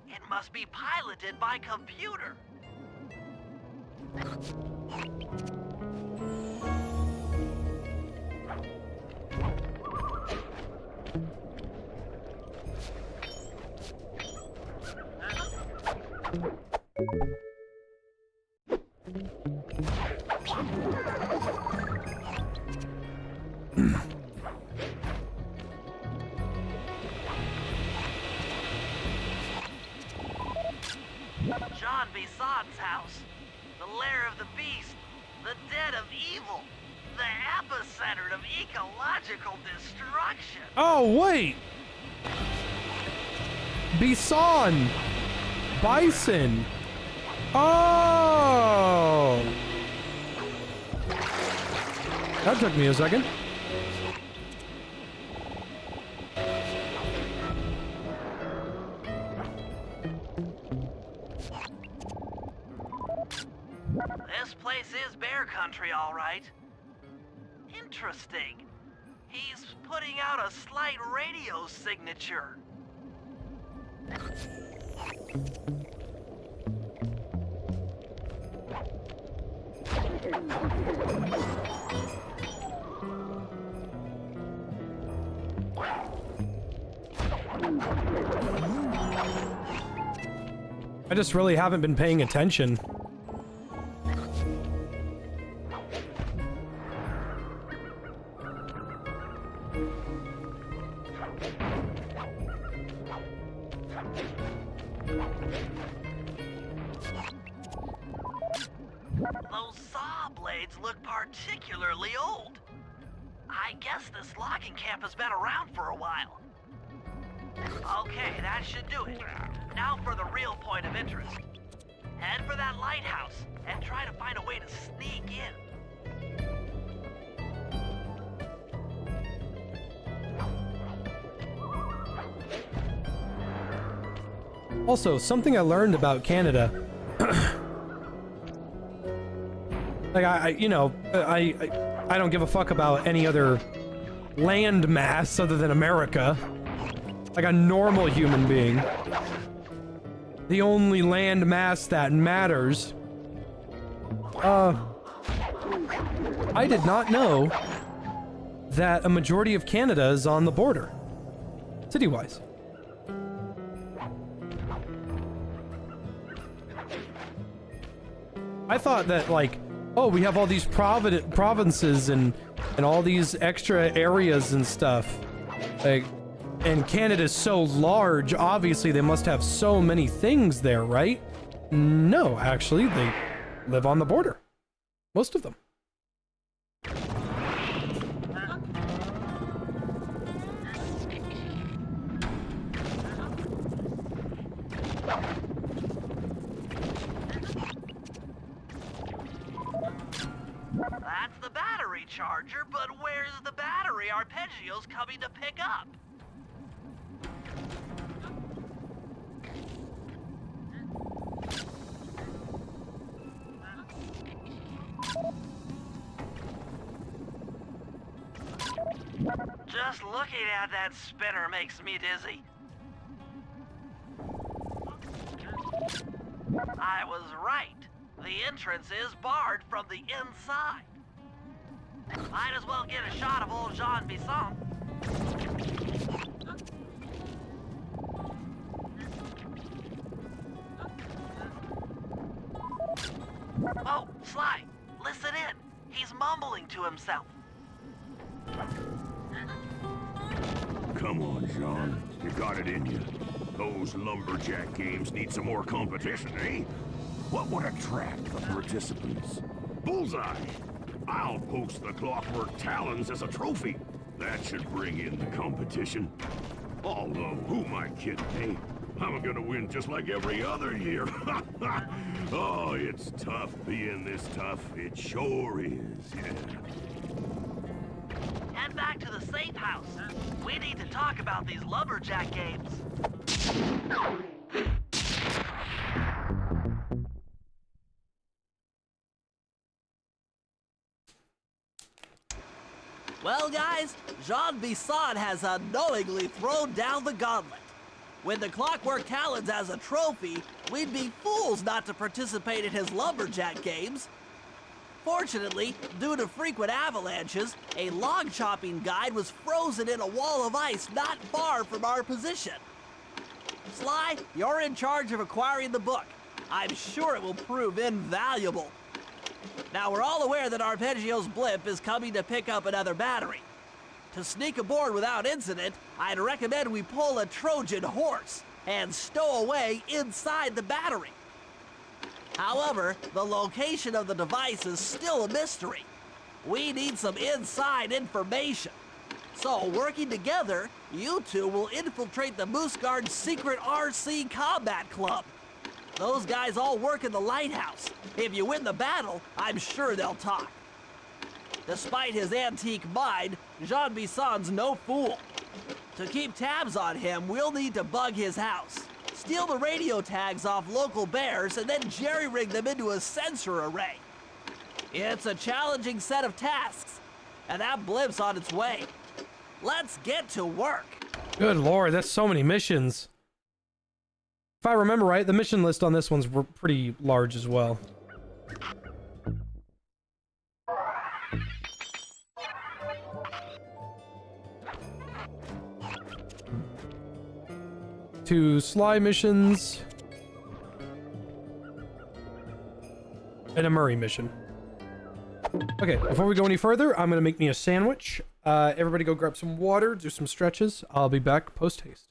It must be piloted by computer. John Bison's house, the lair of the beast, the den of evil, the epicenter of ecological destruction. Oh, wait! Bison! Bison! Oh! That took me a second. This place is bear country, all right. Interesting. He's putting out a slight radio signature. I just really haven't been paying attention. Those saw blades look particularly old. I guess this logging camp has been around for a while. Okay, that should do it. Now for the real point of interest. Head for that lighthouse and try to find a way to sneak in. Also, something I learned about Canada. Like I don't give a fuck about any other land mass other than America. Like a normal human being. The only land mass that matters. I did not know that a majority of Canada is on the border. City-wise. I thought that, like, oh, we have all these provinces and all these extra areas and stuff. Like, and Canada's so large, obviously they must have so many things there, right? No, actually, they live on the border. Most of them. That's the battery charger, but where's the battery Arpeggio's coming to pick up? Just looking at that spinner makes me dizzy. I was right. The entrance is barred from the inside. Might as well get a shot of old Jean Bison. Oh, Sly, listen in. He's mumbling to himself. Come on, Jean. You got it in you. Those Lumberjack games need some more competition, eh? What would attract the participants? Bullseye! I'll post the clockwork talons as a trophy. That should bring in the competition. Although, who am I kidding, eh? I'm gonna win just like every other year. Oh, it's tough being this tough. It sure is, yeah. Head back to the safe house. We need to talk about these Lumberjack games. Well, guys, Jean Bison has unknowingly thrown down the gauntlet. With the clockwork talons as a trophy, we'd be fools not to participate in his Lumberjack games. Fortunately, due to frequent avalanches, a log chopping guide was frozen in a wall of ice not far from our position. Sly, you're in charge of acquiring the book. I'm sure it will prove invaluable. Now, we're all aware that Arpeggio's blimp is coming to pick up another battery. To sneak aboard without incident, I'd recommend we pull a Trojan horse and stow away inside the battery. However, the location of the device is still a mystery. We need some inside information. So, working together, you two will infiltrate the Moose Guard's secret RC combat club. Those guys all work in the lighthouse. If you win the battle, I'm sure they'll talk. Despite his antique mind, Jean Bison's no fool. To keep tabs on him, we'll need to bug his house, steal the radio tags off local bears, and then jerry-rig them into a sensor array. It's a challenging set of tasks, and that blimp's on its way. Let's get to work. Good lord, that's so many missions. If I remember right, the mission list on this one's pretty large as well. Two Sly missions. And a Murray mission. Okay, before we go any further, I'm gonna make me a sandwich. Everybody go grab some water, do some stretches. I'll be back post-haste.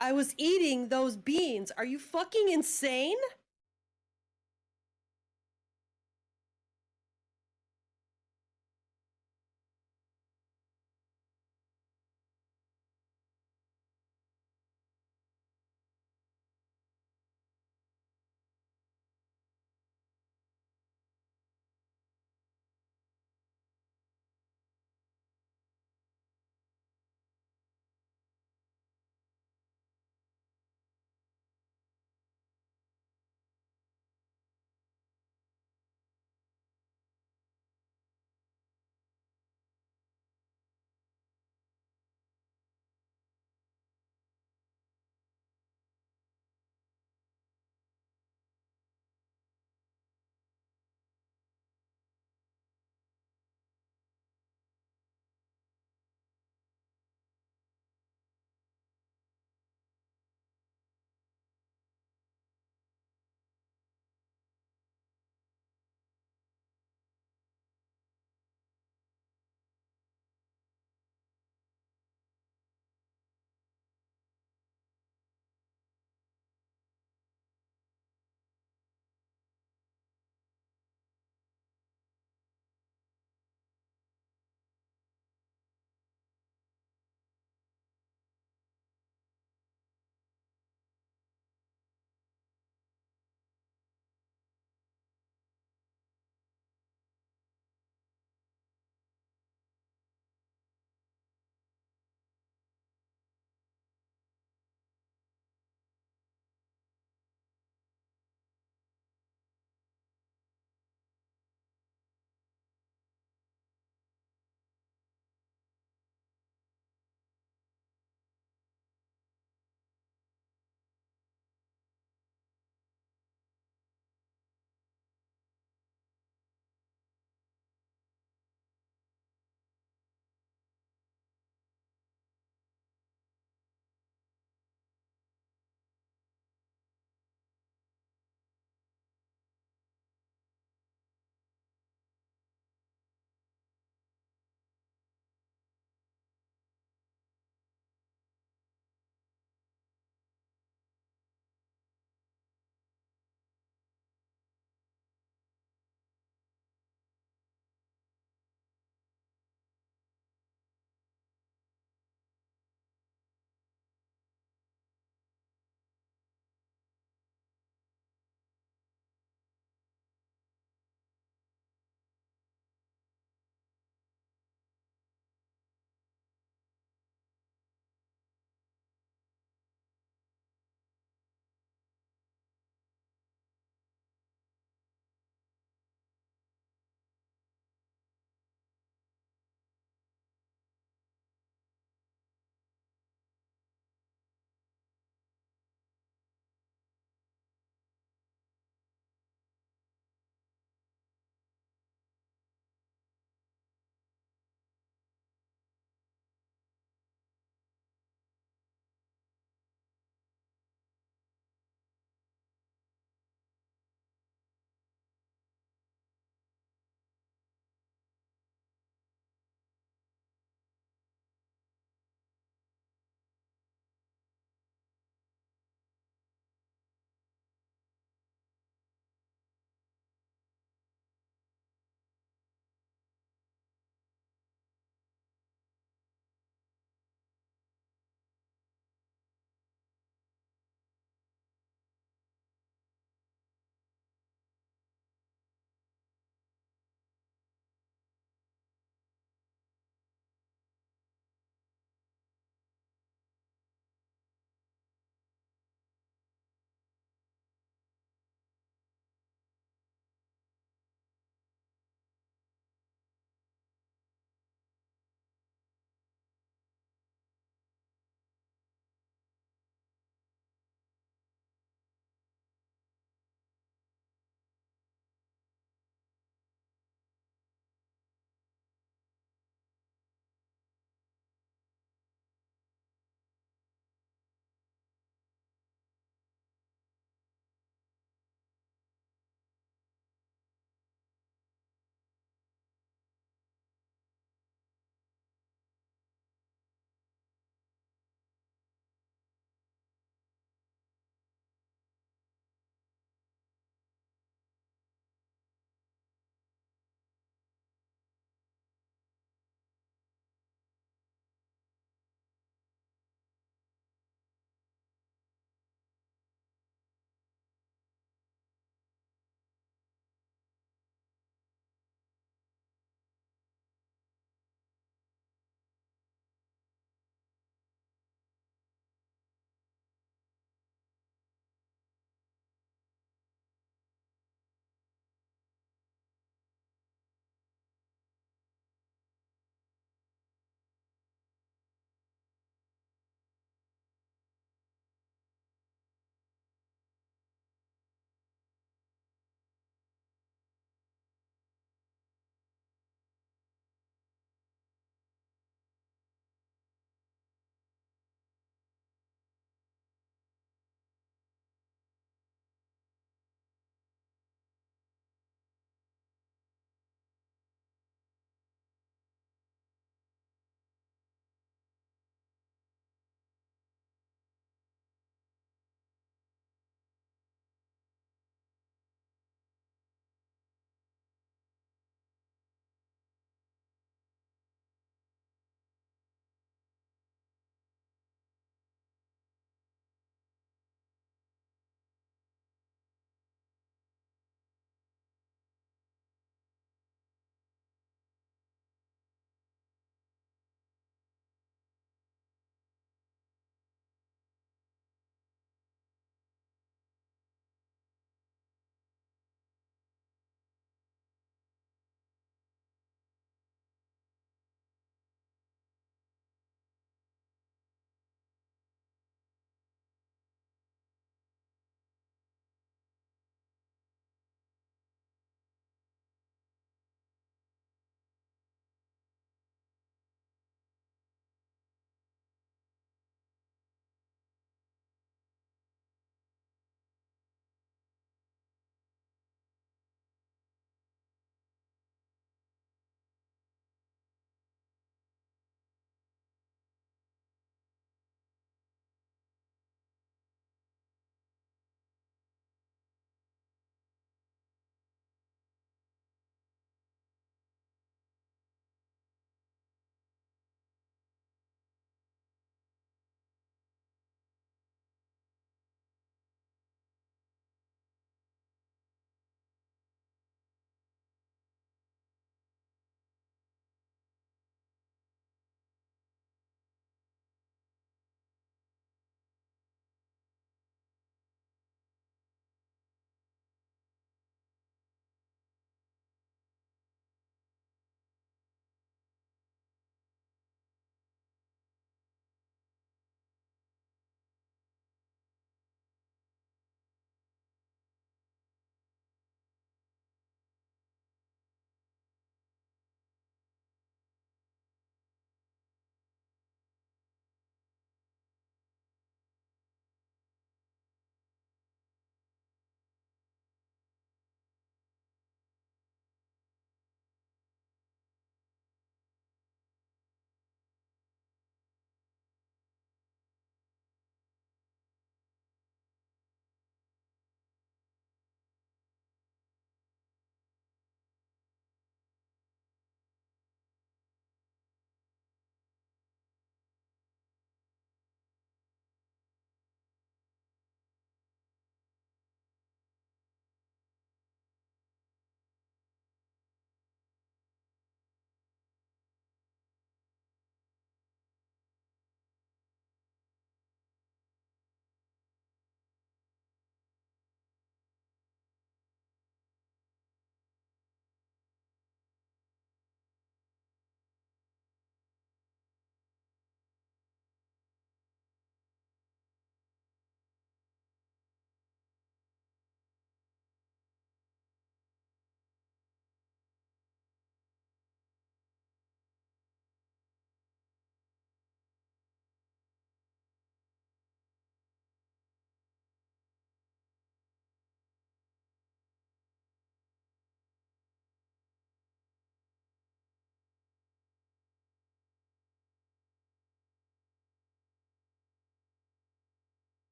I was eating those beans. Are you fucking insane?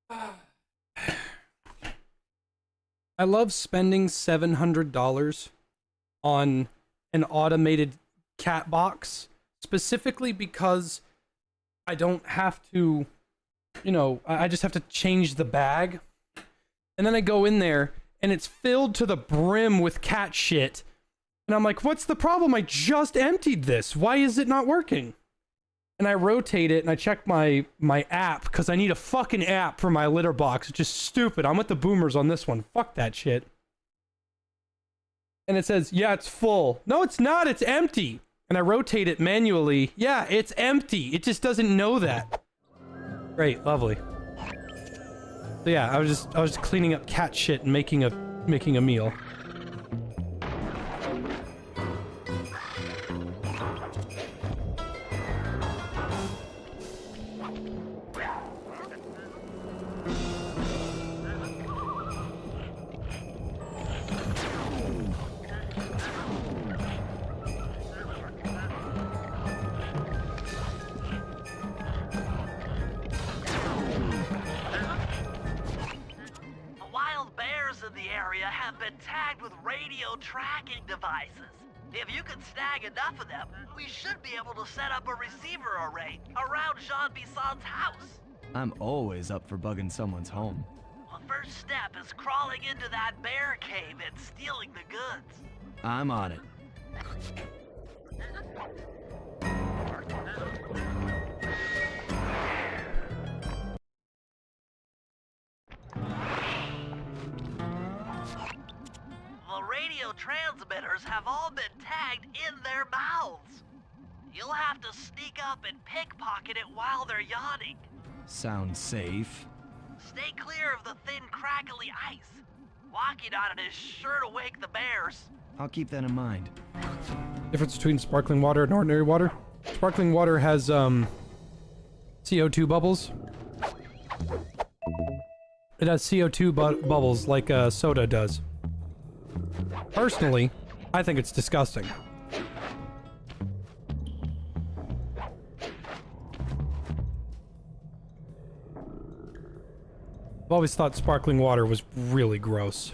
I love spending $700 on an automated cat box, specifically because I don't have to, you know, I just have to change the bag. And then I go in there and it's filled to the brim with cat shit. And I'm like, what's the problem? I just emptied this. Why is it not working? And I rotate it and I check my app because I need a fucking app for my litter box. It's just stupid. I'm with the boomers on this one. Fuck that shit. And it says, yeah, it's full. No, it's not. It's empty. And I rotate it manually. Yeah, it's empty. It just doesn't know that. Great, lovely. So yeah, I was just cleaning up cat shit and making a meal. Tracking devices. If you can snag enough of them, we should be able to set up a receiver array around Jean Bison's house. I'm always up for bugging someone's home. The first step is crawling into that bear cave and stealing the goods. I'm on it. Radio transmitters have all been tagged in their mouths. You'll have to sneak up and pickpocket it while they're yawning. Sounds safe. Stay clear of the thin, crackly ice. Walking on it is sure to wake the bears. I'll keep that in mind. Difference between sparkling water and ordinary water? Sparkling water has, CO2 bubbles. It has CO2 bubbles like soda does. Personally, I think it's disgusting. I've always thought sparkling water was really gross.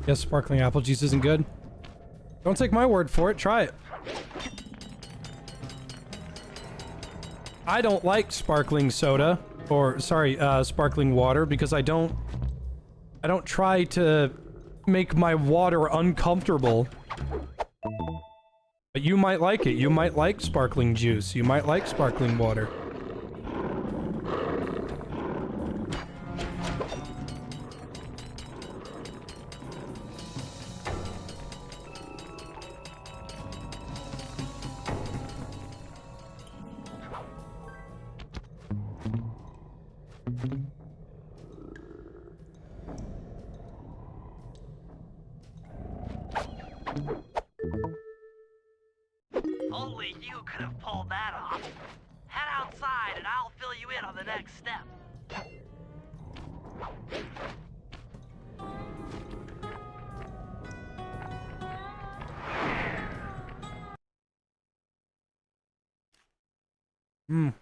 Guess sparkling apple juice isn't good. Don't take my word for it, try it. I don't like sparkling soda, or sorry, sparkling water, because I don't try to make my water uncomfortable. But you might like it. You might like sparkling juice. You might like sparkling water. Only you could have pulled that off. Head outside and I'll fill you in on the next step. To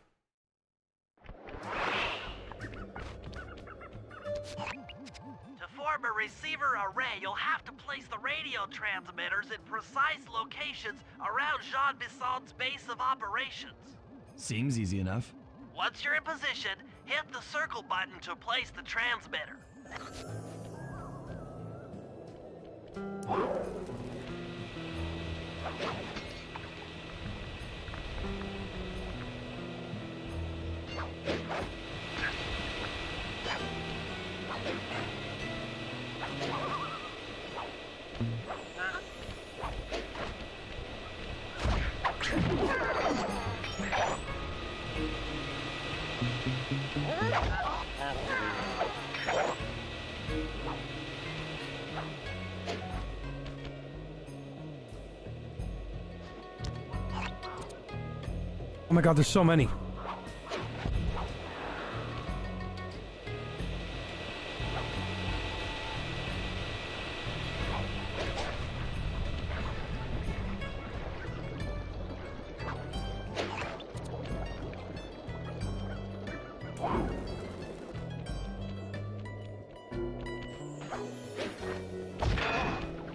form a receiver array, you'll have to place the radio transmitters in precise locations around Jean Bison's base of operations. Seems easy enough. Once you're in position, hit the circle button to place the transmitter. Oh my god, there's so many.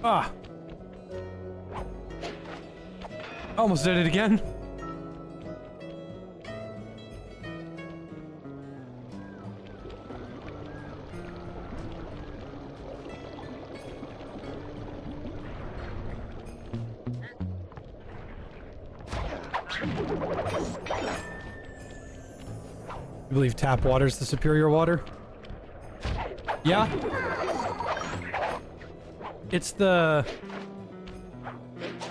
Ah. Almost did it again. You believe tap water is the superior water? Yeah. It's the...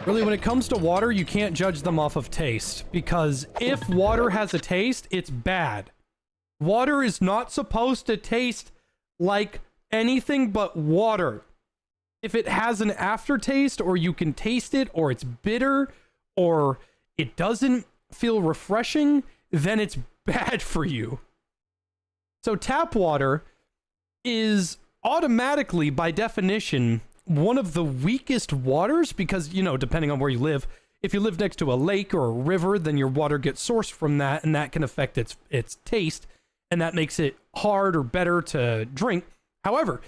Really, when it comes to water, you can't judge them off of taste. Because if water has a taste, it's bad. Water is not supposed to taste like anything but water. If it has an aftertaste, or you can taste it, or it's bitter, or it doesn't feel refreshing, then it's bad for you. So tap water is automatically, by definition, one of the weakest waters because, you know, depending on where you live, if you live next to a lake or a river, then your water gets sourced from that, and that can affect its taste, and that makes it hard or better to drink. However,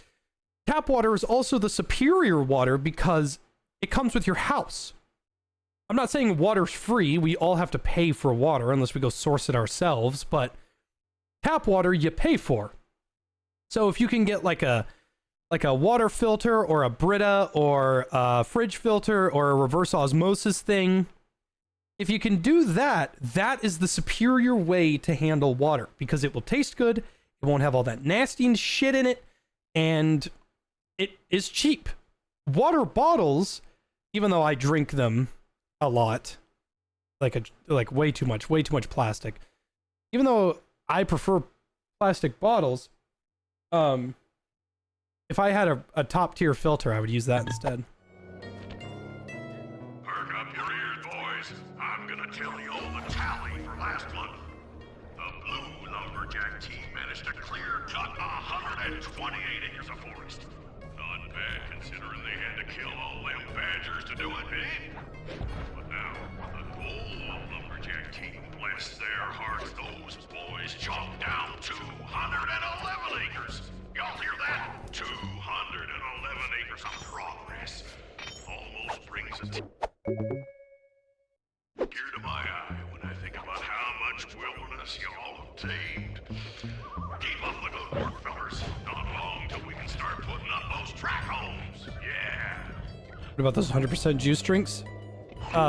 tap water is also the superior water because it comes with your house. I'm not saying water's free. We all have to pay for water unless we go source it ourselves, but tap water you pay for. So if you can get like a water filter or a Brita or a fridge filter or a reverse osmosis thing, if you can do that, that is the superior way to handle water because it will taste good, it won't have all that nasty shit in it, and it is cheap. Water bottles, even though I drink them a lot, like way too much plastic, even though I prefer plastic bottles, if I had a top tier filter, I would use that instead. Perk up your ears, boys. I'm gonna tell you all the tally for last month. The blue Lumberjack team managed to clear cut 128 acres of forest. Not bad considering they had to kill all them badgers to do it, eh? But now, the gold Lumberjack team, bless their hearts, those boys chopped down 211 acres. Y'all hear that? 211 acres of progress. Almost brings a tear to my eye when I think about how much wilderness y'all have tamed. Keep up the good work, fellas. Not long till we can start putting up those track homes. Yeah. What about those 100% juice drinks?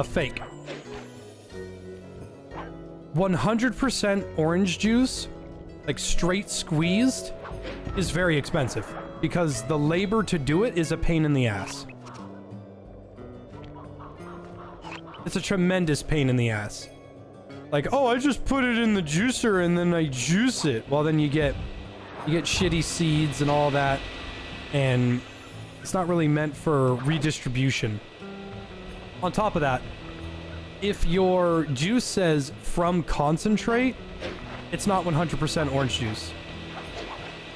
Fake. 100% orange juice, like straight squeezed, is very expensive because the labor to do it is a pain in the ass. It's a tremendous pain in the ass. Like, oh, I just put it in the juicer and then I juice it. Well, then you get shitty seeds and all that, and it's not really meant for redistribution. On top of that, if your juice says from concentrate, it's not 100% orange juice.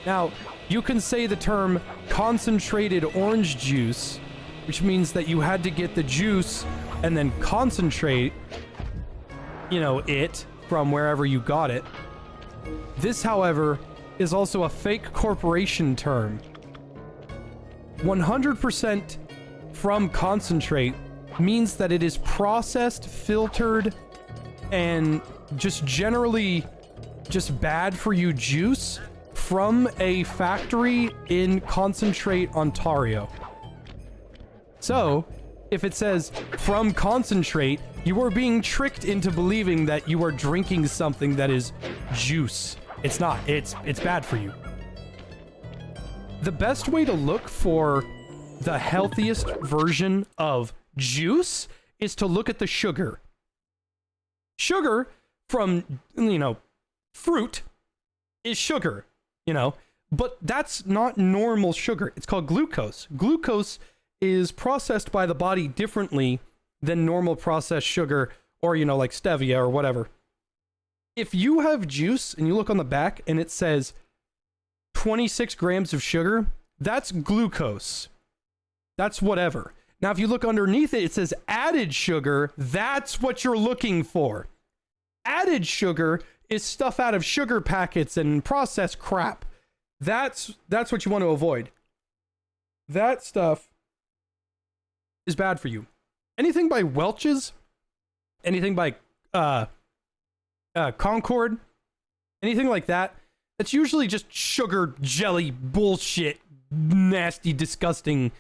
Now, you can say the term concentrated orange juice, which means that you had to get the juice and then concentrate, you know, it from wherever you got it. This, however, is also a fake corporation term. 100% from concentrate means that it is processed, filtered, and just generally just bad for you juice from a factory in Concentrate, Ontario. So, if it says from concentrate, you are being tricked into believing that you are drinking something that is juice. It's not. It's bad for you. The best way to look for the healthiest version of juice is to look at the sugar. Sugar from, fruit is sugar, but that's not normal sugar. It's called glucose. Glucose is processed by the body differently than normal processed sugar or, like stevia or whatever. If you have juice and you look on the back and it says 26 grams of sugar, that's glucose. That's whatever. Now, if you look underneath it, it says added sugar. That's what you're looking for. Added sugar is stuff out of sugar packets and processed crap. That's what you want to avoid. That stuff is bad for you. Anything by Welch's, anything by Concord, anything like that, it's usually just sugar, jelly, bullshit, nasty, disgusting.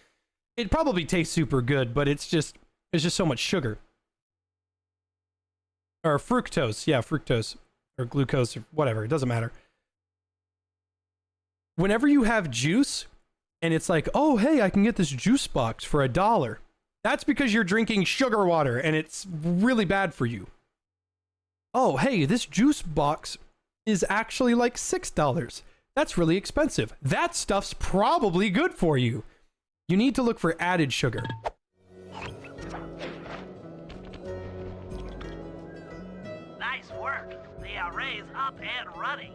It probably tastes super good, but it's just so much sugar. Or fructose, yeah, fructose, or glucose, or whatever, it doesn't matter. Whenever you have juice, and it's like, oh, hey, I can get this juice box for $1, that's because you're drinking sugar water, and it's really bad for you. Oh, hey, this juice box is actually like $6. That's really expensive. That stuff's probably good for you. You need to look for added sugar. Nice work. The array's up and running.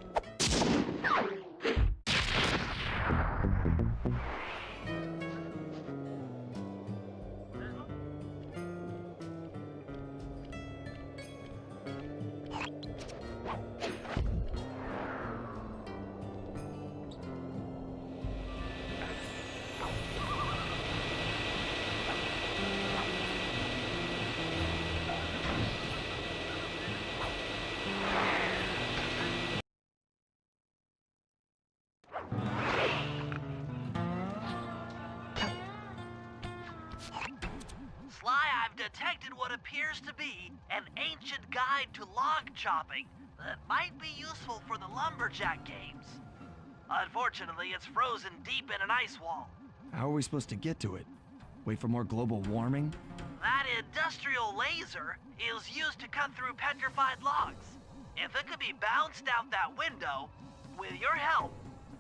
Detected what appears to be an ancient guide to log chopping that might be useful for the Lumberjack games. Unfortunately, it's frozen deep in an ice wall. How are we supposed to get to it? Wait for more global warming? That industrial laser is used to cut through petrified logs. If it could be bounced out that window, with your help,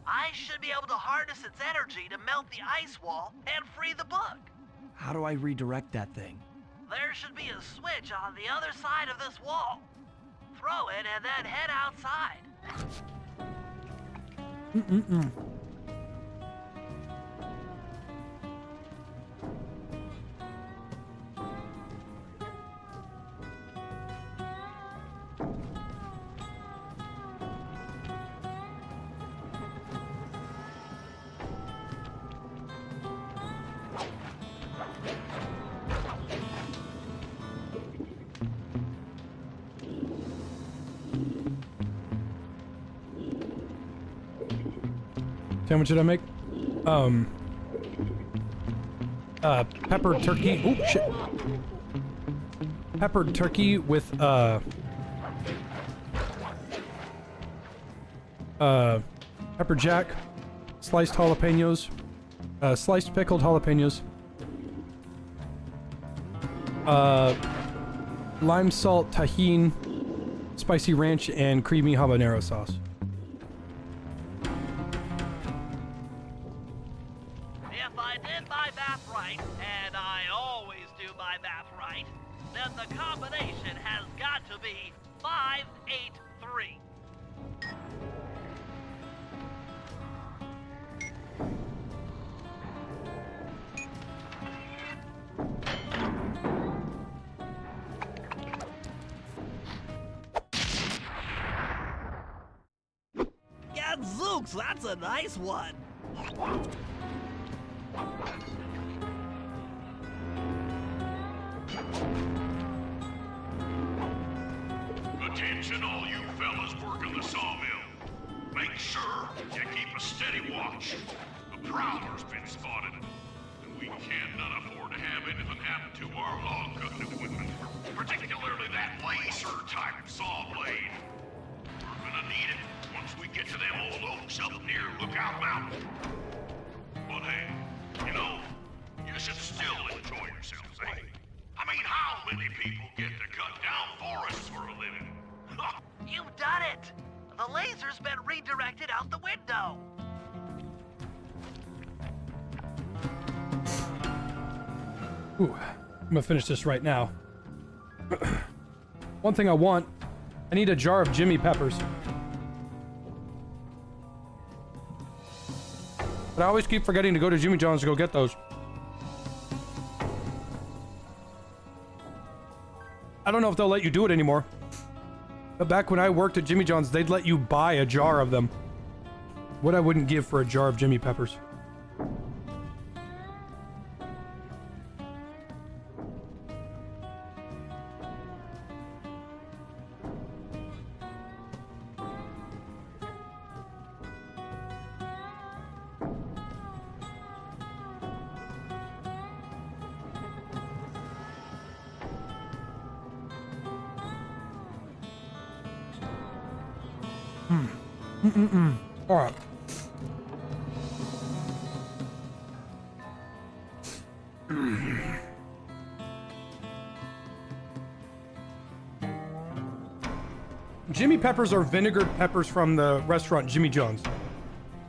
I should be able to harness its energy to melt the ice wall and free the bug. How do I redirect that thing? There should be a switch on the other side of this wall. Throw it and then head outside. How much did I make? Peppered turkey. Oh shit. Peppered turkey with pepper jack, sliced jalapenos, sliced pickled jalapenos, lime salt, tahini, spicy ranch, and creamy habanero sauce. If I did my math right, and I always do my math right, then the combination has got to be 583. Gadzooks, that's a nice one. Attention all you fellas working the sawmill. Make sure you keep a steady watch. A prowler's been spotted, and we cannot afford to have anything happen to our log cutting equipment, particularly that laser-type saw blade. We're gonna need it once we get to them old oaks up near Lookout Mountain. But hey, you know, you should still enjoy yourselves, eh? I mean, how many people get to cut down forests for a living. You've done it! The laser's been redirected out the window! Ooh, I'm gonna finish this right now. One thing I want, I need a jar of Jimmy Peppers. But I always keep forgetting to go to Jimmy John's to go get those. I don't know if they'll let you do it anymore. But back when I worked at Jimmy John's, they'd let you buy a jar of them. What I wouldn't give for a jar of Jimmy Peppers. All right. Jimmy Peppers are vinegared peppers from the restaurant Jimmy John's.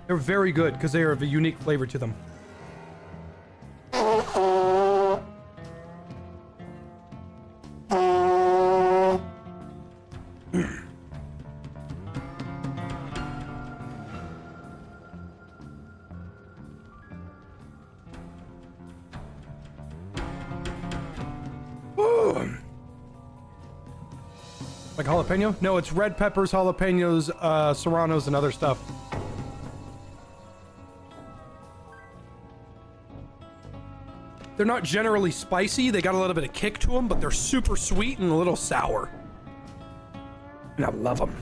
They're very good because they have a unique flavor to them. Like jalapeno? No, it's red peppers, jalapenos, serranos, and other stuff. They're not generally spicy. They got a little bit of kick to them, but they're super sweet and a little sour. And I love them.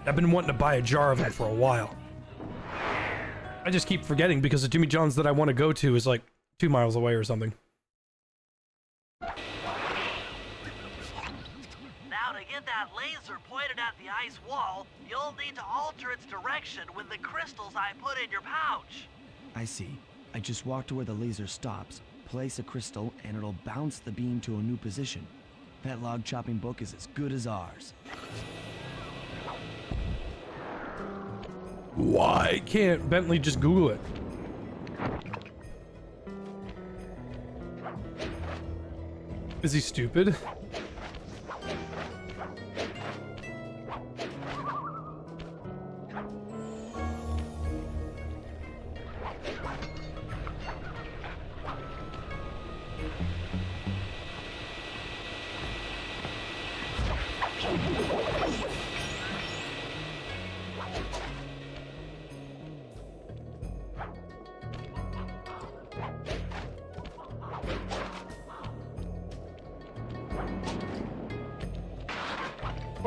I've been wanting to buy a jar of them for a while. I just keep forgetting because the Jimmy John's that I want to go to is like 2 miles away or something. That laser pointed at the ice wall, you'll need to alter its direction with the crystals I put in your pouch. I see. I just walk to where the laser stops, place a crystal, and it'll bounce the beam to a new position. That log chopping book is as good as ours. Why can't Bentley just Google it? Is he stupid?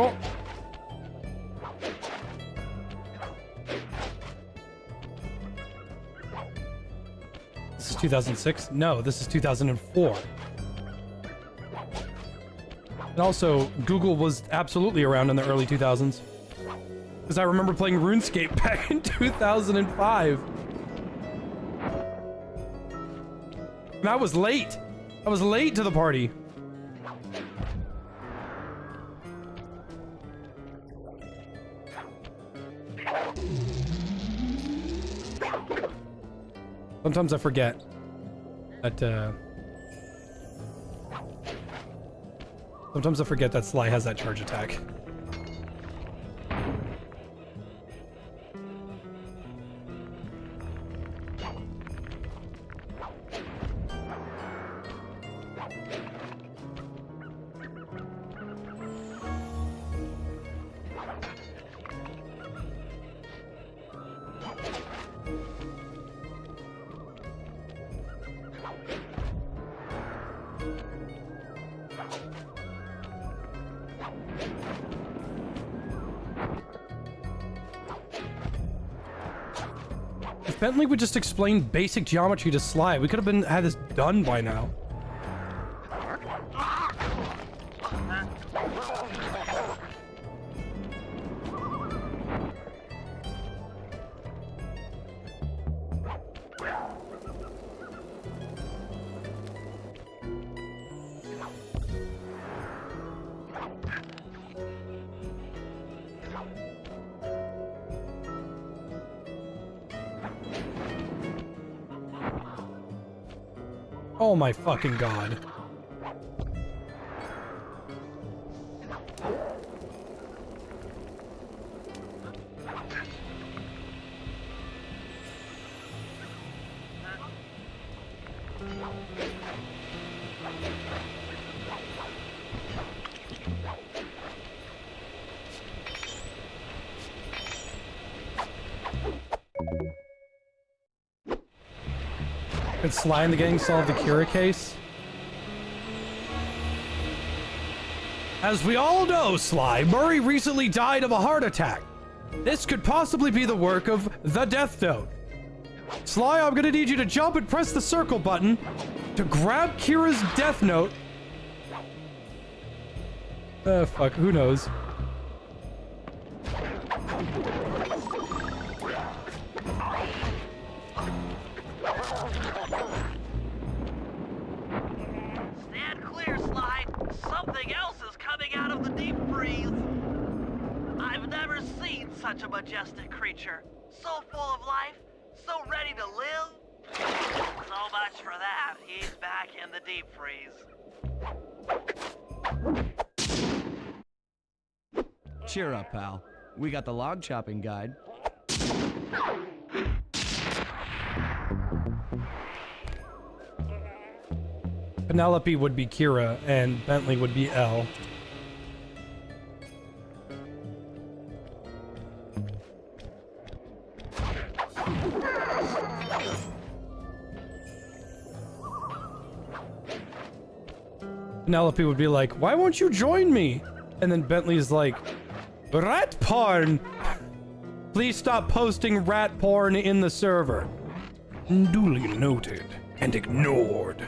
Oh. This is 2006? No, this is 2004. And also, Google was absolutely around in the early 2000s. Because I remember playing RuneScape back in 2005. And I was late. I was late to the party. Sometimes I forget that, sometimes I forget that Sly has that charge attack. If Bentley would just explain basic geometry to Sly, we could have had this done by now. Oh my fucking god. Could Sly and the gang solve the Kira case? As we all know, Sly, Murray recently died of a heart attack. This could possibly be the work of the Death Note. Sly, I'm gonna need you to jump and press the circle button to grab Kira's Death Note. Fuck, who knows? Stand clear, Sly. Something else is coming out of the deep freeze. I've never seen such a majestic creature. So full of life, so ready to live. So much for that. He's back in the deep freeze. Cheer up, pal. We got the log chopping guide. Penelope would be Kira, and Bentley would be Elle. Penelope would be like, why won't you join me? And then Bentley's like, rat porn! Please stop posting rat porn in the server. Duly noted and ignored.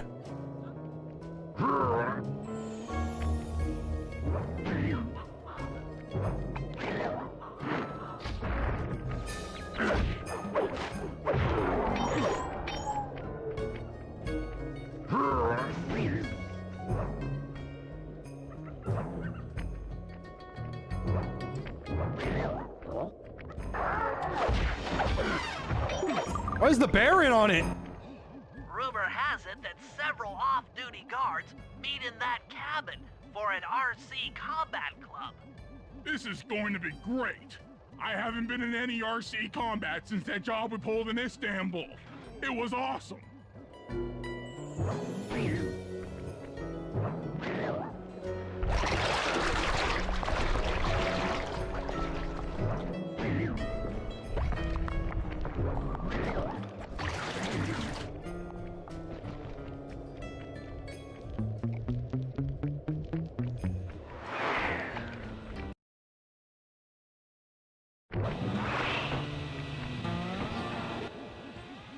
Why is the Baron on it? Rumor has it that several off-duty guards meet in that cabin for an RC combat club. This is going to be great. I haven't been in any RC combat since that job we pulled in Istanbul. It was awesome.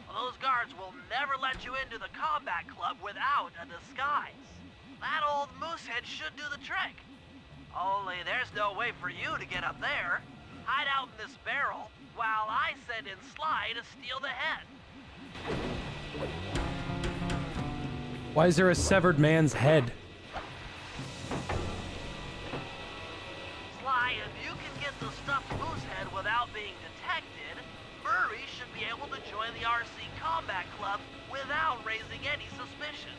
Those guards will never let you into the combat club without a disguise. That old moosehead should do the trick. Only there's no way for you to get up there. Hide out in this barrel while I send in Sly to steal the head. Why is there a severed man's head? Sly, if you can get the stuffed moosehead without being detected, Murray should be able to join the RC Combat Club without raising any suspicion.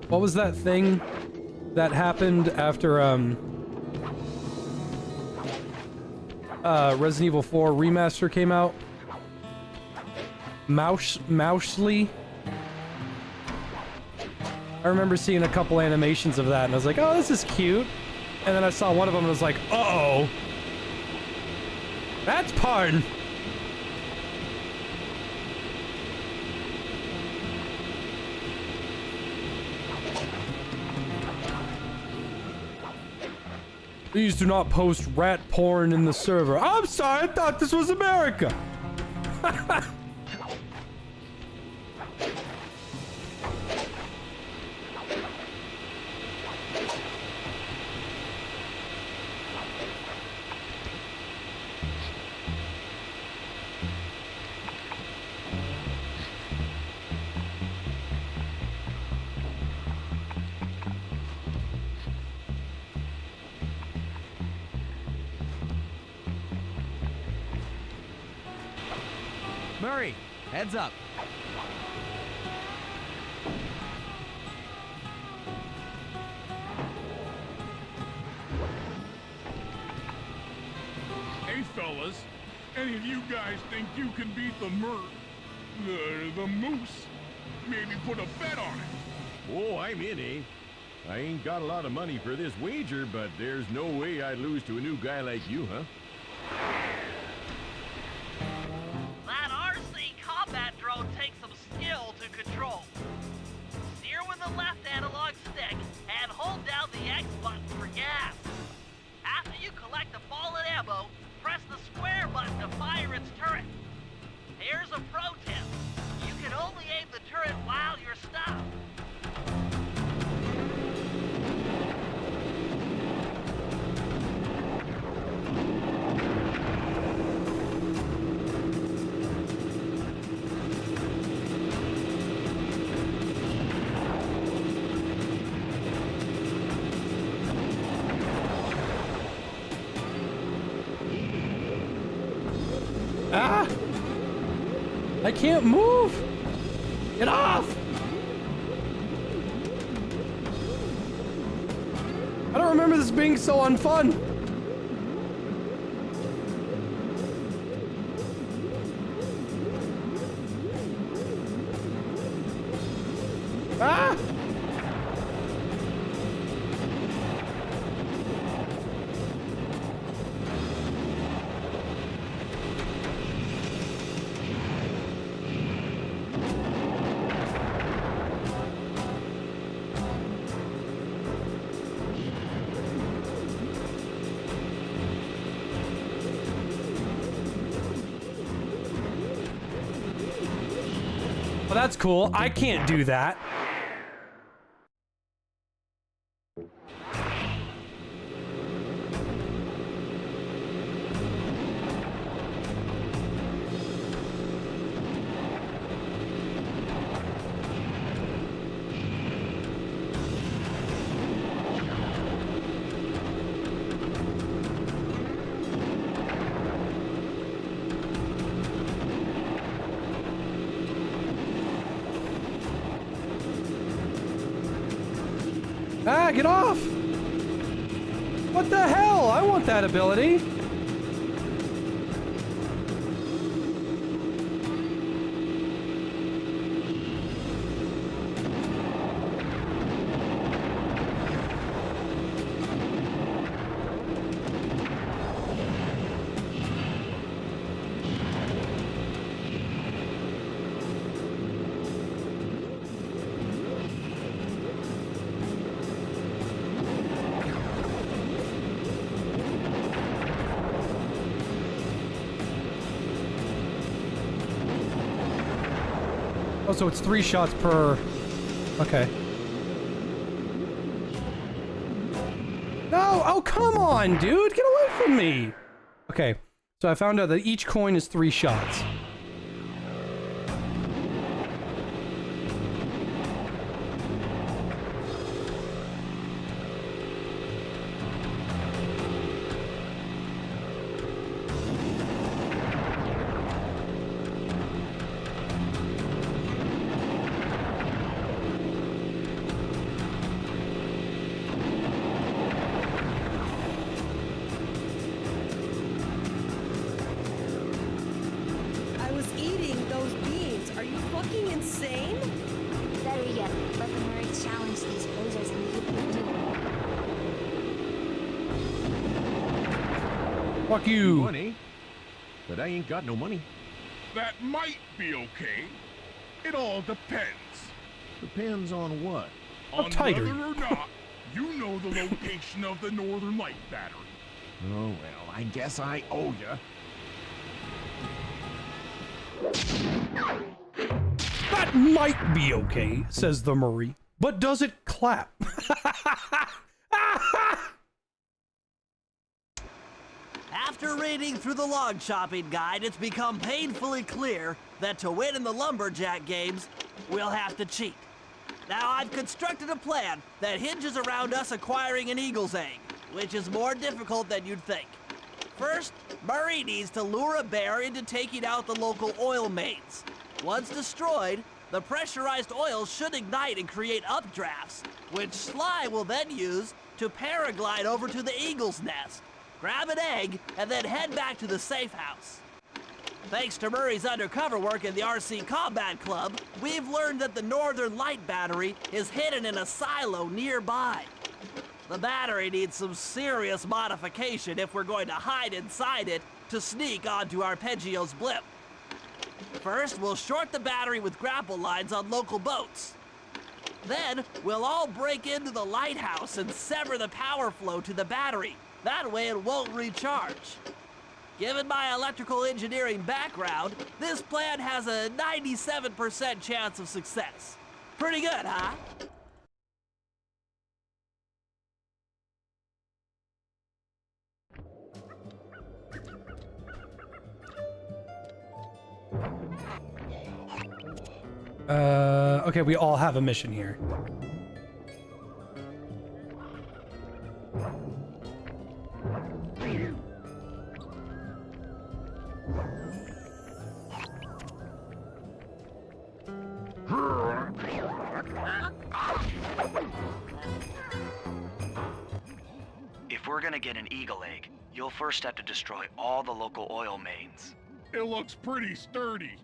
What was that thing that happened after Resident Evil 4 Remaster came out? Mousely? I remember seeing a couple animations of that and I was like, oh, this is cute. And then I saw one of them and I was like, uh-oh. That's porn. Please do not post rat porn in the server. I'm sorry, I thought this was America. Murray, heads up. Hey, fellas. Any of you guys think you can beat the moose? Maybe put a bet on it. Oh, I'm in, eh? I ain't got a lot of money for this wager, but there's no way I'd lose to a new guy like you, huh? That RC combat drone takes some skill to control. Steer with the left analog stick and hold down the X button for gas. After you collect the fallen ammo, press the square button to fire its turret. Here's a pro tip. You can only aim the turret while you're stopped. Ah! I can't move! Get off! I don't remember this being so unfun. Ah! Well, that's cool. I can't do that. Ah, get off! What the hell? I want that ability. Oh, so it's 3 shots per... Okay. No! Oh, come on, dude! Get away from me! Okay, so I found out that each coin is 3 shots. Fuck you. Money? But I ain't got no money. That might be okay. It all depends. Depends on what? On tighter. whether or not you know the location of the Northern Light battery. Oh, well, I guess I owe ya. That might be okay, says the Murray. But does it clap? After reading through the log chopping guide, it's become painfully clear that to win in the Lumberjack games, we'll have to cheat. Now, I've constructed a plan that hinges around us acquiring an eagle's egg, which is more difficult than you'd think. First, Murray needs to lure a bear into taking out the local oil mains. Once destroyed, the pressurized oil should ignite and create updrafts, which Sly will then use to paraglide over to the eagle's nest, grab an egg, and then head back to the safe house. Thanks to Murray's undercover work in the RC Combat Club, we've learned that the Northern Light battery is hidden in a silo nearby. The battery needs some serious modification if we're going to hide inside it to sneak onto Arpeggio's blimp. First, we'll short the battery with grapple lines on local boats. Then, we'll all break into the lighthouse and sever the power flow to the battery. That way it won't recharge. Given my electrical engineering background, this plan has a 97% chance of success. Pretty good, huh? Okay, we all have a mission here. If we're gonna get an eagle egg, you'll first have to destroy all the local oil mains. It looks pretty sturdy.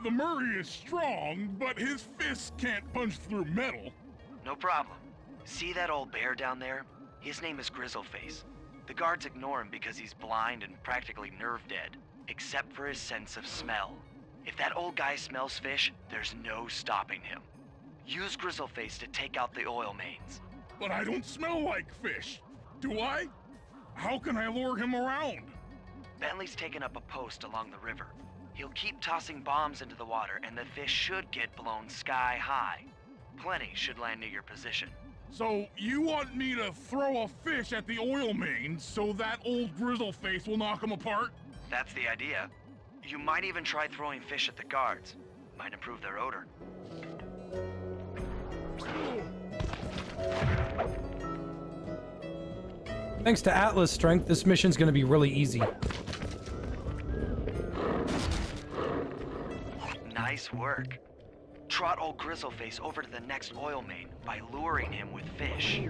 The Murray is strong, but his fists can't punch through metal. No problem. See that old bear down there? His name is Grizzleface. The guards ignore him because he's blind and practically nerve dead, except for his sense of smell. If that old guy smells fish, there's no stopping him. Use Grizzleface to take out the oil mains. But I don't smell like fish. Do I? How can I lure him around? Bentley's taken up a post along the river. He'll keep tossing bombs into the water, and the fish should get blown sky high. Plenty should land near your position. So you want me to throw a fish at the oil mains so that old Grizzleface will knock him apart? That's the idea. You might even try throwing fish at the guards. Might improve their odor. Thanks to Atlas strength, this mission's gonna be really easy. Nice work. Trot old Grizzleface over to the next oil main by luring him with fish.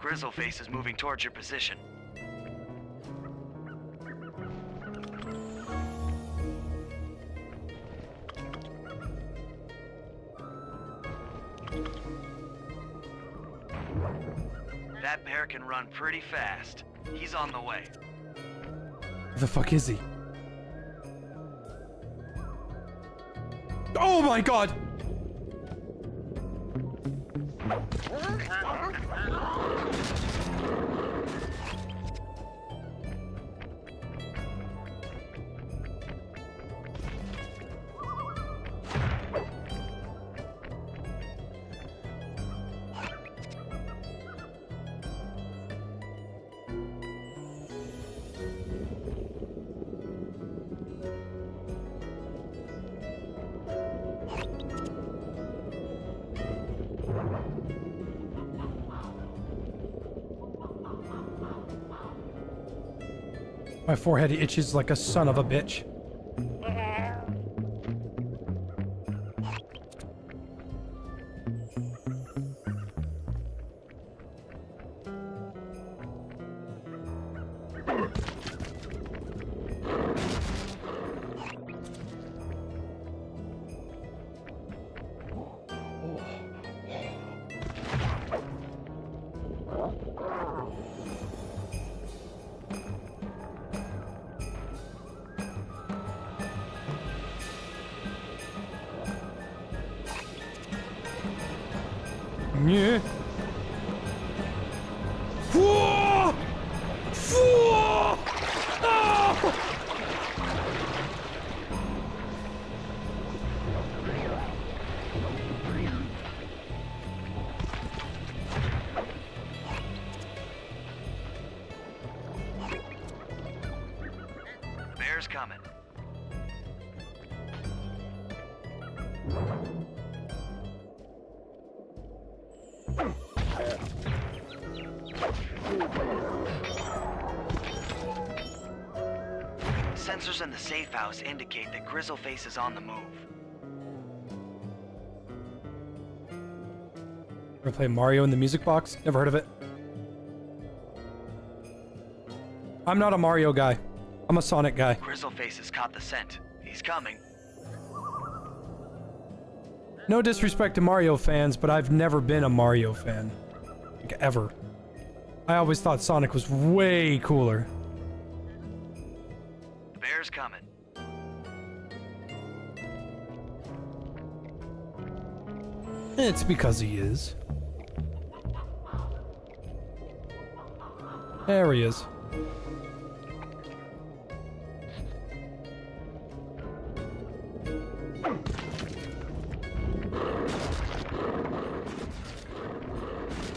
Grizzleface is moving towards your position. That bear can run pretty fast. He's on the way. Where the fuck is he? Oh my god! My forehead itches like a son of a bitch. Yeah. Whoa! Whoa! Oh! Bear's coming. Sensors in the safe house indicate that Grizzleface is on the move. Ever play Mario in the Music Box? Never heard of it. I'm not a Mario guy. I'm a Sonic guy. Grizzleface has caught the scent. He's coming. No disrespect to Mario fans, but I've never been a Mario fan. Like, ever. I always thought Sonic was way cooler. The bear's coming. It's because he is. There he is.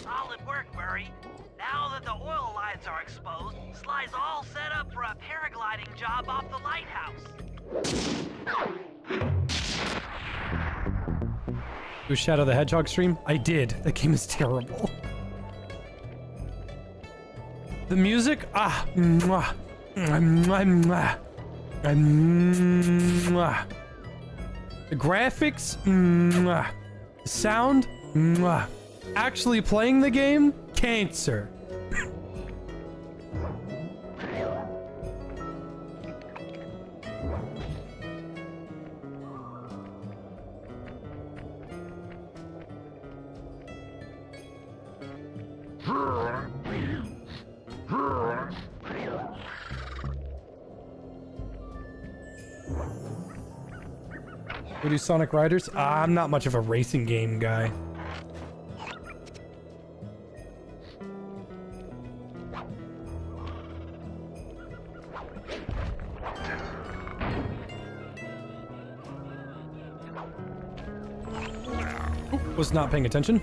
Solid work, Murray. Now that the oil lines are exposed, Sly's all set up for a paragliding job off the lighthouse. Do a Shadow the Hedgehog stream? I did. That game is terrible. The music? Ah. Mwah. Mwah. Mwah. The graphics? Mwah. The sound? Mwah. Actually playing the game? Cancer. We do Sonic Riders? I'm not much of a racing game guy. Oop, was not paying attention.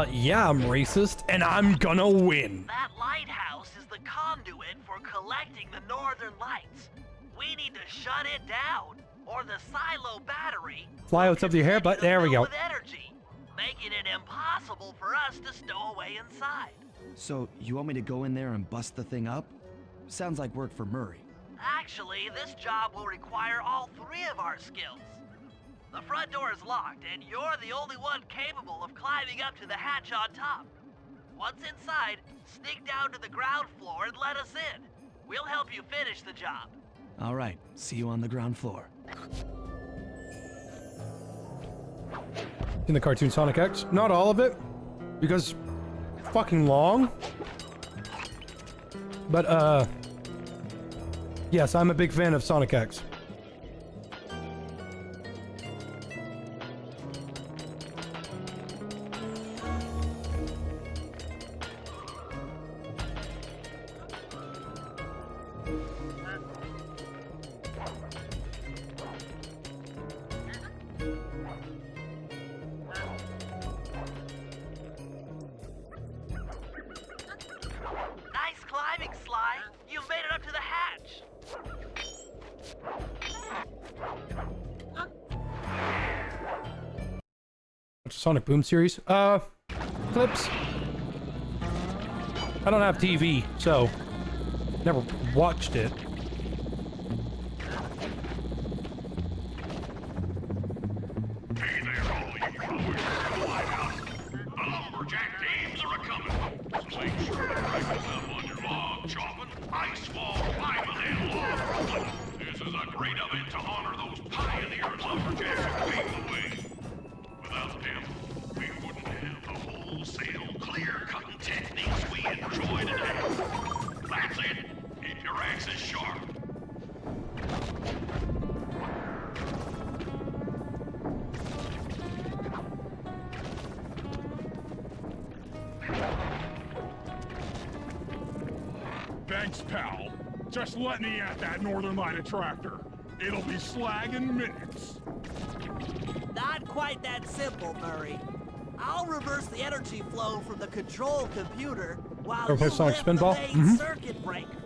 Yeah, I'm racist, and I'm gonna win. That lighthouse is the conduit for collecting the northern lights. We need to shut it down, or the silo battery Fly what's up to your hair, but there we go. with energy, making it impossible for us to stow away inside. So, you want me to go in there and bust the thing up? Sounds like work for Murray. Actually, this job will require all three of our skills. The front door is locked, and you're the only one capable of climbing up to the hatch on top. Once inside, sneak down to the ground floor and let us in. We'll help you finish the job. All right, see you on the ground floor. In the cartoon Sonic X? Not all of it, because fucking long. But, yes, I'm a big fan of Sonic X. Nice climbing, Sly. You've made it up to the hatch. Sonic Boom series? Clips. I don't have TV, so never watched it. Hey there, all you boys from the lighthouse. The Lumberjack games are a-coming. So make sure to practice up on your log chopping, ice wall climbing, and log rolling. This is a great event to honor those pioneer lumberjacks who paved the way. Without them, we wouldn't have the wholesale clear-cutting techniques we enjoy today. That's it. Keep your axes sharp. Thanks, pal. Just let me at that Northern Light attractor. It'll be slag in minutes. Not quite that simple, Murray. I'll reverse the energy flow from the control computer while Ever play you Sonic lift Spinball? the main Mhm. circuit breaker.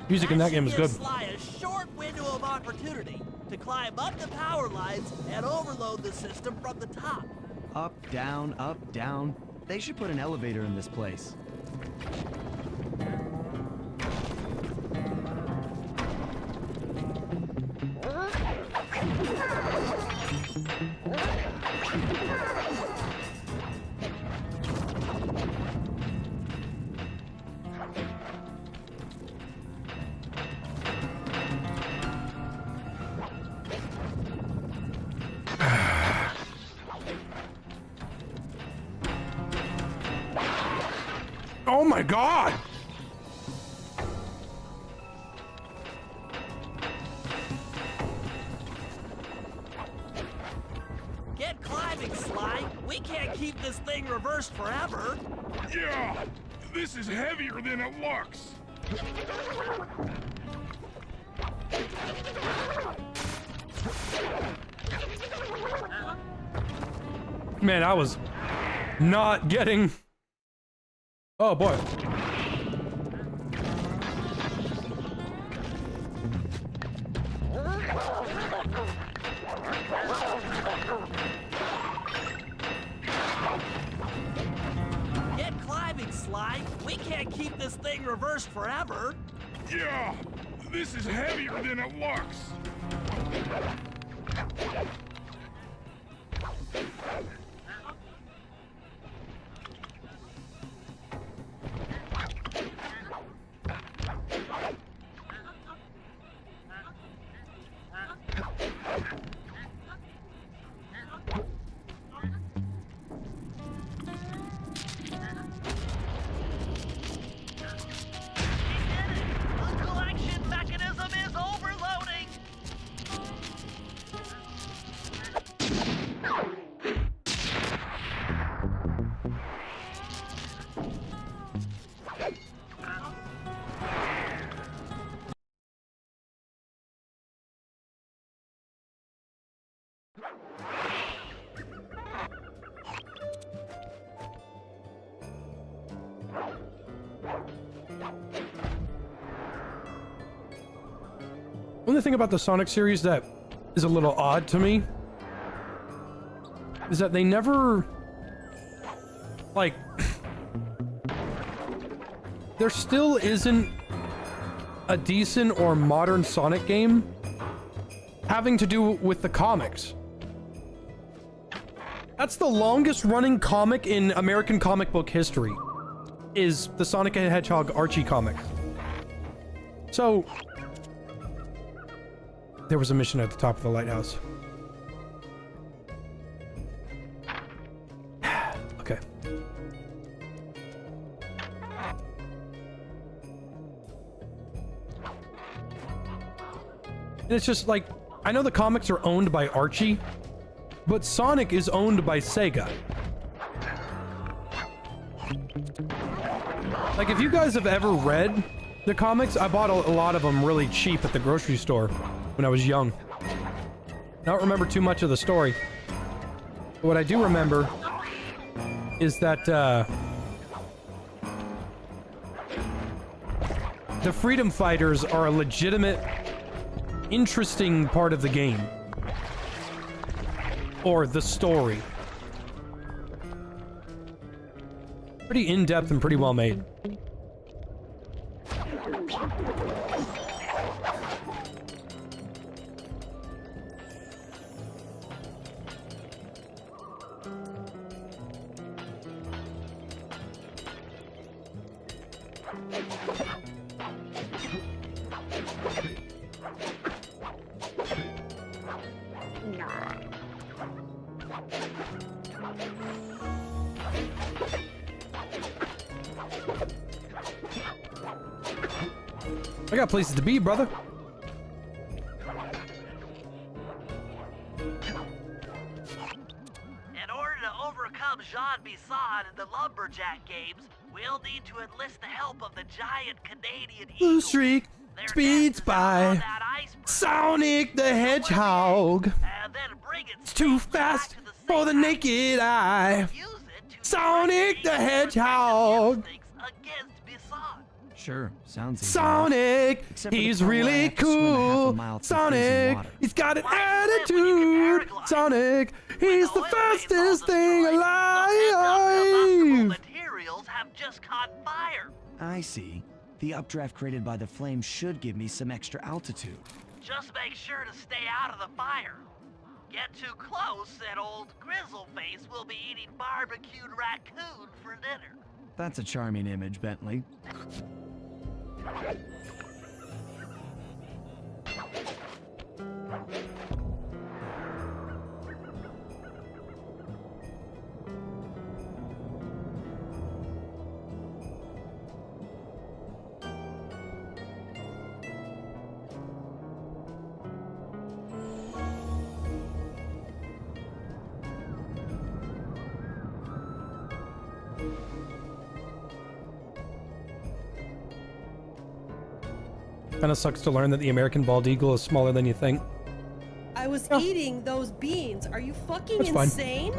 Music in that game is should good. give Sly a short window of opportunity to climb up the power lines and overload the system from the top. Up, down, up, down. They should put an elevator in this place. Oh my god! Get climbing, Sly. We can't keep this thing reversed forever. Yeah, this is heavier than it looks. Man, I was not getting... Oh boy. Get climbing, Sly. We can't keep this thing reversed forever. Yeah, this is heavier than it looks. The collection mechanism is overloading. Only thing about the Sonic series that is a little odd to me is that they never, like, there still isn't a decent or modern Sonic game having to do with the comics. That's the longest running comic in American comic book history, is the Sonic and Hedgehog Archie comics. So, there was a mission at the top of the lighthouse. Okay. And it's just like, I know the comics are owned by Archie, but Sonic is owned by Sega. Like, if you guys have ever read the comics, I bought a lot of them really cheap at the grocery store when I was young. I don't remember too much of the story. But what I do remember is that the Freedom Fighters are a legitimate, interesting part of the game. Or the story. Pretty in-depth and pretty well made. I got places to be, brother. In order to overcome Jean Bison in the Lumberjack games, We'll need to enlist the help of the giant Canadian Blue eagle. streak Their speeds nest is out on by. that iceberg. Sonic the Hedgehog. And then bring it It's too straight back fast to the for the safe naked eye. house. Use it to Sonic the differentiate Hedgehog. instincts against Bison. Sure, sounds easy. Sonic, Except for the he's part where I really have to swim a half a cool. mile through freezing Sonic, water. he's got an Why slip when you can attitude. paraglide? Sonic, he's the When the oil fastest mains all thing destroyed, the combustible alive. materials have just caught fire. I see. The updraft created by the flame should give me some extra altitude. Just make sure to stay out of the fire. Get too close and old Grizzleface will be eating barbecued raccoon for dinner. That's a charming image, Bentley. Kind of sucks to learn that the American bald eagle is smaller than you think. I was eating those beans. Are you fucking That's fine. insane?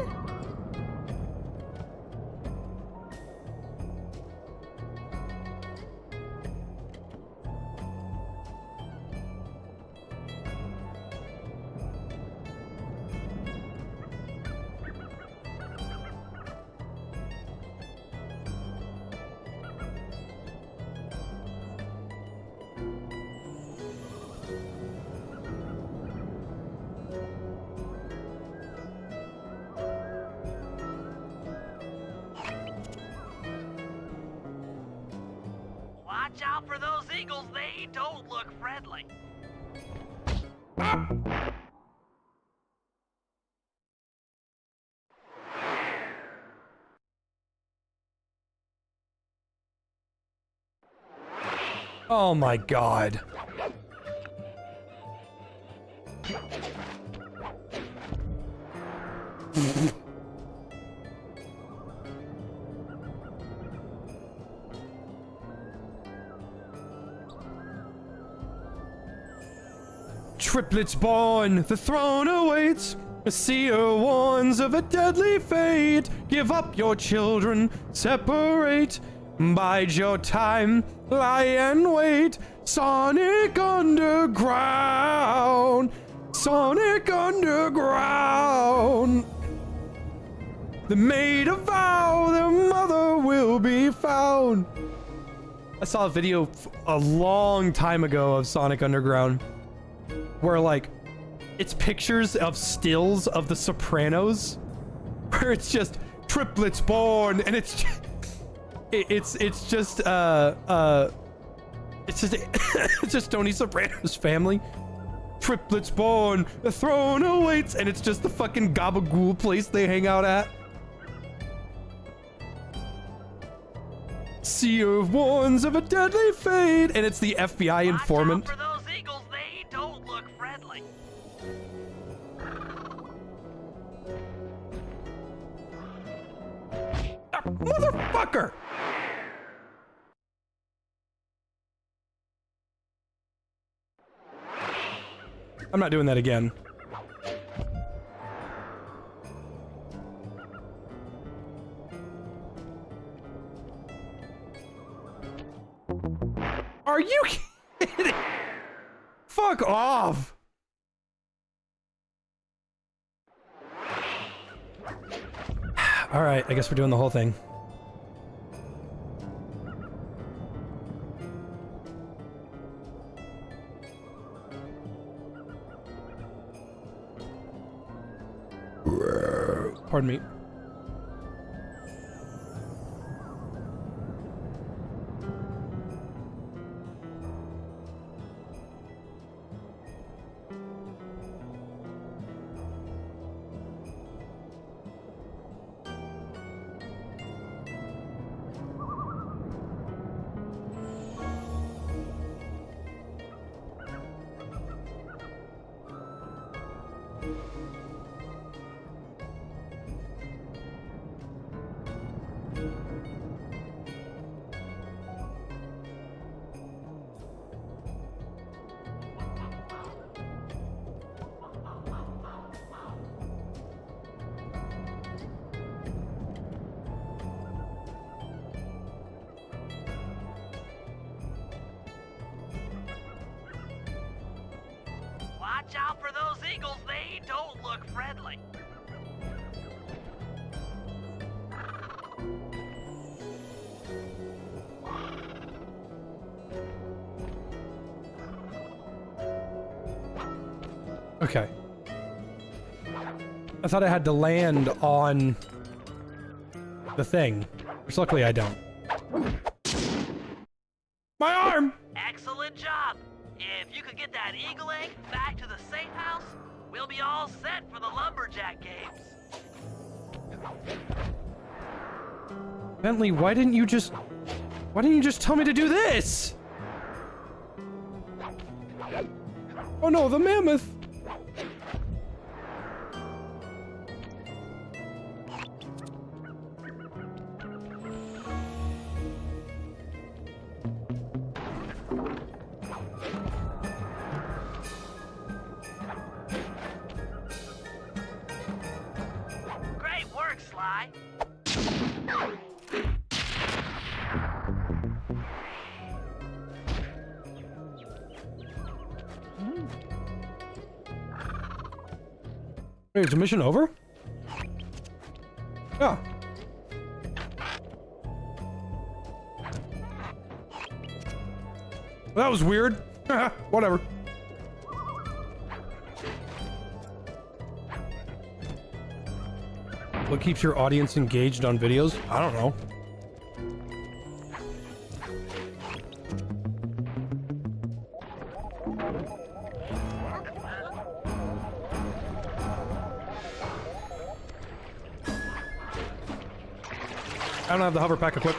Watch out for those eagles, they don't look friendly. Oh my god. Triplets born, the throne awaits. A seer warns of a deadly fate. Give up your children, separate. Bide your time, lie and wait. Sonic Underground. Sonic Underground. The made a vow, their mother will be found. I saw a video a long time ago of Sonic Underground where like it's pictures of stills of the Sopranos where it's just triplets born and it's just, it's just it's just Tony Soprano's family. Triplets born, the throne awaits, and it's just the fucking gabagool place they hang out at. Seer warns of a deadly fate, and it's the FBI informant. Watch out for those eagles, they don't look friendly. Motherfucker! I'm not doing that again. Are you kidding? Fuck off! Alright, I guess we're doing the whole thing. Pardon me. eagles, they don't look friendly. Okay. I thought I had to land on the thing, which luckily I don't. My arm! Excellent job. If you could get that eagle egg back to the safe house, we'll be all set for the Lumberjack games. Bentley, why didn't you just tell me to do this? Oh no, the mammoth! Great work, Sly. Wait, is the mission over? Yeah. That was weird. Whatever. What keeps your audience engaged on videos? I don't know. I don't have the hover pack equipped.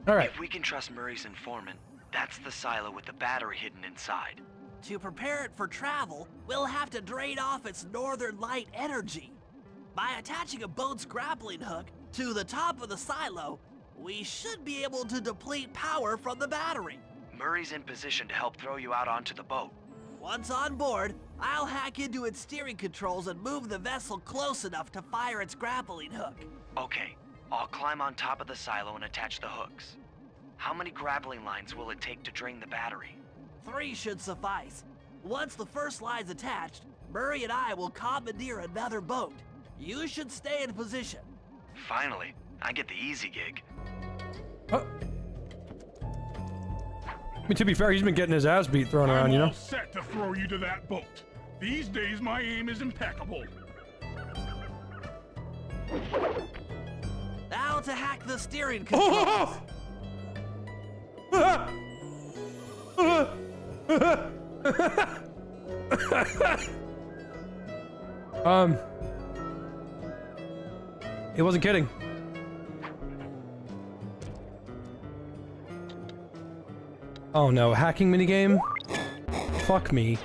All right. If we can trust Murray's informant, that's the silo with the battery hidden inside. To prepare it for travel, we'll have to drain off its northern light energy. By attaching a boat's grappling hook to the top of the silo, we should be able to deplete power from the battery. Murray's in position to help throw you out onto the boat. Once on board, I'll hack into its steering controls and move the vessel close enough to fire its grappling hook. Okay, I'll climb on top of the silo and attach the hooks. How many grappling lines will it take to drain the battery? 3 should suffice. Once the first line's attached, Murray and I will commandeer another boat. You should stay in position. Finally, I get the easy gig. I mean, to be fair, he's been getting his ass beat thrown around, you know? I'm all set to throw you to that boat. These days, my aim is impeccable. Now to hack the steering controls. He wasn't kidding. Oh no, hacking minigame? Fuck me.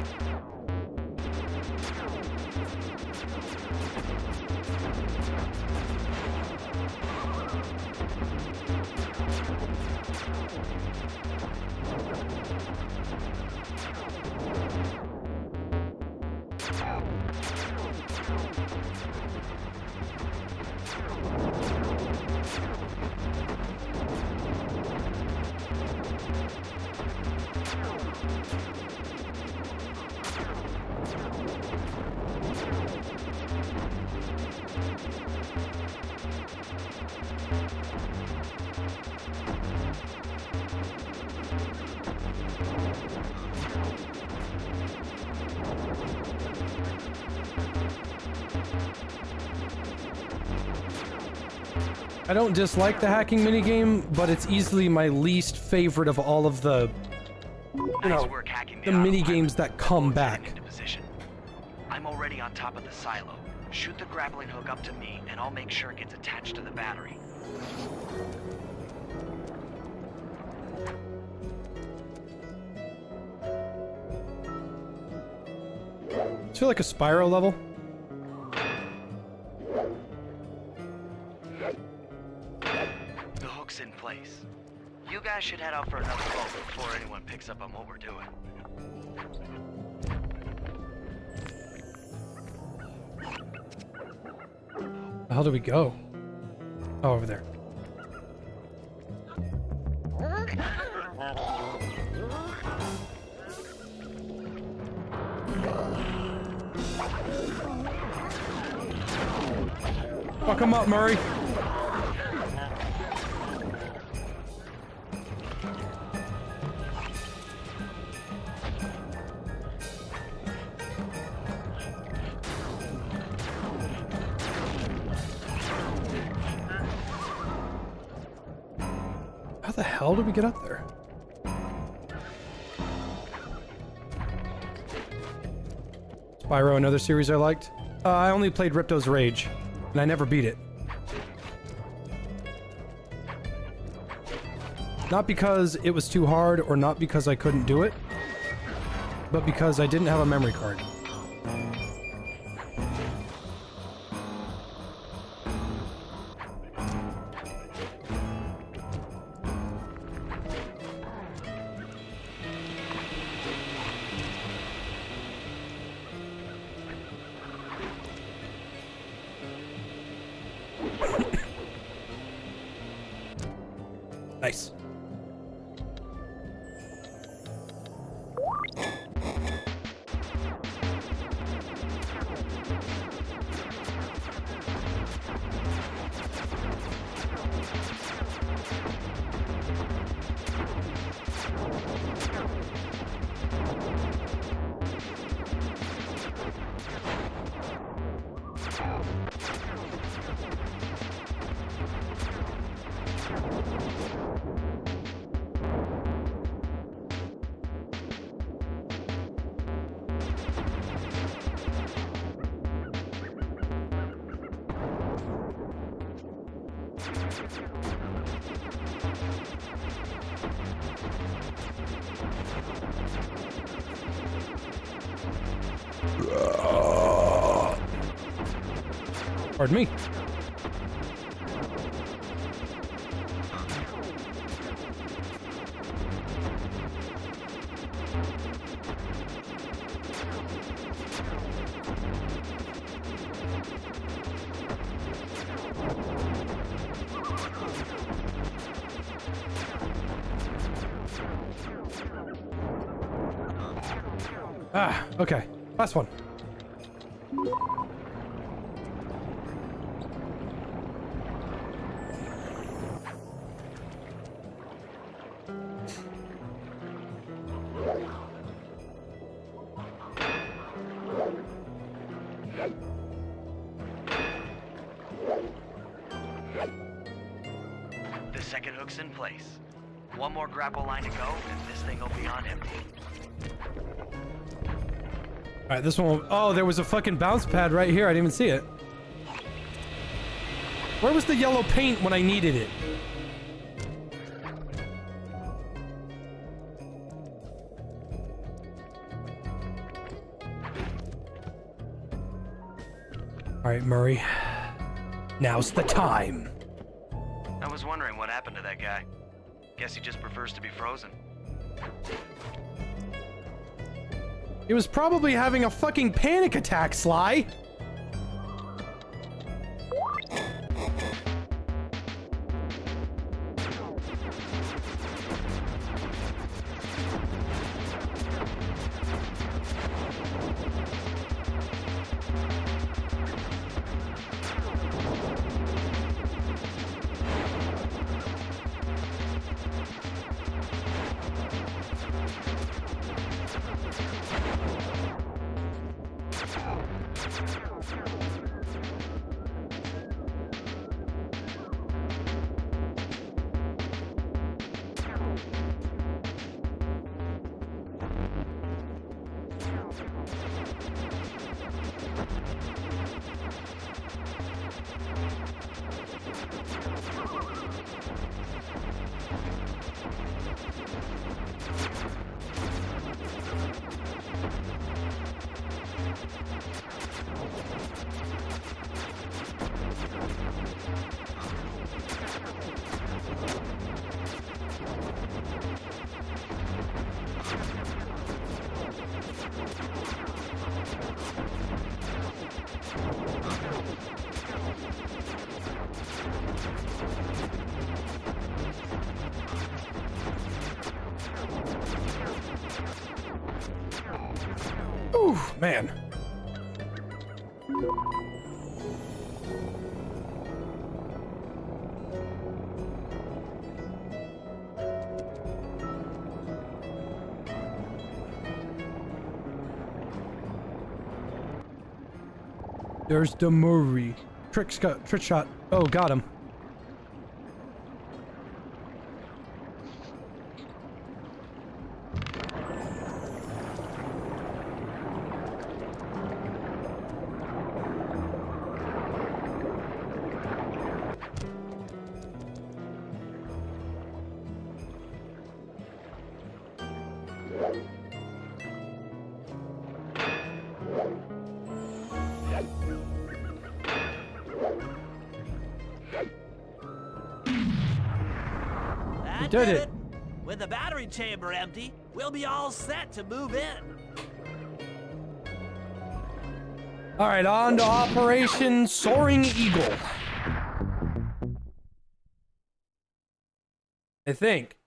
I don't dislike the hacking minigame, but it's easily my least favorite of all of the, you know, the minigames that come back. I'm already on top of the silo. Shoot the grappling hook up to me, and I'll make sure it gets attached to the battery. Does it feel like a Spyro level? The hook's in place. You guys should head out for another boat before anyone picks up on what we're doing. How do we go? Oh, over there. Fuck him up, Murray. How the hell did we get up there? Spyro, another series I liked. I only played Ripto's Rage, and I never beat it. Not because it was too hard, or not because I couldn't do it, but because I didn't have a memory card. Nice. Pardon me. Ah, okay. Last one. The second hook's in place. One more grapple line to go, and this thing will be on empty. Alright, this one. Oh, there was a fucking bounce pad right here. I didn't even see it. Where was the yellow paint when I needed it? Alright, Murray. Now's the time. I was wondering what happened to that guy. Guess he just prefers to be frozen. He was probably having a fucking panic attack, Sly. Man. There's the Murray. Trick shot. Oh, got him. Did it. With the battery chamber empty, we'll be all set to move in. All right, on to Operation Soaring Eagle. I think.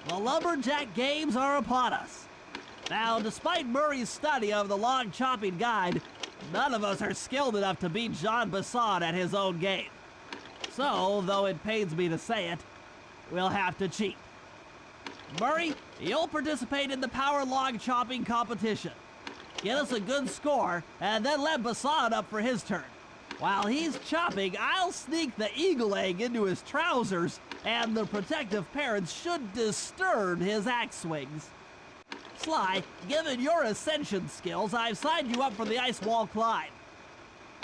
The Lumberjack games are upon us. Now, despite Murray's study of the log chopping guide, none of us are skilled enough to beat Jean Bison at his own game. So, though it pains me to say it, we'll have to cheat. Murray, you'll participate in the power log chopping competition. Get us a good score, and then let Bison up for his turn. While he's chopping, I'll sneak the eagle egg into his trousers, and the protective parents should disturb his axe swings. Sly, given your ascension skills, I've signed you up for the ice wall climb.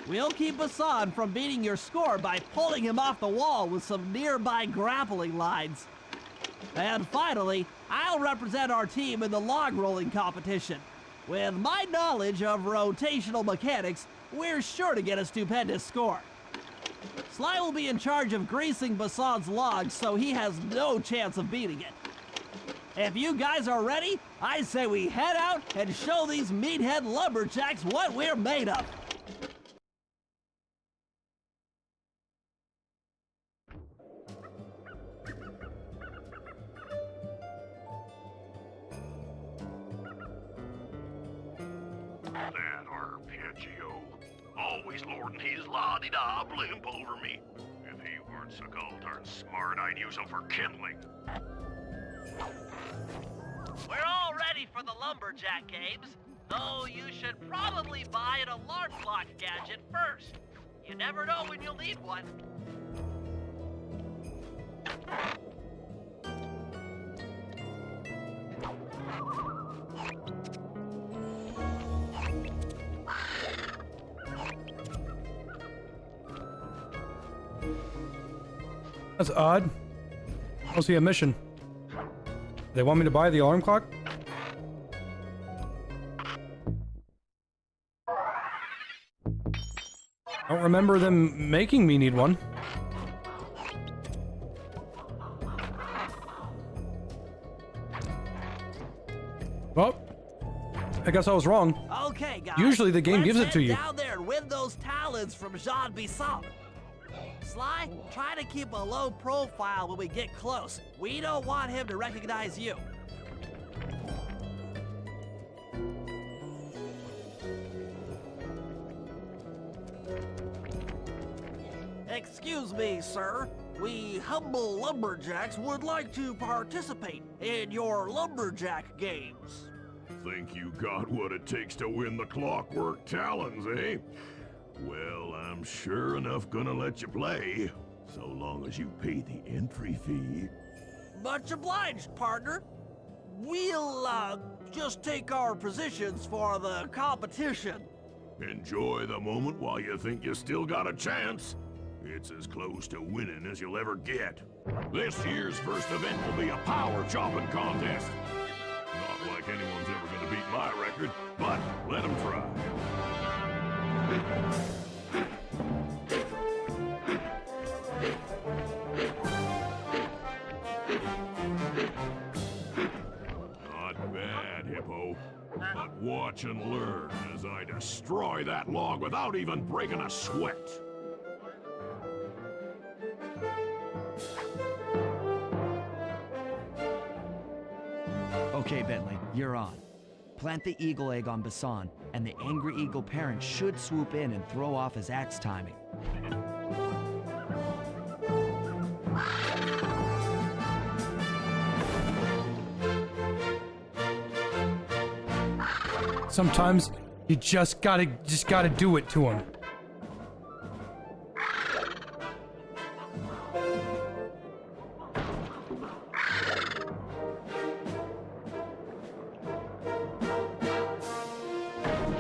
We'll keep Bison from beating your score by pulling him off the wall with some nearby grappling lines. And finally, I'll represent our team in the log rolling competition. With my knowledge of rotational mechanics, we're sure to get a stupendous score. Sly will be in charge of greasing Bison's logs, so he has no chance of beating it. If you guys are ready, I say we head out and show these meathead lumberjacks what we're made of. That arpeggio. Always lording his la-di-da blimp over me. If he weren't so gall-darn smart, I'd use him for kindling. We're all ready for the Lumberjack games, though you should probably buy an alarm clock gadget first. You never know when you'll need one. That's odd. I don't see a mission. They want me to buy the alarm clock? I don't remember them making me need one. Well, I guess I was wrong. Okay, guys. Usually the game gives it to you. Let's head down there and win those talons from Jean Bison. Sly, try to keep a low profile when we get close. We don't want him to recognize you. Excuse me, sir. We humble lumberjacks would like to participate in your lumberjack games. Think you got what it takes to win the clockwork talons, eh? Well, I'm sure enough gonna let you play, so long as you pay the entry fee. Much obliged, partner. We'll, just take our positions for the competition. Enjoy the moment while you think you still got a chance. It's as close to winning as you'll ever get. This year's first event will be a power chopping contest. Not like anyone's ever gonna beat my record, but let them try. Not bad, Hippo. But watch and learn as I destroy that log without even breaking a sweat. Okay, Bentley, you're on. Plant the eagle egg on Bison, and the angry eagle parent should swoop in and throw off his axe timing. Sometimes you just gotta do it to him.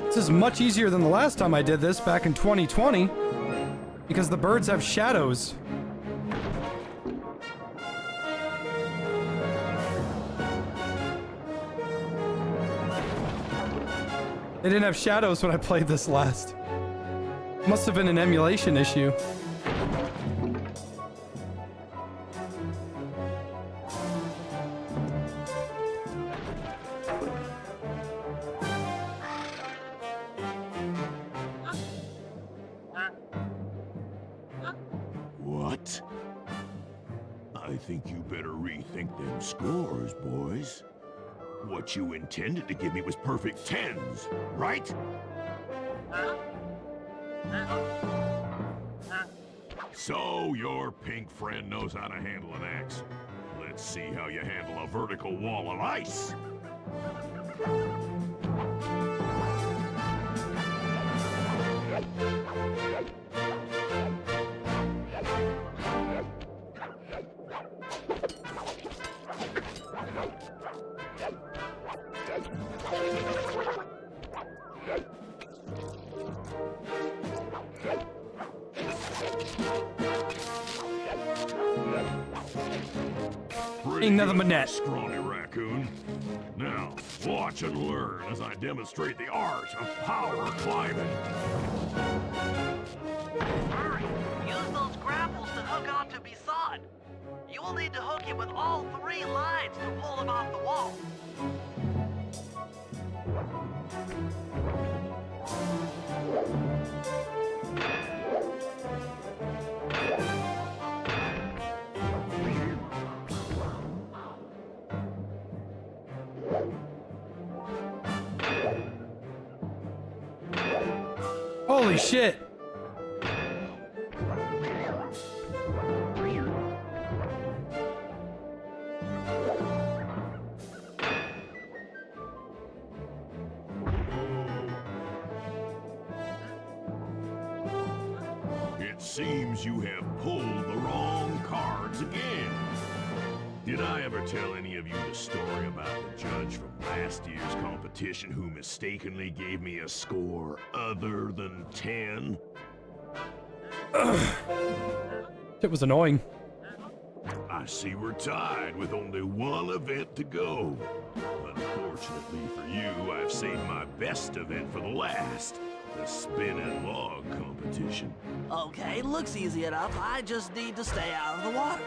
This is much easier than the last time I did this back in 2020 because the birds have shadows. They didn't have shadows when I played this last. Must have been an emulation issue. What? I think you better rethink them scores, boys. What you intended to give me was perfect tens, right? So your pink friend knows how to handle an axe. Let's see how you handle a vertical wall of ice. Ain't nothing but net. Scrawny raccoon. Now, watch and learn as I demonstrate the art of power climbing. Hurry! Use those grapples to hook onto Bison. You will need to hook him with all 3 lines to pull him off the wall. Holy shit! It seems you have pulled the wrong cards again. Did I ever tell any of you the story about the judge from last year's competition who mistakenly gave me a score other than 10? It was annoying. I see we're tied with only one event to go. Unfortunately for you, I've saved my best event for the last. The spin and log competition. Okay, looks easy enough. I just need to stay out of the water.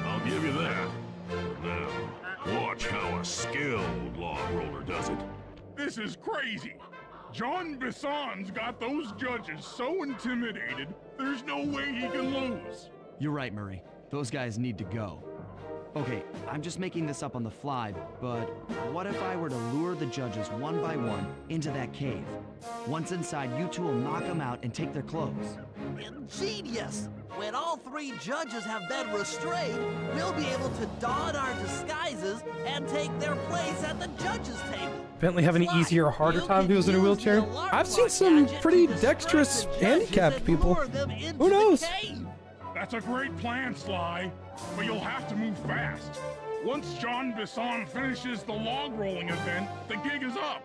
I'll give you that. Now, watch how a skilled log roller does it. This is crazy. John Bison's got those judges so intimidated, there's no way he can lose. You're right, Murray. Those guys need to go. Okay, I'm just making this up on the fly, but what if I were to lure the judges one by one into that cave? Once inside, you two will knock them out and take their clothes. Genius! When all 3 judges have been restrained, we'll be able to don our disguises and take their place at the judges' table. Bentley have an easier or harder time if he was in a wheelchair? I've seen some pretty dexterous handicapped people. Who knows? That's a great plan, Sly, but you'll have to move fast. Once John Bison finishes the log rolling event, the gig is up.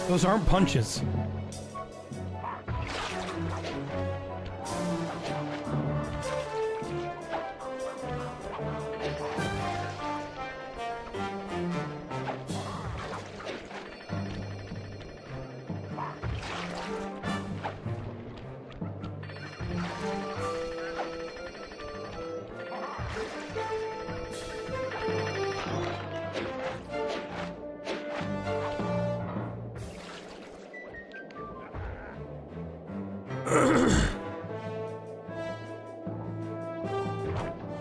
Those aren't punches.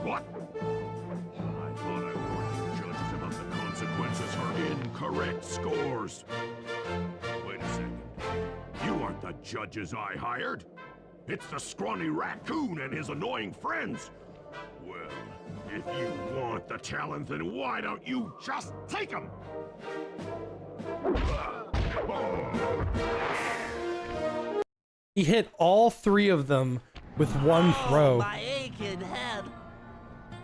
What? I thought I warned you judges about the consequences for incorrect scores. Wait a second. You aren't the judges I hired. It's the scrawny raccoon and his annoying friends. Well, if you want the challenge, then why don't you just take them? He hit all three of them with one throw. My aching head.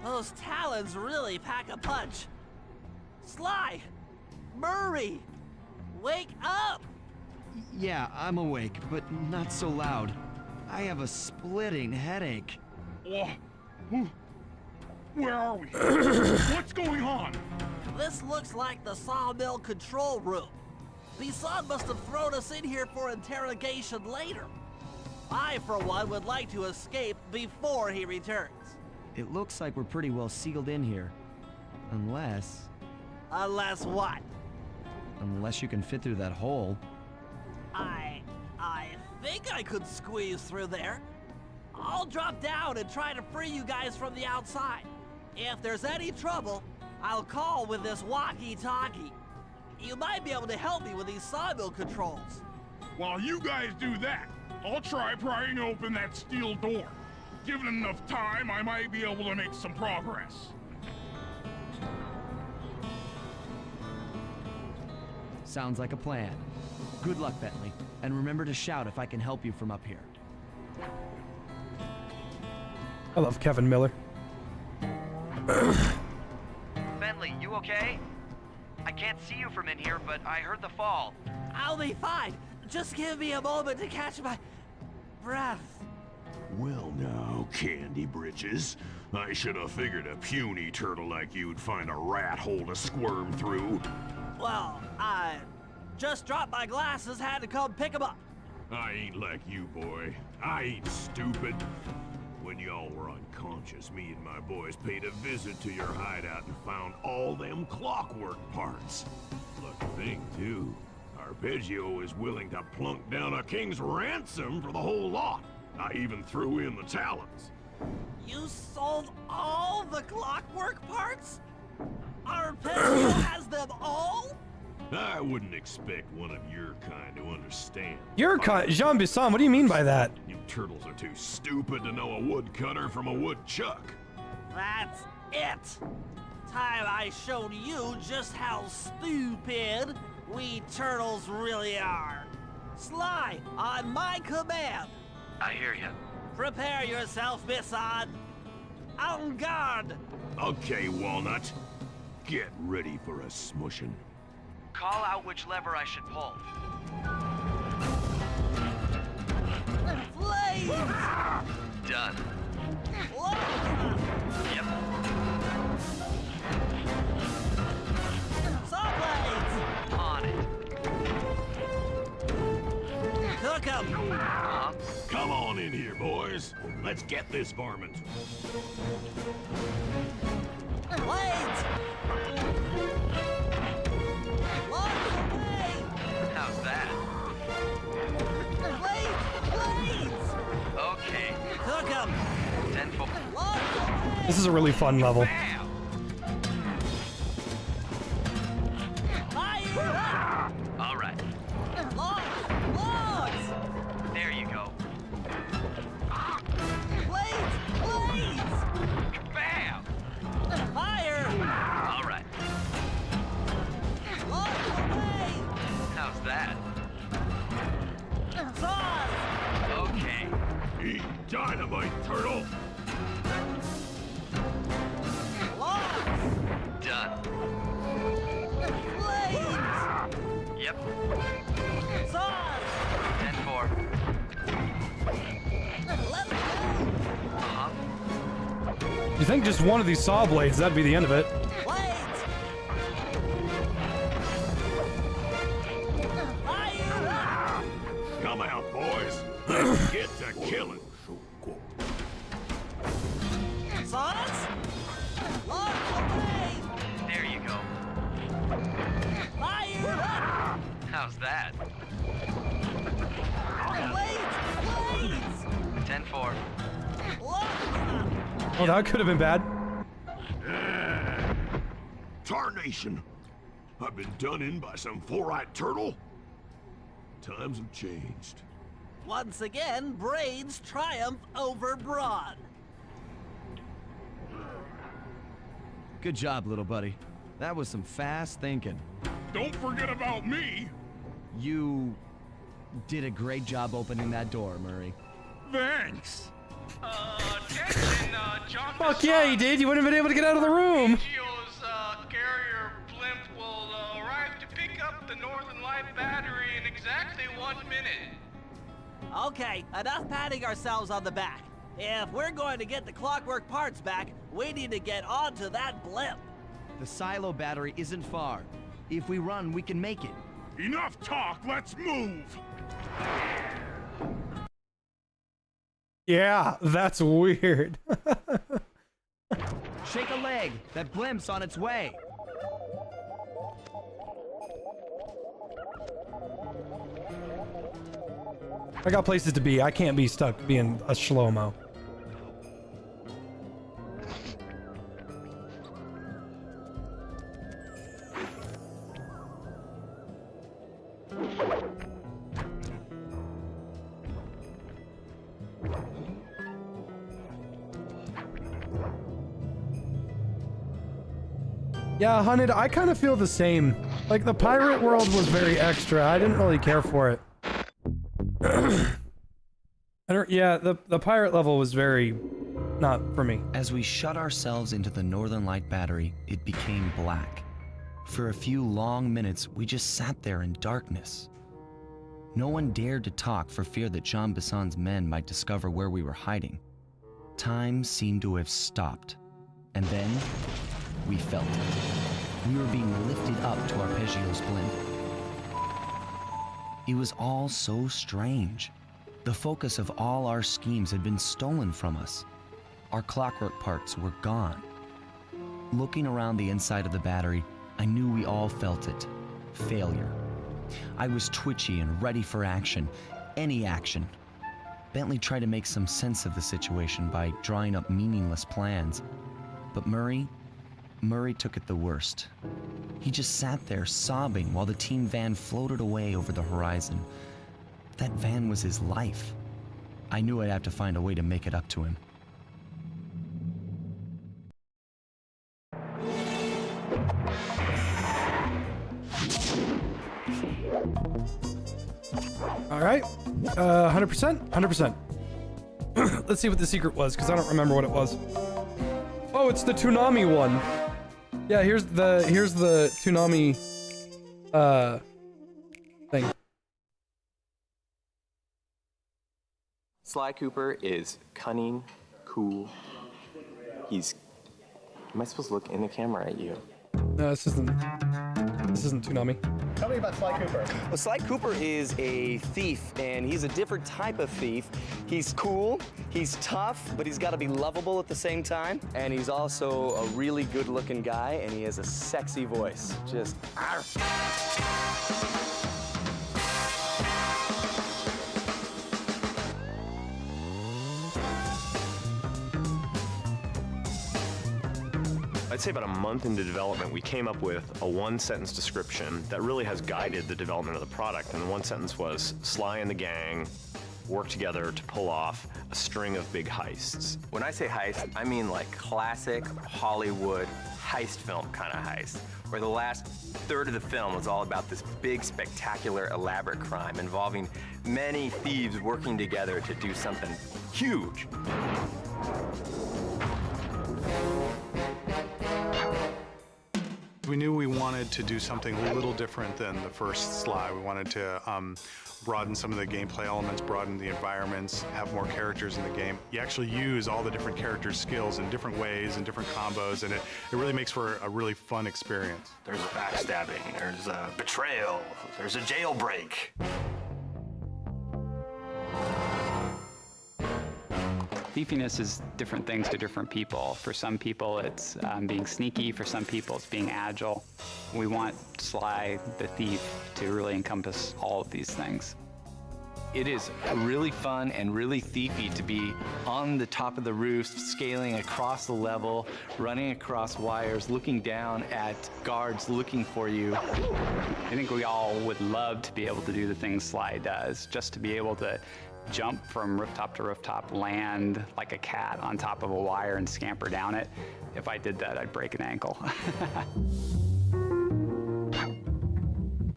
Those talons really pack a punch. Sly! Murray! Wake up! Yeah, I'm awake, but not so loud. I have a splitting headache. Where are we? What's going on? This looks like the sawmill control room. Bison must have thrown us in here for interrogation later. I, for one, would like to escape before he returns. It looks like we're pretty well sealed in here. Unless... Unless what? Unless you can fit through that hole. I think I could squeeze through there. I'll drop down and try to free you guys from the outside. If there's any trouble, I'll call with this walkie-talkie. You might be able to help me with these sawmill controls. While you guys do that, I'll try prying open that steel door. Given enough time, I might be able to make some progress. Sounds like a plan. Good luck, Bentley. And remember to shout if I can help you from up here. I love Kevin Miller. Bentley, you okay? I can't see you from in here, but I heard the fall. I'll be fine. Just give me a moment to catch my breath. Well now, Candy Britches. I should have figured a puny turtle like you'd find a rat hole to squirm through. Well, I just dropped my glasses, had to come pick them up. I ain't like you, boy. I ain't stupid. When y'all were unconscious, me and my boys paid a visit to your hideout and found all them clockwork parts. Lucky thing, too. Arpeggio is willing to plunk down a king's ransom for the whole lot. I even threw in the talons. You sold all the clockwork parts? Arpeggio has them all? I wouldn't expect one of your kind to understand. Your kind? Jean Bisson, what do you mean by that? You turtles are too stupid to know a woodcutter from a woodchuck. That's it. Time I showed you just how stupid we turtles really are. Sly, on my command. I hear you. Prepare yourself, Bison. En garde! Okay, Walnut. Get ready for a smushing. Call out which lever I should pull. Flames! Done. Yep. Saw blades! On it. Cook 'em! Come on in here, boys. Let's get this varmint. Blades! Lock away! How's that? Blades! Blades! Okay. Cook 'em! 10-4. Lock away! This is a really fun level. Fire! All right. Logs! There you go. Blades! Blades! Bam! Fire! All right. Lock away! How's that? Saws! Okay. Eat dynamite, turtle. Logs! Done. Blades! Yep. Saws! 10-4. Let me Uh-huh. You think just one of these saw blades, that'd be the end of it. Blades! Fire! Come out, boys. Let's get to killing. Saws? Lock away! There you go. Fire! How's that? Blades! Blades! 10-4. Oh, that could have been bad. Tarnation. I've been done in by some four-eyed turtle. Times have changed. Once again, brains triumph over brawn. Good job, little buddy. That was some fast thinking. Don't forget about me. You did a great job opening that door, Murray. Thanks. Attention, John. Fuck yeah, you did. You wouldn't have been able to get out of the room. Gio's carrier blimp will arrive to pick up the Northern Light battery in exactly 1 minute. Okay, enough patting ourselves on the back. If we're going to get the clockwork parts back, we need to get onto that blimp. The silo battery isn't far. If we run, we can make it. Enough talk, let's move. Yeah, that's weird. Shake a leg. That blimp's on its way. I got places to be. I can't be stuck being a shlomo. Yeah, Hunted, I kind of feel the same. Like, the pirate world was very extra. I didn't really care for it. Yeah, the pirate level was very not for me. As we shut ourselves into the Northern Light battery, it became black. For a few long minutes, we just sat there in darkness. No one dared to talk for fear that Jean Bisson's men might discover where we were hiding. Time seemed to have stopped. And then, we felt it. We were being lifted up to Arpeggio's blimp. It was all so strange. The focus of all our schemes had been stolen from us. Our clockwork parts were gone. Looking around the inside of the battery, I knew we all felt it. Failure. I was twitchy and ready for action. Any action. Bentley tried to make some sense of the situation by drawing up meaningless plans. But Murray took it the worst. He just sat there sobbing while the team van floated away over the horizon. That van was his life. I knew I'd have to find a way to make it up to him. All right, 100%, 100%. Let's see what the secret was, because I don't remember what it was. Oh, it's the Toonami one. Yeah, here's the Toonami thing. Sly Cooper is cunning, cool. He's... Am I supposed to look in the camera at you? No, this isn't Toonami. Tell me about Sly Cooper. Well, Sly Cooper is a thief, and he's a different type of thief. He's cool, he's tough, but he's got to be lovable at the same time. And he's also a really good-looking guy, and he has a sexy voice. Just... Arf. I'd say about a month into development, we came up with a one-sentence description that really has guided the development of the product. And the one sentence was, Sly and the gang work together to pull off a string of big heists. When I say heist, I mean like classic Hollywood heist film kind of heist, where the last third of the film was all about this big, spectacular, elaborate crime involving many thieves working together to do something huge. We knew we wanted to do something a little different than the first Sly. We wanted to broaden some of the gameplay elements, broaden the environments, have more characters in the game. You actually use all the different characters' skills in different ways and different combos, and it really makes for a really fun experience. There's backstabbing, there's betrayal, there's a jailbreak. Thiefiness is different things to different people. For some people, it's being sneaky. For some people, it's being agile. We want Sly the Thief to really encompass all of these things. It is really fun and really thiefy to be on the top of the roof, scaling across the level, running across wires, looking down at guards looking for you. I think we all would love to be able to do the things Sly does, just to be able to jump from rooftop to rooftop, land like a cat on top of a wire and scamper down it. If I did that, I'd break an ankle.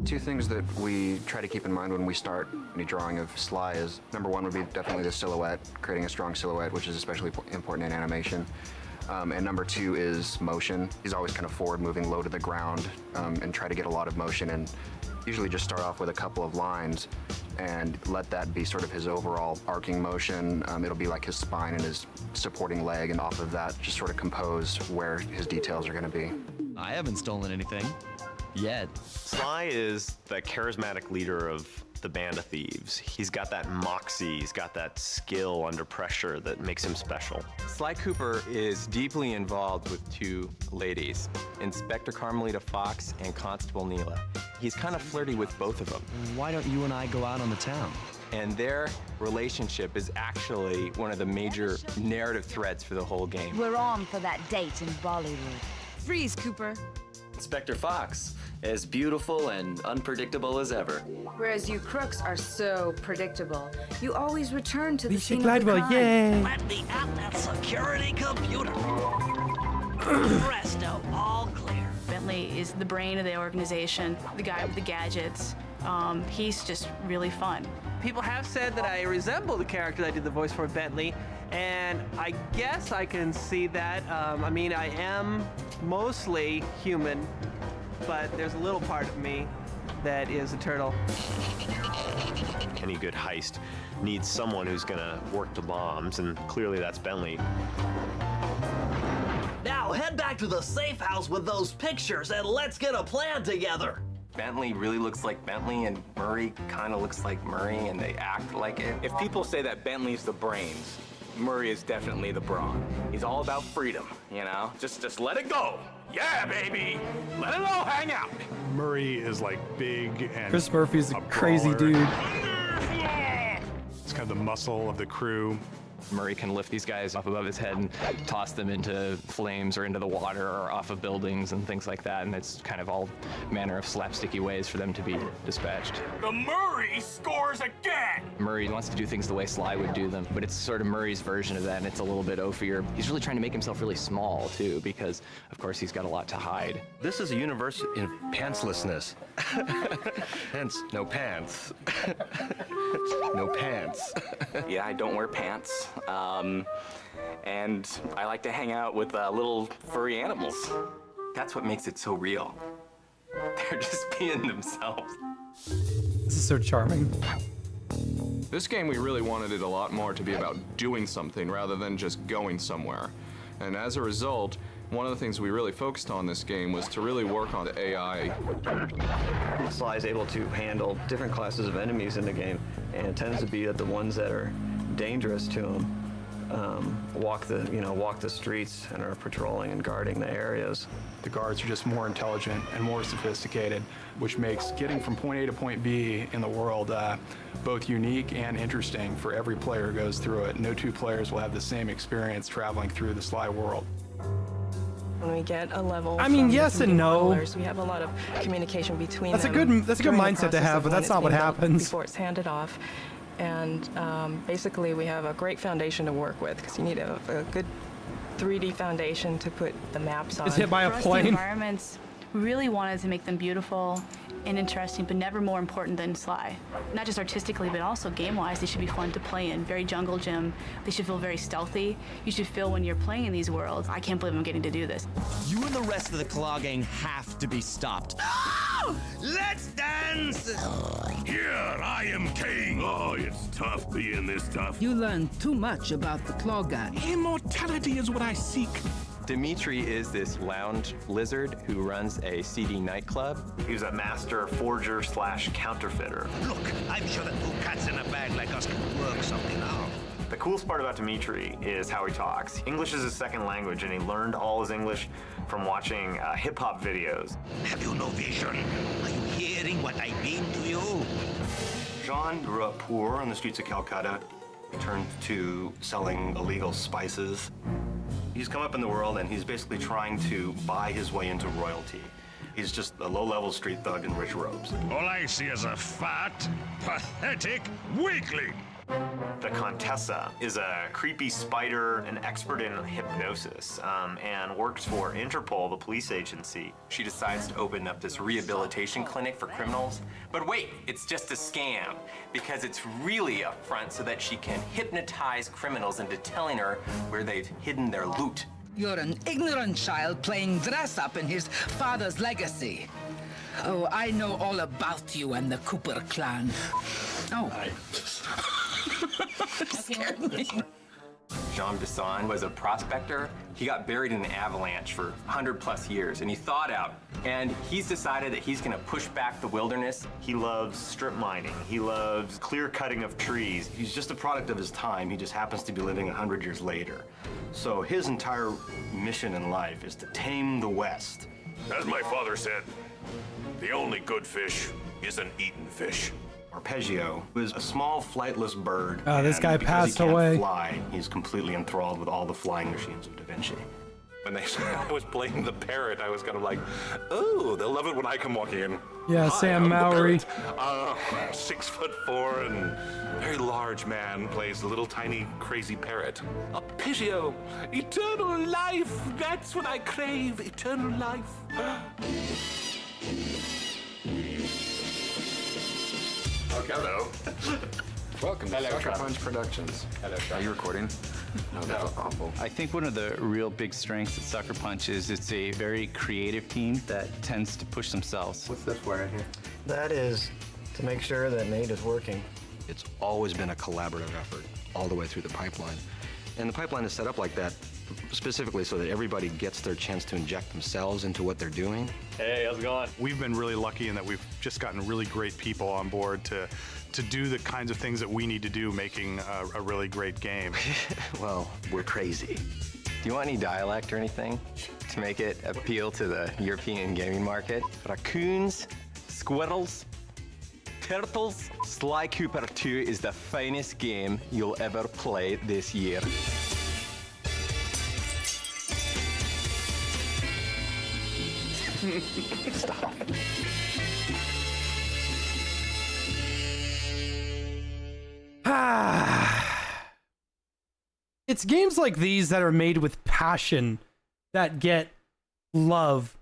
Two things that we try to keep in mind when we start any drawing of Sly is, number one would be definitely the silhouette, creating a strong silhouette, which is especially important in animation. And number two is motion. He's always kind of forward moving, low to the ground, and try to get a lot of motion, and usually just start off with a couple of lines and let that be sort of his overall arcing motion. It'll be like his spine and his supporting leg, and off of that, just sort of compose where his details are gonna be. I haven't stolen anything. Yet. Sly is the charismatic leader of the band of thieves. He's got that moxie, he's got that skill under pressure that makes him special. Sly Cooper is deeply involved with two ladies, Inspector Carmelita Fox and Constable Neela. He's kind of flirty with both of them. Why don't you and I go out on the town? And their relationship is actually one of the major narrative threads for the whole game. We're on for that date in Bollywood. Freeze, Cooper. Inspector Fox, as beautiful and unpredictable as ever. Whereas you crooks are so predictable. You always return to the Lisa scene of the Gladwell, crime. yay! Let me out that security computer. Presto, all clear. Bentley is the brain of the organization, the guy with the gadgets. He's just really fun. People have said that I resemble the character that I did the voice for, Bentley, and I guess I can see that. I mean, I am mostly human, but there's a little part of me that is a turtle. Any good heist needs someone who's gonna work the bombs, and clearly that's Bentley. Now head back to the safe house with those pictures and let's get a plan together. Bentley really looks like Bentley, and Murray kind of looks like Murray, and they act like it. If people say that Bentley's the brains, Murray is definitely the brawn. He's all about freedom, you know? Just let it go. Yeah, baby! Let it all hang out! Murray is like big and Chris Murphy's a crazy brawler. dude. It's kind of the muscle of the crew. Murray can lift these guys up above his head and toss them into flames or into the water or off of buildings and things like that, and it's kind of all manner of slapsticky ways for them to be dispatched. The Murray scores again! Murray wants to do things the way Sly would do them, but it's sort of Murray's version of that, and it's a little bit oafier. He's really trying to make himself really small, too, because, of course, he's got a lot to hide. This is a universe in pantslessness. Hence, no pants. No pants. Yeah, I don't wear pants. And I like to hang out with little furry animals. That's what makes it so real. They're just being themselves. This is so charming. This game, we really wanted it a lot more to be about doing something rather than just going somewhere. And as a result, one of the things we really focused on this game was to really work on the AI. Sly is able to handle different classes of enemies in the game, and it tends to be that the ones that are dangerous to him walk the streets and are patrolling and guarding the areas. The guards are just more intelligent and more sophisticated, which makes getting from point A to point B in the world both unique and interesting for every player who goes through it. No two players will have the same experience traveling through the Sly world. When we get a level, I mean, from yes the and no. controllers, we have a lot of communication between That's a them. good during the mindset to process have, of but when that's it's not what being built happens. Before it's handed off. And basically, we have a great foundation to work with, because you need a good 3D foundation to put the maps on. It's hit by a For us, plane. The environments, we really wanted to make them beautiful and interesting, but never more important than Sly. Not just artistically, but also game-wise, they should be fun to play in. Very jungle gym. They should feel very stealthy. You should feel when you're playing in these worlds, I can't believe I'm getting to do this. You and the rest of the Claw Gang have to be stopped. No! Let's dance! Here, I am king! Oh, it's tough being this tough. You learn too much about the Claw Gang. Immortality is what I seek. Dimitri is this lounge lizard who runs a seedy nightclub. He's a master forger / counterfeiter. Look, I'm sure that two cats in a bag like us can work something out. The coolest part about Dimitri is how he talks. English is his second language, and he learned all his English from watching hip-hop videos. Have you no vision? Are you hearing what I mean to you? Jean grew up poor on the streets of Calcutta. He turned to selling illegal spices. He's come up in the world, and he's basically trying to buy his way into royalty. He's just a low-level street thug in rich robes. All I see is a fat, pathetic weakling. The Contessa is a creepy spider, an expert in hypnosis, and works for Interpol, the police agency. She decides to open up this rehabilitation clinic for criminals. But wait, it's just a scam, because it's really a front so that she can hypnotize criminals into telling her where they've hidden their loot. You're an ignorant child playing dress-up in his father's legacy. Oh, I know all about you and the Cooper clan. Oh. Scared me. Jean Bisson was a prospector. He got buried in an avalanche for 100+ years, and he thawed out. And he's decided that he's gonna push back the wilderness. He loves strip mining. He loves clear cutting of trees. He's just a product of his time. He just happens to be living 100 years later. So his entire mission in life is to tame the West. As my father said, the only good fish is an eaten fish. Arpeggio is a small flightless bird. Oh, this guy and because passed he can't away. Fly, he's completely enthralled with all the flying machines of Da Vinci. When they said I was playing the parrot, I was kind of like, oh, they'll love it when I come walking in. Yeah, Hi, Sam I'm the Mowry. parrot. 6'4" and very large man plays the little tiny crazy parrot. Arpeggio, eternal life, that's what I crave, eternal life. Okay. Hello. Welcome to Hello, Sucker Trump. Punch Productions. Hello, Are you recording? No, that's awful. I think one of the real big strengths at Sucker Punch is it's a very creative team that tends to push themselves. What's this for right here? That is to make sure that Nate is working. It's always been a collaborative effort all the way through the pipeline. And the pipeline is set up like that specifically so that everybody gets their chance to inject themselves into what they're doing. Hey, how's it going? We've been really lucky in that we've just gotten really great people on board to do the kinds of things that we need to do, making a really great game. Well, we're crazy. Do you want any dialect or anything to make it appeal to the European gaming market? Raccoons, squirrels, turtles. Sly Cooper 2 is the finest game you'll ever play this year. Stop. It's games like these that are made with passion that get love.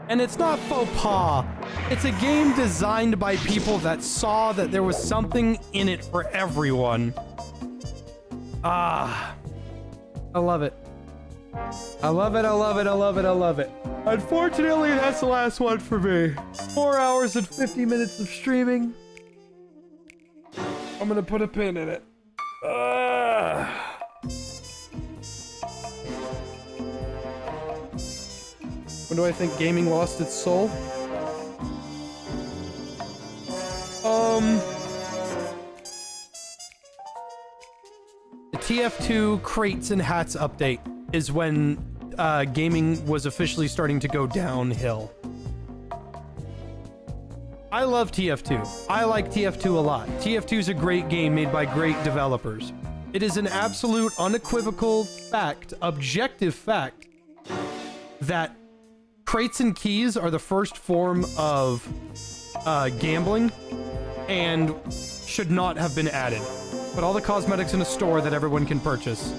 And it's not faux pas. It's a game designed by people that saw that there was something in it for everyone. Ah, I love it. I love it, I love it, I love it, I love it. Unfortunately, that's the last one for me. 4 hours and 50 minutes of streaming. I'm gonna put a pin in it. When do I think gaming lost its soul? The TF2 crates and hats update is when gaming was officially starting to go downhill. I love TF2. I like TF2 a lot. TF2 is a great game made by great developers. It is an absolute, unequivocal fact, objective fact, that crates and keys are the first form of gambling and should not have been added. Put all the cosmetics in a store that everyone can purchase.